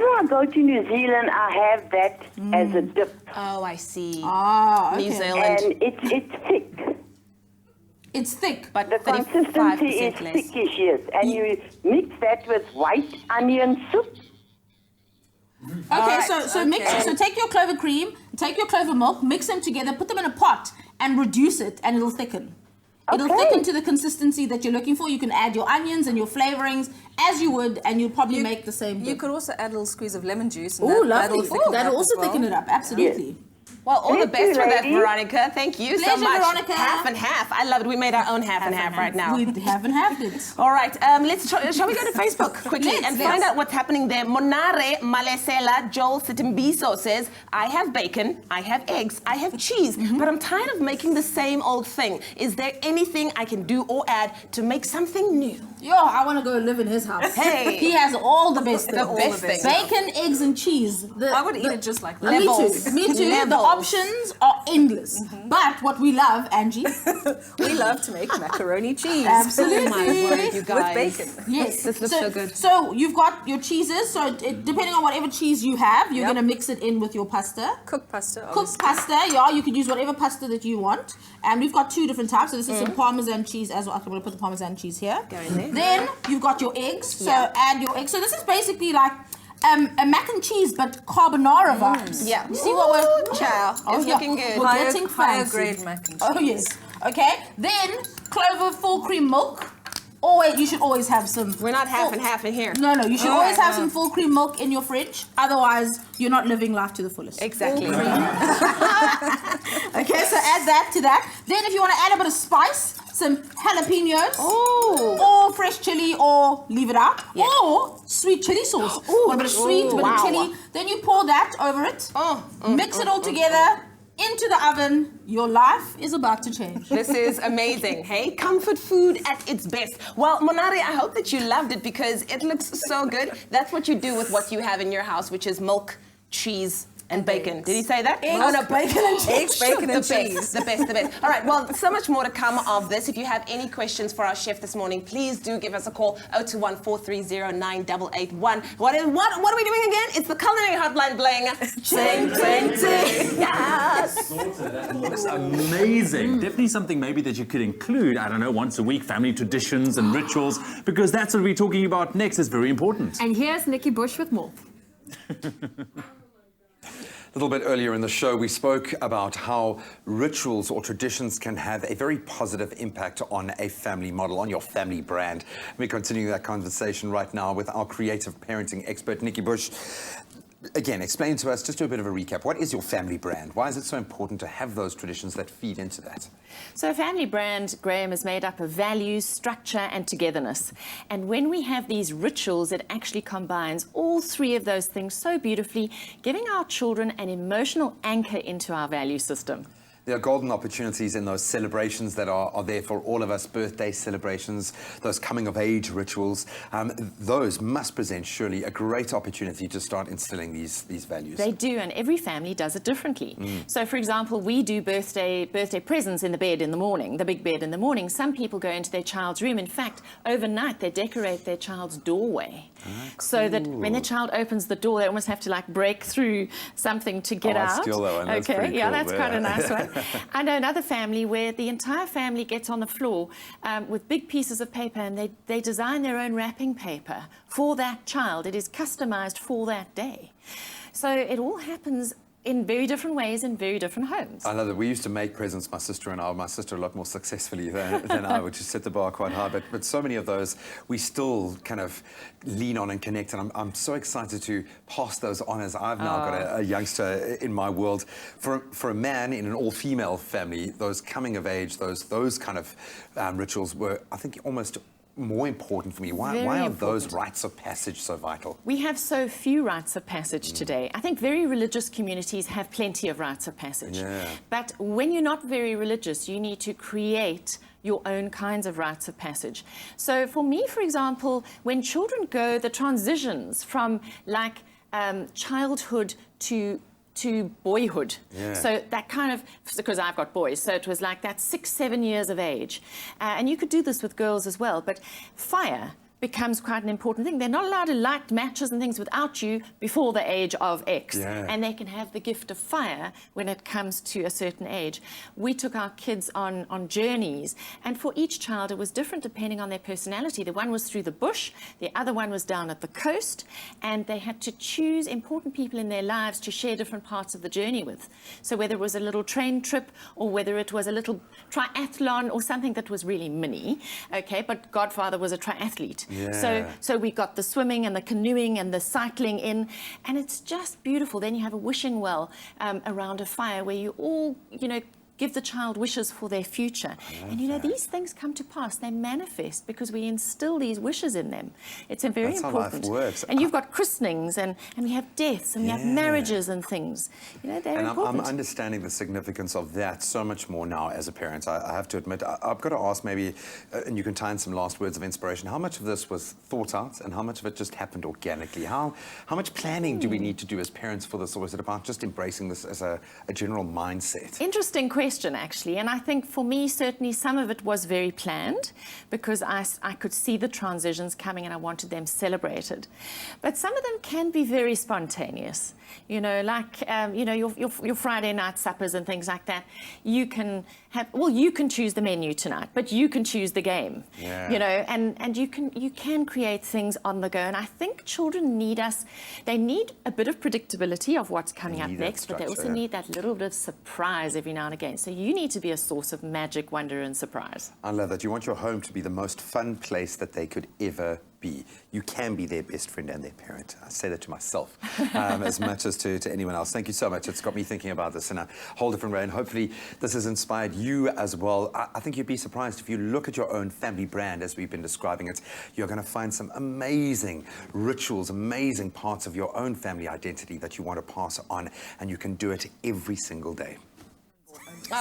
I go to New Zealand, I have that as a dip. Oh, I see. New Zealand. And it's thick. It's thick, but the consistency is thickish, yes. And you mix that with white onion soup. Okay, so take your clover cream, take your clover milk, mix them together, put them in a pot, and reduce it, and it'll thicken. It'll thicken to the consistency that you're looking for. You can add your onions and your flavorings as you would, and you'll probably make the same dip. You could also add a little squeeze of lemon juice. Oh, lovely. That'll also thicken it up, absolutely. Yes. Well, all the best for that, Veronica. Thank you so Pleasure, much. Veronica. Half and half. I love it. We made our own half and half right now. We have and half it. All right. Shall we go to Facebook quickly and find out what's happening there? Monare Malesela Joel Sitimbiso says, I have bacon, I have eggs, I have cheese, but I'm tired of making the same old thing. Is there anything I can do or add to make something new? I want to go live in his house. Hey. He has all the best things. The best things. Bacon, eggs, and cheese. I would eat it just like that. Me too. The options are endless. But what we love, Angie, we love to make macaroni cheese. Absolutely. Oh my word, you guys. With bacon. Yes. This looks so good. So you've got your cheeses. So depending on whatever cheese you have, you're going to mix it in with your pasta. Cooked pasta. Cooked pasta, yeah. You could use whatever pasta that you want. And we've got 2 different types. So this is some Parmesan cheese as well. I'm going to put the Parmesan cheese here. Go in there. Then you've got your eggs. So add your eggs. So this is basically like a mac and cheese, but carbonara vibes. Yeah. You see what we're... Chow. It's looking good. We're getting higher fancy. grade mac and cheese. Oh, yes. Okay. Then Clover full cream milk. Always, you should always have some. We're not half and half in here. No, you should always have some full cream milk in your fridge. Otherwise, you're not living life to the fullest. Exactly. Okay, so add that to that. Then if you want to add a bit of spice, some jalapenos. Or fresh chili, or leave it out. Yeah. Or sweet chili sauce. A bit of sweet, a bit of chili. Then you pour that over it. Mix it all together. Into the oven, your life is about to change. This is amazing, hey? Comfort food at its best. Well, Monari, I hope that you loved it because it looks so good. That's what you do with what you have in your house, which is milk, cheese, and bacon. Did he say that? Eggs. Oh, no, bacon and cheese. Eggs, bacon, and the cheese. The best. All right, well, so much more to come of this. If you have any questions for our chef this morning, please do give us a call, 021 430 9881. What are we doing again? It's the culinary hotline bling. Ching, ching, ching. Yes. That looks amazing. Definitely something maybe that you could include, I don't know, once a week, family traditions and rituals, because that's what we're talking about next. Is very important. And here's Nikki Bush with more. A little bit earlier in the show, we spoke about how rituals or traditions can have a very positive impact on a family model, on your family brand. We're continuing that conversation right now with our creative parenting expert, Nikki Bush. Again, explain to us, just do a bit of a recap. What is your family brand? Why is it so important to have those traditions that feed into that? So a family brand, Graham, is made up of values, structure, and togetherness. And when we have these rituals, it actually combines all 3 of those things so beautifully, giving our children an emotional anchor into our value system. There are golden opportunities in those celebrations that are there for all of us, birthday celebrations, those coming-of-age rituals. Those must present, surely, a great opportunity to start instilling these values. They do, and every family does it differently. So, for example, we do birthday presents in the bed in the morning, the big bed in the morning. Some people go into their child's room. In fact, overnight, they decorate their child's doorway. So that when the child opens the door, they almost have to, like, break through something to get out. I steal that one. That's pretty yeah, cool. that's quite a nice one. I know another family where the entire family gets on the floor with big pieces of paper, and they design their own wrapping paper for that child. It is customized for that day. So it all happens in very different ways in very different homes. I know that we used to make presents, my sister and I, my sister a lot more successfully than I, which set the bar quite high, but so many of those we still kind of lean on and connect, and I'm so excited to pass those on as I've now got a youngster in my world. For a man in an all-female family, those coming of age, those kind of rituals were, I think, almost more important for me. Why are those rites of passage so vital? We have so few rites of passage today. I think very religious communities have plenty of rites of passage. Yeah. But when you're not very religious, you need to create your own kinds of rites of passage. So for me, for example, when children go, the transitions from like childhood to boyhood. Yeah. So that kind of, because I've got boys, so it was like that 6, 7 years of age. And you could do this with girls as well, but fire becomes quite an important thing. They're not allowed to light matches and things without you before the age of X. Yeah. And they can have the gift of fire when it comes to a certain age. We took our kids on journeys, and for each child it was different depending on their personality. The one was through the bush, the other one was down at the coast, and they had to choose important people in their lives to share different parts of the journey with. So whether it was a little train trip or whether it was a little triathlon or something that was really mini, okay, but Godfather was a triathlete. Yeah. So we got the swimming and the canoeing and the cycling in, and it's just beautiful. Then you have a wishing well around a fire where you all, give the child wishes for their future. And you know, these things come to pass. They manifest because we instill these wishes in them. It's a very That's important. how life works. And you've got christenings, and we have deaths, and we have marriages and things. You know, they're And important. I'm understanding the significance of that so much more now as a parent. I have to admit, I've got to ask maybe, and you can tie in some last words of inspiration, how much of this was thought out and how much of it just happened organically? How much planning do we need to do as parents for this, or is it about just embracing this as a general mindset? Interesting question, actually. And I think for me, certainly some of it was very planned because I could see the transitions coming and I wanted them celebrated. But some of them can be very spontaneous. You know, like, you know, your Friday night suppers and things like that. You can have, well, you can choose the menu tonight, but you can choose the game. Yeah. You know, and you can create things on the go. And I think children need us, they need a bit of predictability of what's coming up next, but they also need that little bit of surprise every now and again. So you need to be a source of magic, wonder, and surprise. I love that. You want your home to be the most fun place that they could ever be. You can be their best friend and their parent. I say that to myself as much as to anyone else. Thank you so much. It's got me thinking about this in a whole different way, and hopefully this has inspired you as well. I think you'd be surprised if you look at your own family brand as we've been describing it. You're going to find some amazing rituals, amazing parts of your own family identity that you want to pass on, and you can do it every single day.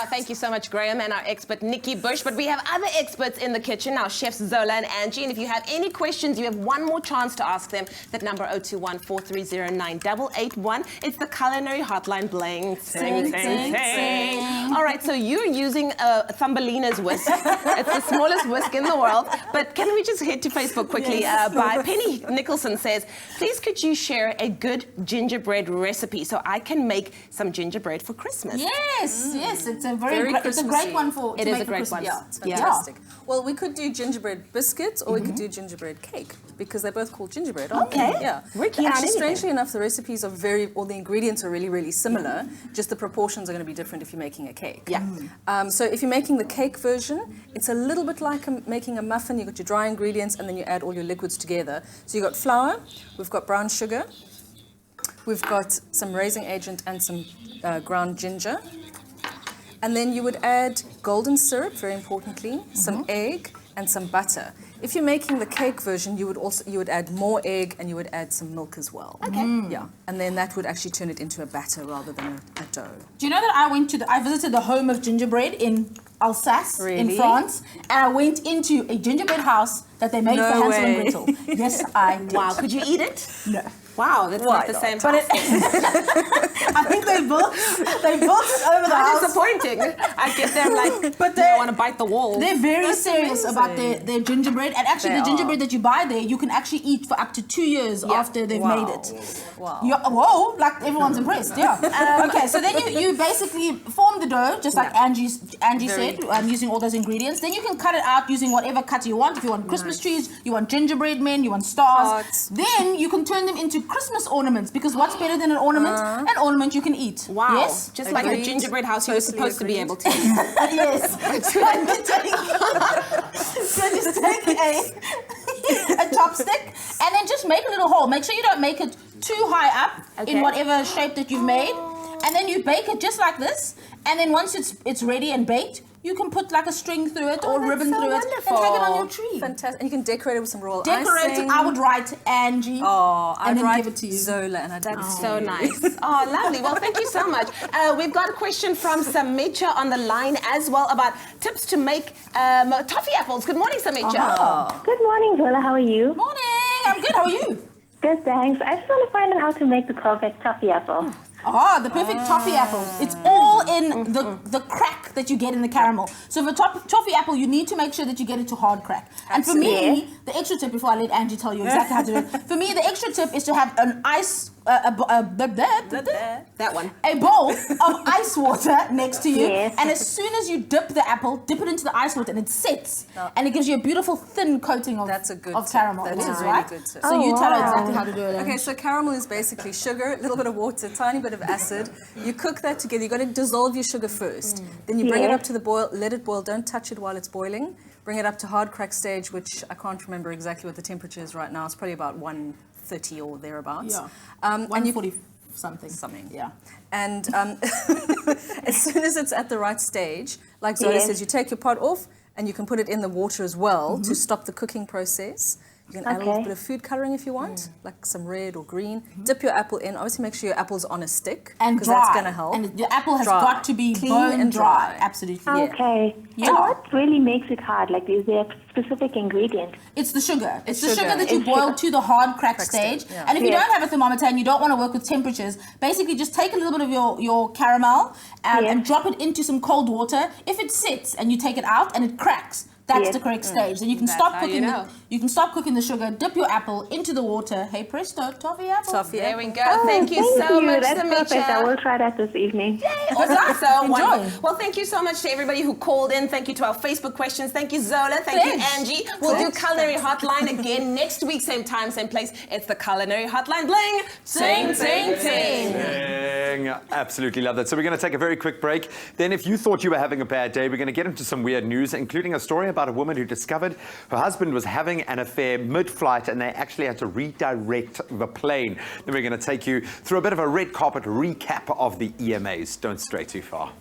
Thank you so much, Graham, and our expert, Nikki Bush. But we have other experts in the kitchen, our chefs, Zola and Angie. And if you have any questions, you have one more chance to ask them. That number, 021-430-9881. It's the culinary hotline. Bling, sing, sing, sing. All right, so you're using Thumbelina's whisk. It's the smallest whisk in the world. But can we just head to Facebook quickly? By Penny Nicholson says, please could you share a good gingerbread recipe so I can make some gingerbread for Christmas? Yes, yes. It's a it's a great one for. It is a great one. Yeah, it's fantastic. Well, we could do gingerbread biscuits, or we could do gingerbread cake, because they're both called gingerbread, aren't they? Yeah. Actually, strangely enough, the recipes are the ingredients are really, really similar. Just the proportions are going to be different if you're making a cake. Yeah. So if you're making the cake version, it's a little bit like making a muffin. You've got your dry ingredients, and then you add all your liquids together. So you've got flour, we've got brown sugar, we've got some raising agent and some ground ginger. And then you would add golden syrup, very importantly, some egg and some butter. If you're making the cake version, you would add more egg and you would add some milk as well. Okay. Yeah, and then that would actually turn it into a batter rather than a dough. Do you know that I visited the home of gingerbread in Alsace in France, and I went into a gingerbread house that they made for Hansel and Gretel. Yes, I did. Wow, could you eat it? No. Wow, that's not the same But house. I think they built it over the How house. disappointing. I get there like, but they want to bite the wall. They're very serious about their gingerbread, and actually the gingerbread that you buy there, you can actually eat for up to 2 years after they've made it. Wow. Whoa, like everyone's impressed, yeah. Okay, so then you basically form the dough, just like Angie said, using all those ingredients. Then you can cut it out using whatever cutter you want. If you want Christmas trees, you want gingerbread men, you want stars. Then you can turn them into Christmas ornaments, because what's better than an ornament? An ornament you can eat. Wow. Yes? Just like a gingerbread house you're supposed to be able to eat. Yes. So just take a chopstick and then just make a little hole. Make sure you don't make it too high up in whatever shape that you've made. And then you bake it just like this. And then once it's ready and baked, you can put like a string through it or ribbon through it and take it on your tree. Fantastic. And you can decorate it with some royal Decorate icing. it. I would write Angie. I'd then write give it to you. Zola, and I'd That's so nice. Oh, lovely. Well, thank you so much. We've got a question from Samecha on the line as well about tips to make toffee apples. Good morning, Samecha. Good morning, Zola. How are you? Morning. I'm good. How are you? Good, thanks. I just want to find out how to make the perfect toffee apple. The perfect toffee apple. It's all in the crack that you get in the caramel. So for toffee apple, you need to make sure that you get it to hard crack. And for me, the extra tip, before I let Angie tell you exactly how to do it, for me, the extra tip is to have an ice, that one. A bowl of ice water next to you. And as soon as you dip the apple, dip it into the ice water and it sets. And it gives you a beautiful thin coating of caramel. That's It is, a really right? good tip. So you tell her exactly how to do it. Okay, so caramel is basically sugar, a little bit of water, tiny bit of acid. You cook that together. You've got to dissolve your sugar first. Then you bring it up to the boil, let it boil. Don't touch it while it's boiling. Bring it up to hard crack stage, which I can't remember exactly what the temperature is right now. It's probably about 130 or thereabouts. Yeah. And 145. something. Yeah. And as soon as it's at the right stage, like Zola says, you take your pot off and you can put it in the water as well to stop the cooking process. You can add a little bit of food colouring if you want, like some red or green. Dip your apple in. Obviously, make sure your apple's on a stick And because dry. that's going to help. And the apple has Dry. got to be clean bone and dry. Absolutely. Okay. Yeah. So what really makes it hard? Like, is there a specific ingredient? It's the sugar. It's the sugar. sugar that you It's boil sugar. to the hard crack stage. yeah. And if you Yes. don't have a thermometer and you don't want to work with temperatures, basically just take a little bit of your caramel and drop it into some cold water. If it sits and you take it out and it cracks, that's the correct stage. Then you can stop cooking. You can stop cooking the sugar. Dip your apple into the water. Hey presto, toffee apple. There we go. Oh, thank you so much, That's perfect. I Samicha. will try that this evening. Good luck. So Enjoy. wonderful. Well, thank you so much to everybody who called in. Thank you to our Facebook questions. Thank you, Zola. Thank you, Angie. We'll do Culinary Hotline again next week, same time, same place. It's the Culinary Hotline. Bling! Ting, ting, ting. Absolutely love that. So we're going to take a very quick break. Then if you thought you were having a bad day, we're going to get into some weird news, including a story about a woman who discovered her husband was having an affair mid-flight and they actually had to redirect the plane. Then we're going to take you through a bit of a red carpet recap of the EMAs. Don't stray too far.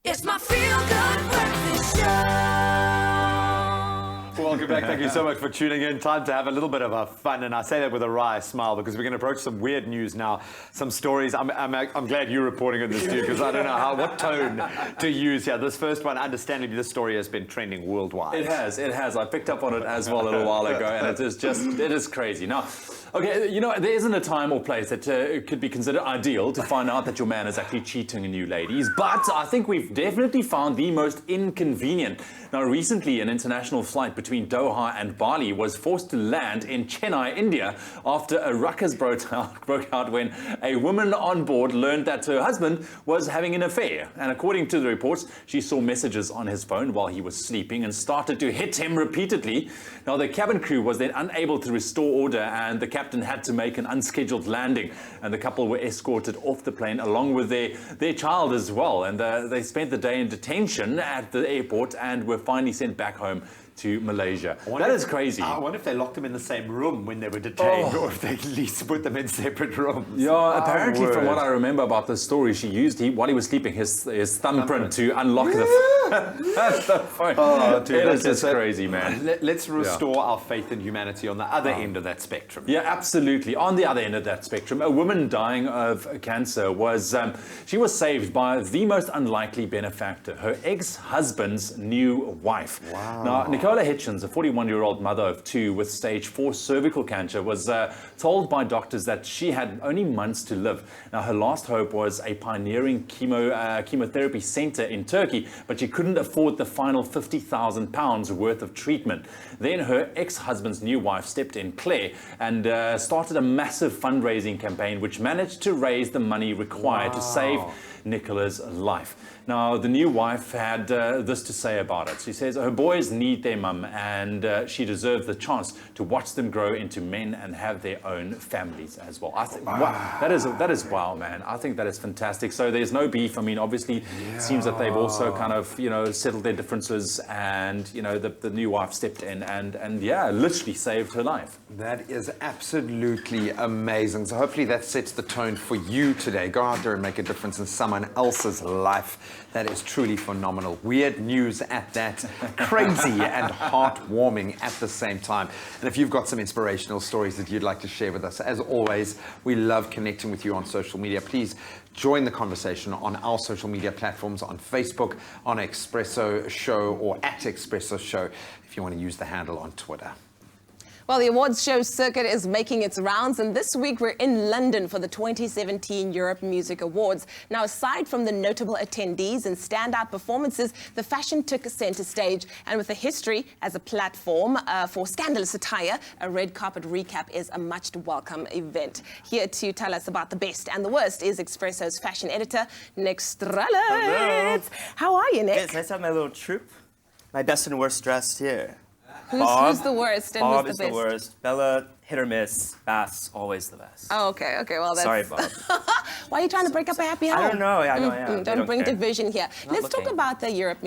It's my feel-good breakfast show. Welcome back. Thank you so much for tuning in. Time to have a little bit of a fun, and I say that with a wry smile because we're going to approach some weird news now, some stories. I'm glad you're reporting on this, dude, because I don't know what tone to use here. This first one, understandably, this story has been trending worldwide. It has. I picked up on it as well a little while ago, and it is crazy. Now, okay, you know, there isn't a time or place that could be considered ideal to find out that your man is actually cheating on you, ladies, but I think we've definitely found the most inconvenient. Now, recently, an international flight between Doha and Bali was forced to land in Chennai, India, after a ruckus broke out when a woman on board learned that her husband was having an affair. And according to the reports, she saw messages on his phone while he was sleeping and started to hit him repeatedly. Now, the cabin crew was then unable to restore order, and the captain had to make an unscheduled landing. And the couple were escorted off the plane along with their child as well. And they spent the day in detention at the airport and were finally sent back home to Malaysia. That is crazy. I wonder if they locked them in the same room when they were detained, or if they at least put them in separate rooms. Yeah, apparently from what I remember about the story, she used, while he was sleeping, his thumbprint to unlock the phone. Oh, dude, it is just crazy, man. Let's restore our faith in humanity on the other end of that spectrum. Yeah, absolutely. On the other end of that spectrum, a woman dying of cancer was saved by the most unlikely benefactor, her ex-husband's new wife. Wow. Now, Nicole Nicola Hitchens, a 41-year-old mother of 2 with stage 4 cervical cancer, was told by doctors that she had only months to live. Now, her last hope was a pioneering chemotherapy center in Turkey, but she couldn't afford the final £50,000 worth of treatment. Then her ex-husband's new wife stepped in, Claire, and started a massive fundraising campaign which managed to raise the money required to save Nicola's life. Now, the new wife had this to say about it. She says her boys need their mum, and she deserves the chance to watch them grow into men and have their own families as well. I think wow, that is wow, man. I think that is fantastic. So there's no beef. I mean, obviously, it seems that they've also kind of settled their differences, and the new wife stepped in and yeah, literally saved her life. That is absolutely amazing. So hopefully that sets the tone for you today. Go out there and make a difference in someone else's life. That is truly phenomenal. Weird news at that. Crazy and heartwarming at the same time. And if you've got some inspirational stories that you'd like to share with us, as always, we love connecting with you on social media. Please join the conversation on our social media platforms, on Facebook, on Expresso Show, or at Expresso Show, if you want to use the handle on Twitter. Well, the awards show circuit is making its rounds, and this week we're in London for the 2017 Europe Music Awards. Now, aside from the notable attendees and standout performances, the fashion took center stage, and with a history as a platform for scandalous attire, a red carpet recap is a much welcome event. Here to tell us about the best and the worst is Expresso's fashion editor, Nick Strelitz. How are you, Nick? It's nice to have my little troupe. My best and worst dressed here. Who's the worst and Bob who's the best? is the worst. Bella, hit or miss. Bass, always the best. Oh, okay. Well, that's... Sorry, Bob. Why are you trying to break up a happy home? I don't know. I know I am. Don't bring care. division here. Not Let's talk about the Europe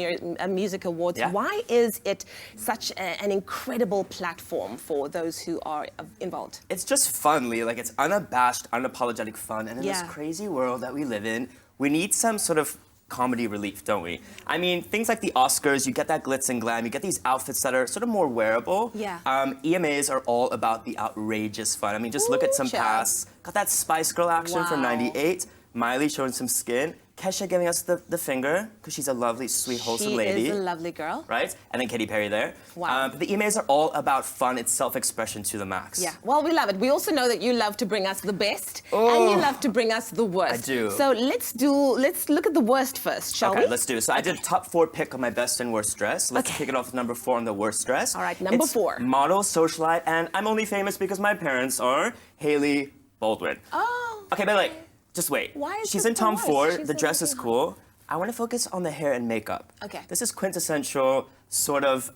Music Awards. Yeah. Why is it such an incredible platform for those who are involved? It's just fun, Lee. Like, it's unabashed, unapologetic fun. And in this Yeah. crazy world that we live in, we need some sort of comedy relief, don't we? I mean, things like the Oscars, you get that glitz and glam, you get these outfits that are sort of more wearable. Yeah. EMAs are all about the outrageous fun. I mean, just look at some child. past. Got that Spice Girl action from Wow. '98. Miley showing some skin. Kesha giving us the finger, because she's a lovely, sweet, wholesome lady. She is a lovely girl. Right? And then Katy Perry there. Wow. But the EMAs are all about fun. It's self-expression to the max. Yeah, well, we love it. We also know that you love to bring us the best, and you love to bring us the worst. I do. So let's look at the worst first, shall we? Okay, let's do it. So I did a top 4 pick on my best and worst dress. Let's kick it off with number 4 on the worst dress. All right, number It's 4. Model, socialite, and I'm only famous because my parents are Hailey Baldwin. Oh. Okay, but like, just wait. Why is She's this in the Tom worst? Ford. She's The so dress is beautiful. cool. I want to focus on the hair and makeup. Okay. This is quintessential sort of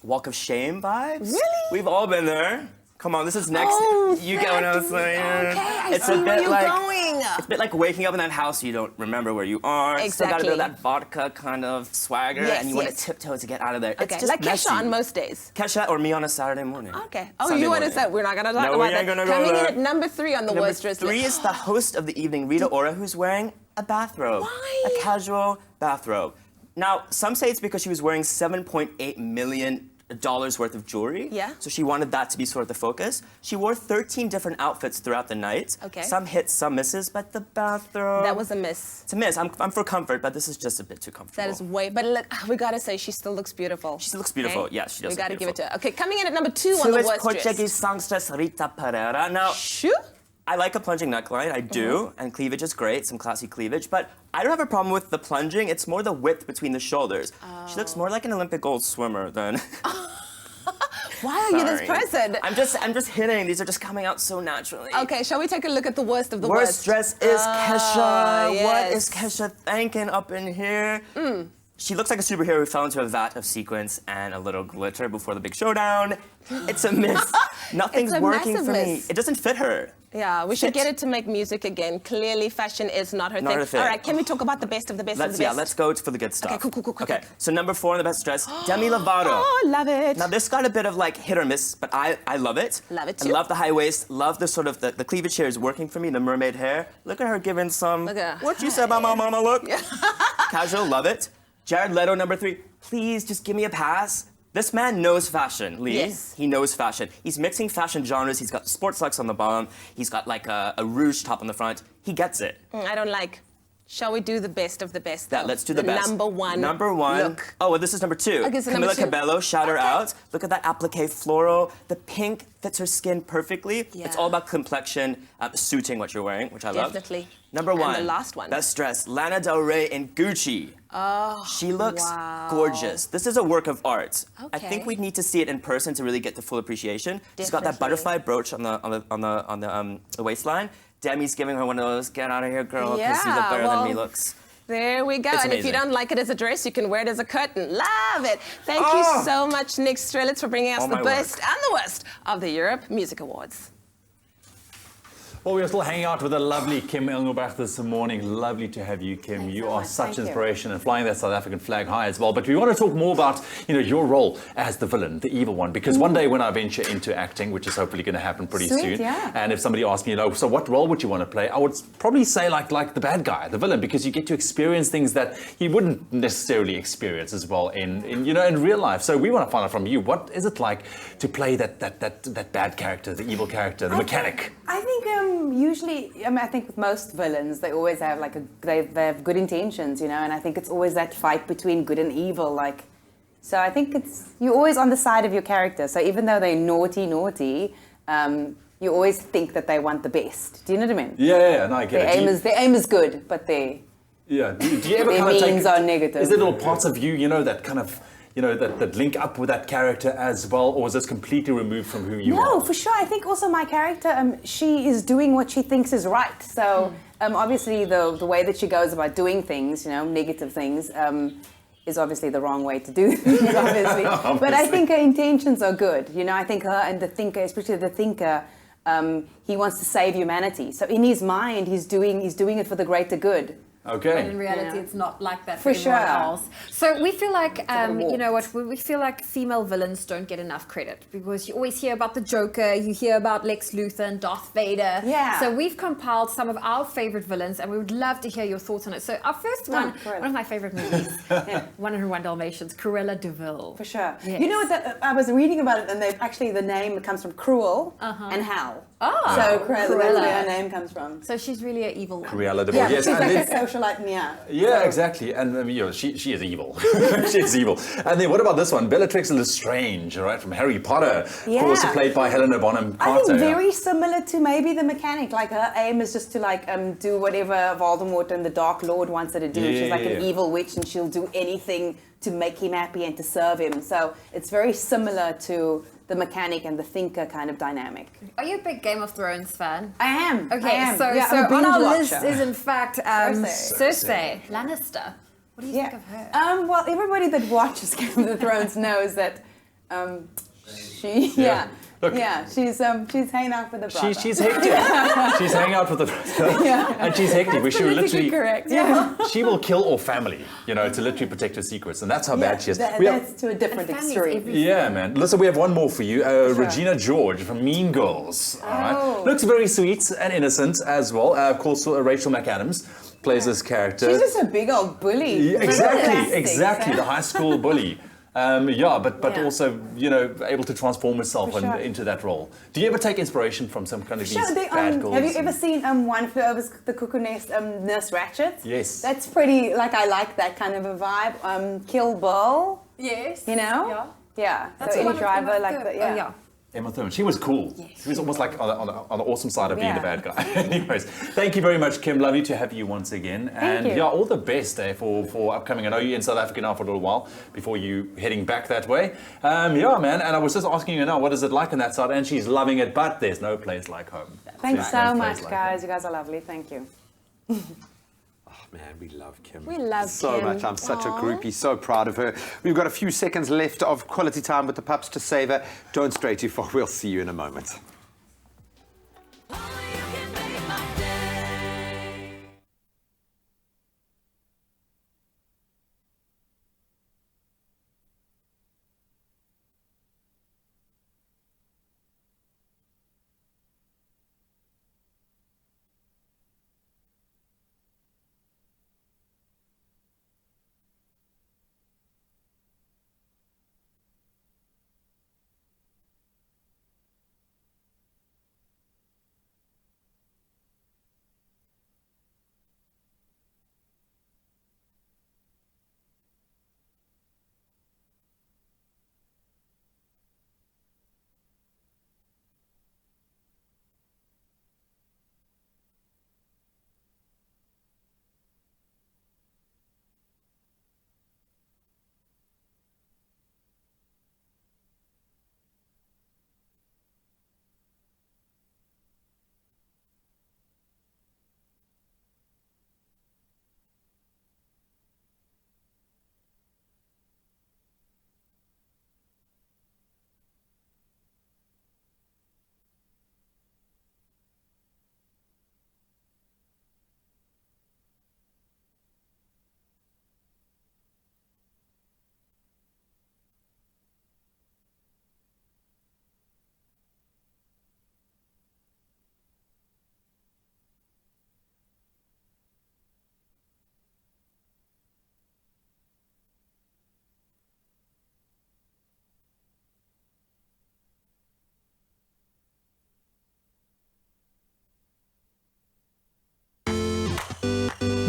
walk of shame vibes. Really? We've all been there. Come on, this is next. Oh, you get what I'm saying? Okay, I It's see a where bit you're like going. it's a bit like waking up in that house you don't remember where you are. Still got a bit of Exactly. that vodka kind of swagger, Yes, and you want to yes. tiptoe to get out of there. Okay, It's just like messy. Kesha on most days. Kesha or me on a Saturday morning. Okay. Oh, Sunday you want to morning. say we're not going to talk No, about we that. ain't gonna go Coming in there. at number 3 on the Number worst dress 3 list. is the host of the evening, Rita Ora, who's wearing a bathrobe. Why? A casual bathrobe. Now, some say it's because she was wearing $7.8 million worth of jewelry. Yeah. So she wanted that to be sort of the focus. She wore 13 different outfits throughout the night. Okay. Some hits, some misses, but the bathrobe... That was a miss. It's a miss. I'm for comfort, but this is just a bit too comfortable. That is way, but look, we gotta say she still looks beautiful. She looks beautiful. Okay? Yeah, she does We look gotta give it to beautiful. her. Okay, coming in at number 2 on Two the is worst Portuguese dress. songstress Rita Pereira. Now, I like a plunging neckline, I do, and cleavage is great, some classy cleavage, but I don't have a problem with the plunging, it's more the width between the shoulders. She looks more like an Olympic gold swimmer than... Why are you this Sorry. person? I'm just hitting, these are just coming out so naturally. Okay, shall we take a look at the worst of the worst? Worst dress is Kesha. What yes. is Kesha thinking up in here? She looks like a superhero who fell into a vat of sequins and a little glitter before the big showdown. It's a miss. Nothing's It's a working massive for me. miss. It doesn't fit her. Yeah, we should get her to make music again. Clearly, fashion is not her Not thing. her thing. All right, can we talk about the best of the best of the best? Let's go for the good stuff. Okay, cool. Okay, so number 4 on the best dress, Demi Lovato. Oh, love it. Now this got a bit of like hit or miss, but I love it. Love it I too. love the high waist, love the sort of the cleavage here is working for me, the mermaid hair. Look at her giving some, Look at her. what you said about my mama look. Casual, love it. Jared Leto, number 3, please just give me a pass. This man knows fashion, Lee. Yes. He knows fashion. He's mixing fashion genres. He's got sports luxe on the bottom. He's got like a rouge top on the front. He gets it. I don't like. Shall we do the best of the best? Yeah, though? let's do the best. Number one. Number one. Look. Oh, well, this is number two. Okay, so Camila number two. Cabello, shout her out. Look at that applique floral. The pink fits her skin perfectly. Yeah. It's all about complexion suiting what you're wearing, which I love. Definitely. Number one. And the last one. Best dress, Lana Del Rey in Gucci. Oh, She looks wow. gorgeous. This is a work of art. I Okay. think we'd need to see it in person to really get the full appreciation. She's got that Definitely. butterfly brooch on the waistline. Demi's giving her one of those "get out of here, girl," because you look better than me looks. There we go. It's And if you amazing. don't like it as a dress, you can wear it as a curtain. Love it. Thank you so much, Nick Strelitz, for bringing us Oh, the my best and the worst of the Europe Music Awards. Well, we are still hanging out with the lovely Kim Engelbach this morning. Lovely to have you, Kim. You are such inspiration and flying that South African flag high as well. But we want to talk more about, your role as the villain, the evil one. Because one day when I venture into acting, which is hopefully going to happen pretty soon, and if somebody asks me, so what role would you want to play? I would probably say like the bad guy, the villain, because you get to experience things that you wouldn't necessarily experience as well in real life. So we want to find out from you, what is it like to play that bad character, the evil character, the mechanic? I think usually, I think with most villains, they always have they have good intentions, and I think it's always that fight between good and evil, so I think you're always on the side of your character. So even though they're naughty, you always think that they want the best. Do you know what I mean? Yeah, no, I get it. Their aim is good, but Yeah. Do you ever their kind of means are negative. Is there little parts of you, that kind of, that link up with that character as well, or is this completely removed from who you are? No, for sure. I think also my character, she is doing what she thinks is right. So obviously the way that she goes about doing things, negative things, is obviously the wrong way to do things, obviously. But I think her intentions are good. I think her and the thinker, especially the thinker, he wants to save humanity. So in his mind, he's doing it for the greater good. Okay. But in reality, it's not like that For for everyone sure. else. So we feel like, warped. we feel like female villains don't get enough credit because you always hear about the Joker, you hear about Lex Luthor and Darth Vader. Yeah. So we've compiled some of our favorite villains and we would love to hear your thoughts on it. So our first one, one of my favorite movies, 101 Dalmatians, Cruella de Vil. For sure. Yes. You know what? I was reading about it, and the name comes from cruel and hell. Oh, So Cruella, that's Cruella. where her name comes from. So she's really an evil one. Cruella de Vil, Yeah, yes. she's And like then- a socialite, Yeah, exactly. And she is evil. She is evil. And then what about this one? Bellatrix Lestrange, right, from Harry Potter. Yeah. Of course, played by Helena Bonham I Carter. think very similar to maybe the mechanic. Like her aim is just to do whatever Voldemort and the Dark Lord wants her to do. She's like an Yeah. evil witch, and she'll do anything to make him happy and to serve him. So it's very similar to the mechanic and the thinker kind of dynamic. Are you a big Game of Thrones fan? I am. Okay, I am. so, Yeah, so I'm a on binge our watcher. list is in fact Cersei. Cersei Lannister. What do you think of her? Well, everybody that watches Game of Thrones knows that she, Yeah. Look. she's hanging out with the brother. She's hectic. She's hanging out with the and she's hectic. But she will literally, correct. she will kill all family, to literally protect her secrets, and that's how bad she is. We have- That's to a different extreme. yeah, man. Listen, we have one more for you. Regina George from Mean Girls. All right. Looks very sweet and innocent as well. Of course, Rachel McAdams plays this character. She's just a big old bully. Yeah, Fantastic. exactly. The high school bully. But also, able to transform herself For sure. into that role. Do you ever take inspiration from some kind of these Sure, bad girls? have you ever seen One Flew Over the Cuckoo Nest, Nurse Ratched? Yes. That's pretty, I like that kind of a vibe. Kill Bill, Yes. Yeah. Yeah. That's so the any one with driver Emma like Thurman. that, yeah. Oh, yeah. Emma Thurman. She was cool. She was almost like on the awesome side of being the Yeah. bad guy. Anyways, thank you very much, Kim. Lovely to have you once again. And you. all the best for upcoming. I know you're in South Africa now for a little while before you heading back that way. Man. And I was just asking her now, what is it like on that side? And she's loving it, but there's no place like home. Thanks There's no so place much, like guys. You guys are lovely. Thank you. Man, we love Kim. We love so Kim. much. I'm such a Aw. groupie, so proud of her. We've got a few seconds left of quality time with the pups to savor. Don't stray too far. We'll see you in a moment.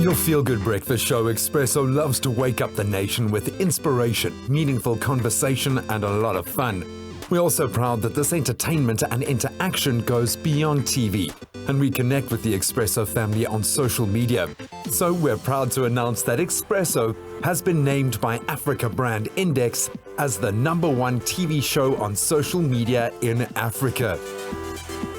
your feel-good breakfast show, Expresso loves to wake up the nation with inspiration, meaningful conversation, and a lot of fun. We're also proud that this entertainment and interaction goes beyond TV, and we connect with the Expresso family on social media. So we're proud to announce that Expresso has been named by Africa Brand Index as the #1 TV show on social media in Africa.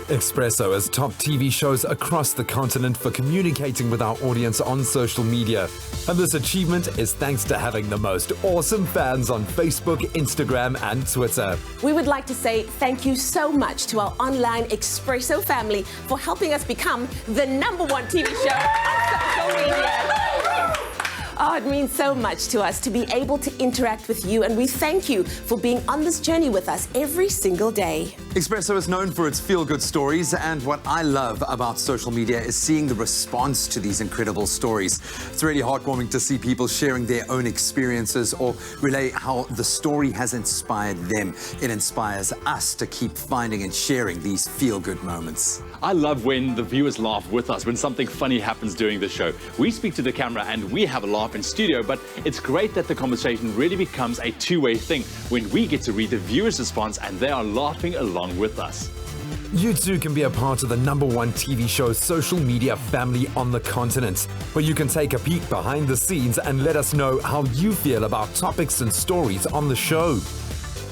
Expresso has top TV shows across the continent for communicating with our audience on social media. And this achievement is thanks to having the most awesome fans on Facebook, Instagram, and Twitter. We would like to say thank you so much to our online Expresso family for helping us become the #1 TV show on social media. Oh, it means so much to us to be able to interact with you, and we thank you for being on this journey with us every single day. Expresso is known for its feel-good stories, and what I love about social media is seeing the response to these incredible stories. It's really heartwarming to see people sharing their own experiences or relay how the story has inspired them. It inspires us to keep finding and sharing these feel-good moments. I love when the viewers laugh with us, when something funny happens during the show. We speak to the camera and we have a laugh in studio, but it's great that the conversation really becomes a two-way thing when we get to read the viewers' response and they are laughing along with us. You too can be a part of the #1 TV show social media family on the continent, where you can take a peek behind the scenes and let us know how you feel about topics and stories on the show.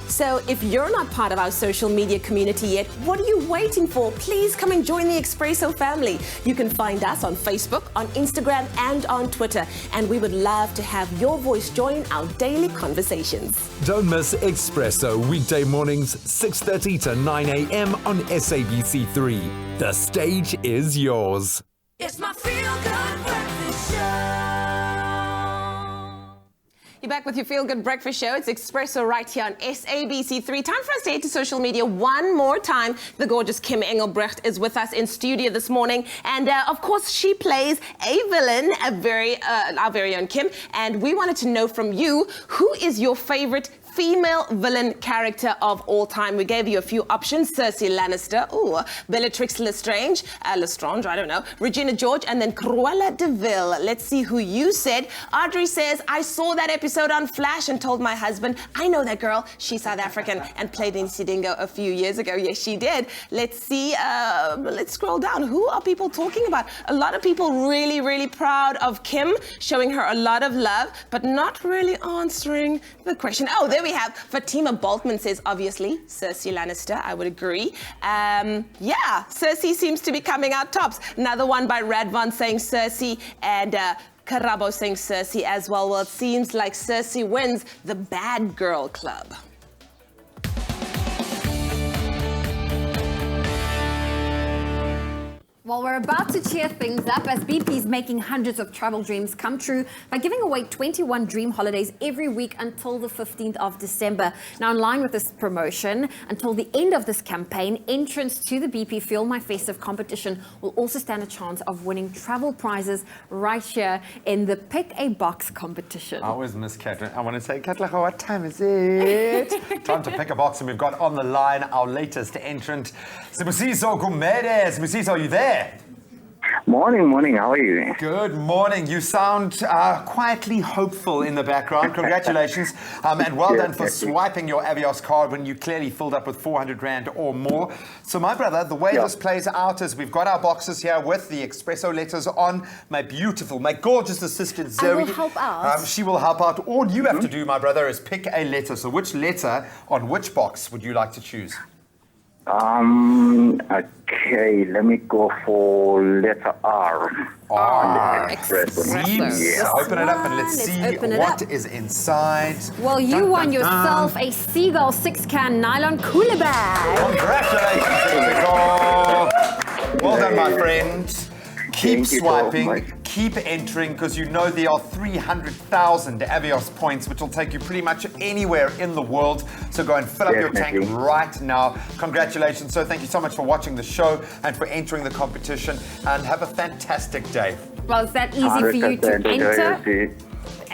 So if you're not part of our social media community yet, what are you waiting for? Please come and join the Expresso family. You can find us on Facebook, on Instagram, and on Twitter. And we would love to have your voice join our daily conversations. Don't miss Expresso weekday mornings 6:30 to 9 a.m. on SABC3. The stage is yours. It's my feel-good breakfast show. You're back with your Feel Good Breakfast Show. It's Expresso right here on SABC3. Time for us to head to social media one more time. The gorgeous Kim Engelbrecht is with us in studio this morning. And of course, she plays a villain, our very own Kim. And we wanted to know from you, who is your favorite female villain character of all time? We gave you a few options: Cersei Lannister, Bellatrix Lestrange, I don't know, Regina George, and then Cruella de Vil. Let's see who you said. Audrey says, I saw that episode on Flash and told my husband, I know that girl, she's South African and played in Sidingo a few years ago. Yes, she did. Let's see, let's scroll down. Who are people talking about? A lot of people really, really proud of Kim, showing her a lot of love, but not really answering the question. Oh, there we have Fatima Boltman says, obviously, Cersei Lannister. I would agree. Yeah, Cersei seems to be coming out tops. Another one by Radvan saying Cersei, and Karabo saying Cersei as well. Well, it seems like Cersei wins the Bad Girl Club. Well, we're about to cheer things up as BP is making hundreds of travel dreams come true by giving away 21 dream holidays every week until the 15th of December. Now, in line with this promotion, until the end of this campaign, entrants to the BP Feel My Festive competition will also stand a chance of winning travel prizes right here in the Pick a Box competition. I always miss Catherine. I want to say, Catherine, what time is it? Time to pick a box, and we've got on the line our latest entrant, Sibusiso Gumede. Sibusiso, are you there? Morning. How are you? Good morning. You sound quietly hopeful in the background. Congratulations. And well done for swiping your Avios card when you clearly filled up with 400 Rand or more. So, my brother, the way this plays out is we've got our boxes here with the Expresso letters on. My gorgeous assistant Zoe. will help out. She will help out. All you have to do, my brother, is pick a letter. So, which letter on which box would you like to choose? Okay, let me go for letter R. Expresso. Yeah. Open it up and let's see what is inside. Well, you won yourself a Seagull 6-can nylon cooler bag. Congratulations, well done, my friend. Keep swiping, keep entering, because you know there are 300,000 Avios points, which will take you pretty much anywhere in the world. So go and fill up your tank right now. Congratulations. So thank you so much for watching the show and for entering the competition, and have a fantastic day. Well, it's that easy for you to enter.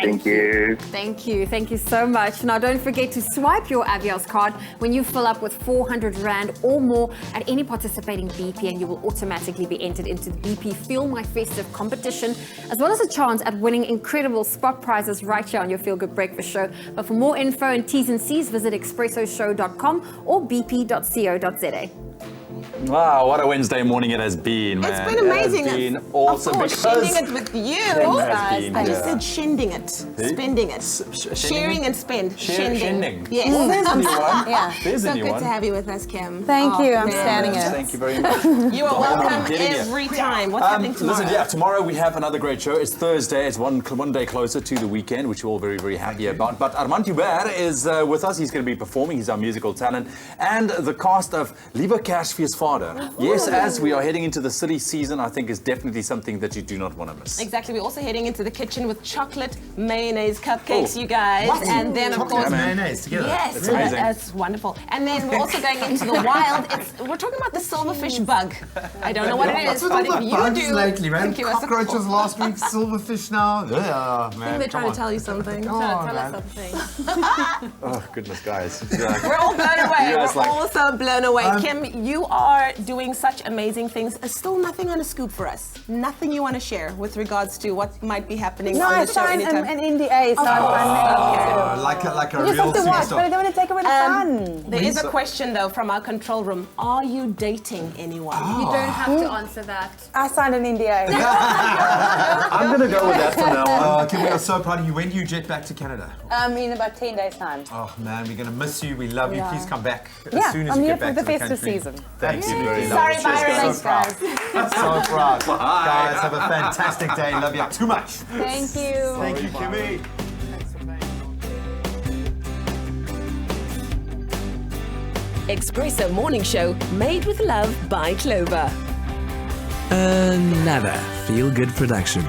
Thank you. Thank you. Thank you so much. Now, don't forget to swipe your Avios card when you fill up with 400 Rand or more at any participating BP, and you will automatically be entered into the BP Feel My Festive competition, as well as a chance at winning incredible spot prizes right here on your Feel Good Breakfast Show. But for more info and T's and C's, visit expressoshow.com or bp.co.za. Wow, what a Wednesday morning it has been, man. It's been amazing. It has been awesome. Of course, because shending it with you. Guys, I just said shending it, spending it, sharing and spend. Shending. Yes. Well, there's a new one. Yeah. There's so a new good one. to have you with us, Kim. Thank you. I'm man. standing it. Thank you very much. You are welcome every time. What's happening tomorrow? Listen, yeah, tomorrow we have another great show. It's Thursday. It's one day closer to the weekend, which we're all very, very happy about. But Armand Hubert is with us. He's going to be performing. He's our musical talent. And the cast of Lieber Cash für Vader. Yes, as we are heading into the silly season, I think is definitely something that you do not want to miss. Exactly. We're also heading into the kitchen with chocolate mayonnaise cupcakes, you guys. What? And then, of course, mayonnaise together. Yes, it's amazing. That's wonderful. And then we're also going into the wild. We're talking about the silverfish bug. I don't know what it is, but if you do, lately, man. give us a Cockroaches call. last week, silverfish now. Yeah, I man. think they're trying to tell you something. Come on, tell man. us something. Oh, goodness, guys. We're all blown away. guys We're like- all so blown away. Kim, you are doing such amazing things. Still nothing on a scoop for us. Nothing you want to share with regards to what might be happening No, on I the show signed anytime. an NDA, so I'm Like a You just real have to watch, superstar. but I don't want to take away the fun. There is a question though from our control room. Are you dating anyone? You don't have to answer that. I signed an NDA. I'm going to go with that from now on. Kim, we are so proud of you. When do you jet back to Canada? In about 10 days' time. Oh man, we're gonna miss you. We love you. Yeah. Please come back as Yeah, soon as I'm you here get back for to the the festive country. season. Thank you very much. Sorry, Cheers, Byron. So proud. So proud. Guys, have a fantastic day. Love you too much. Thank you. Thank you, Kimmy. Expresso Morning Show, made with love by Clover. Another feel-good production.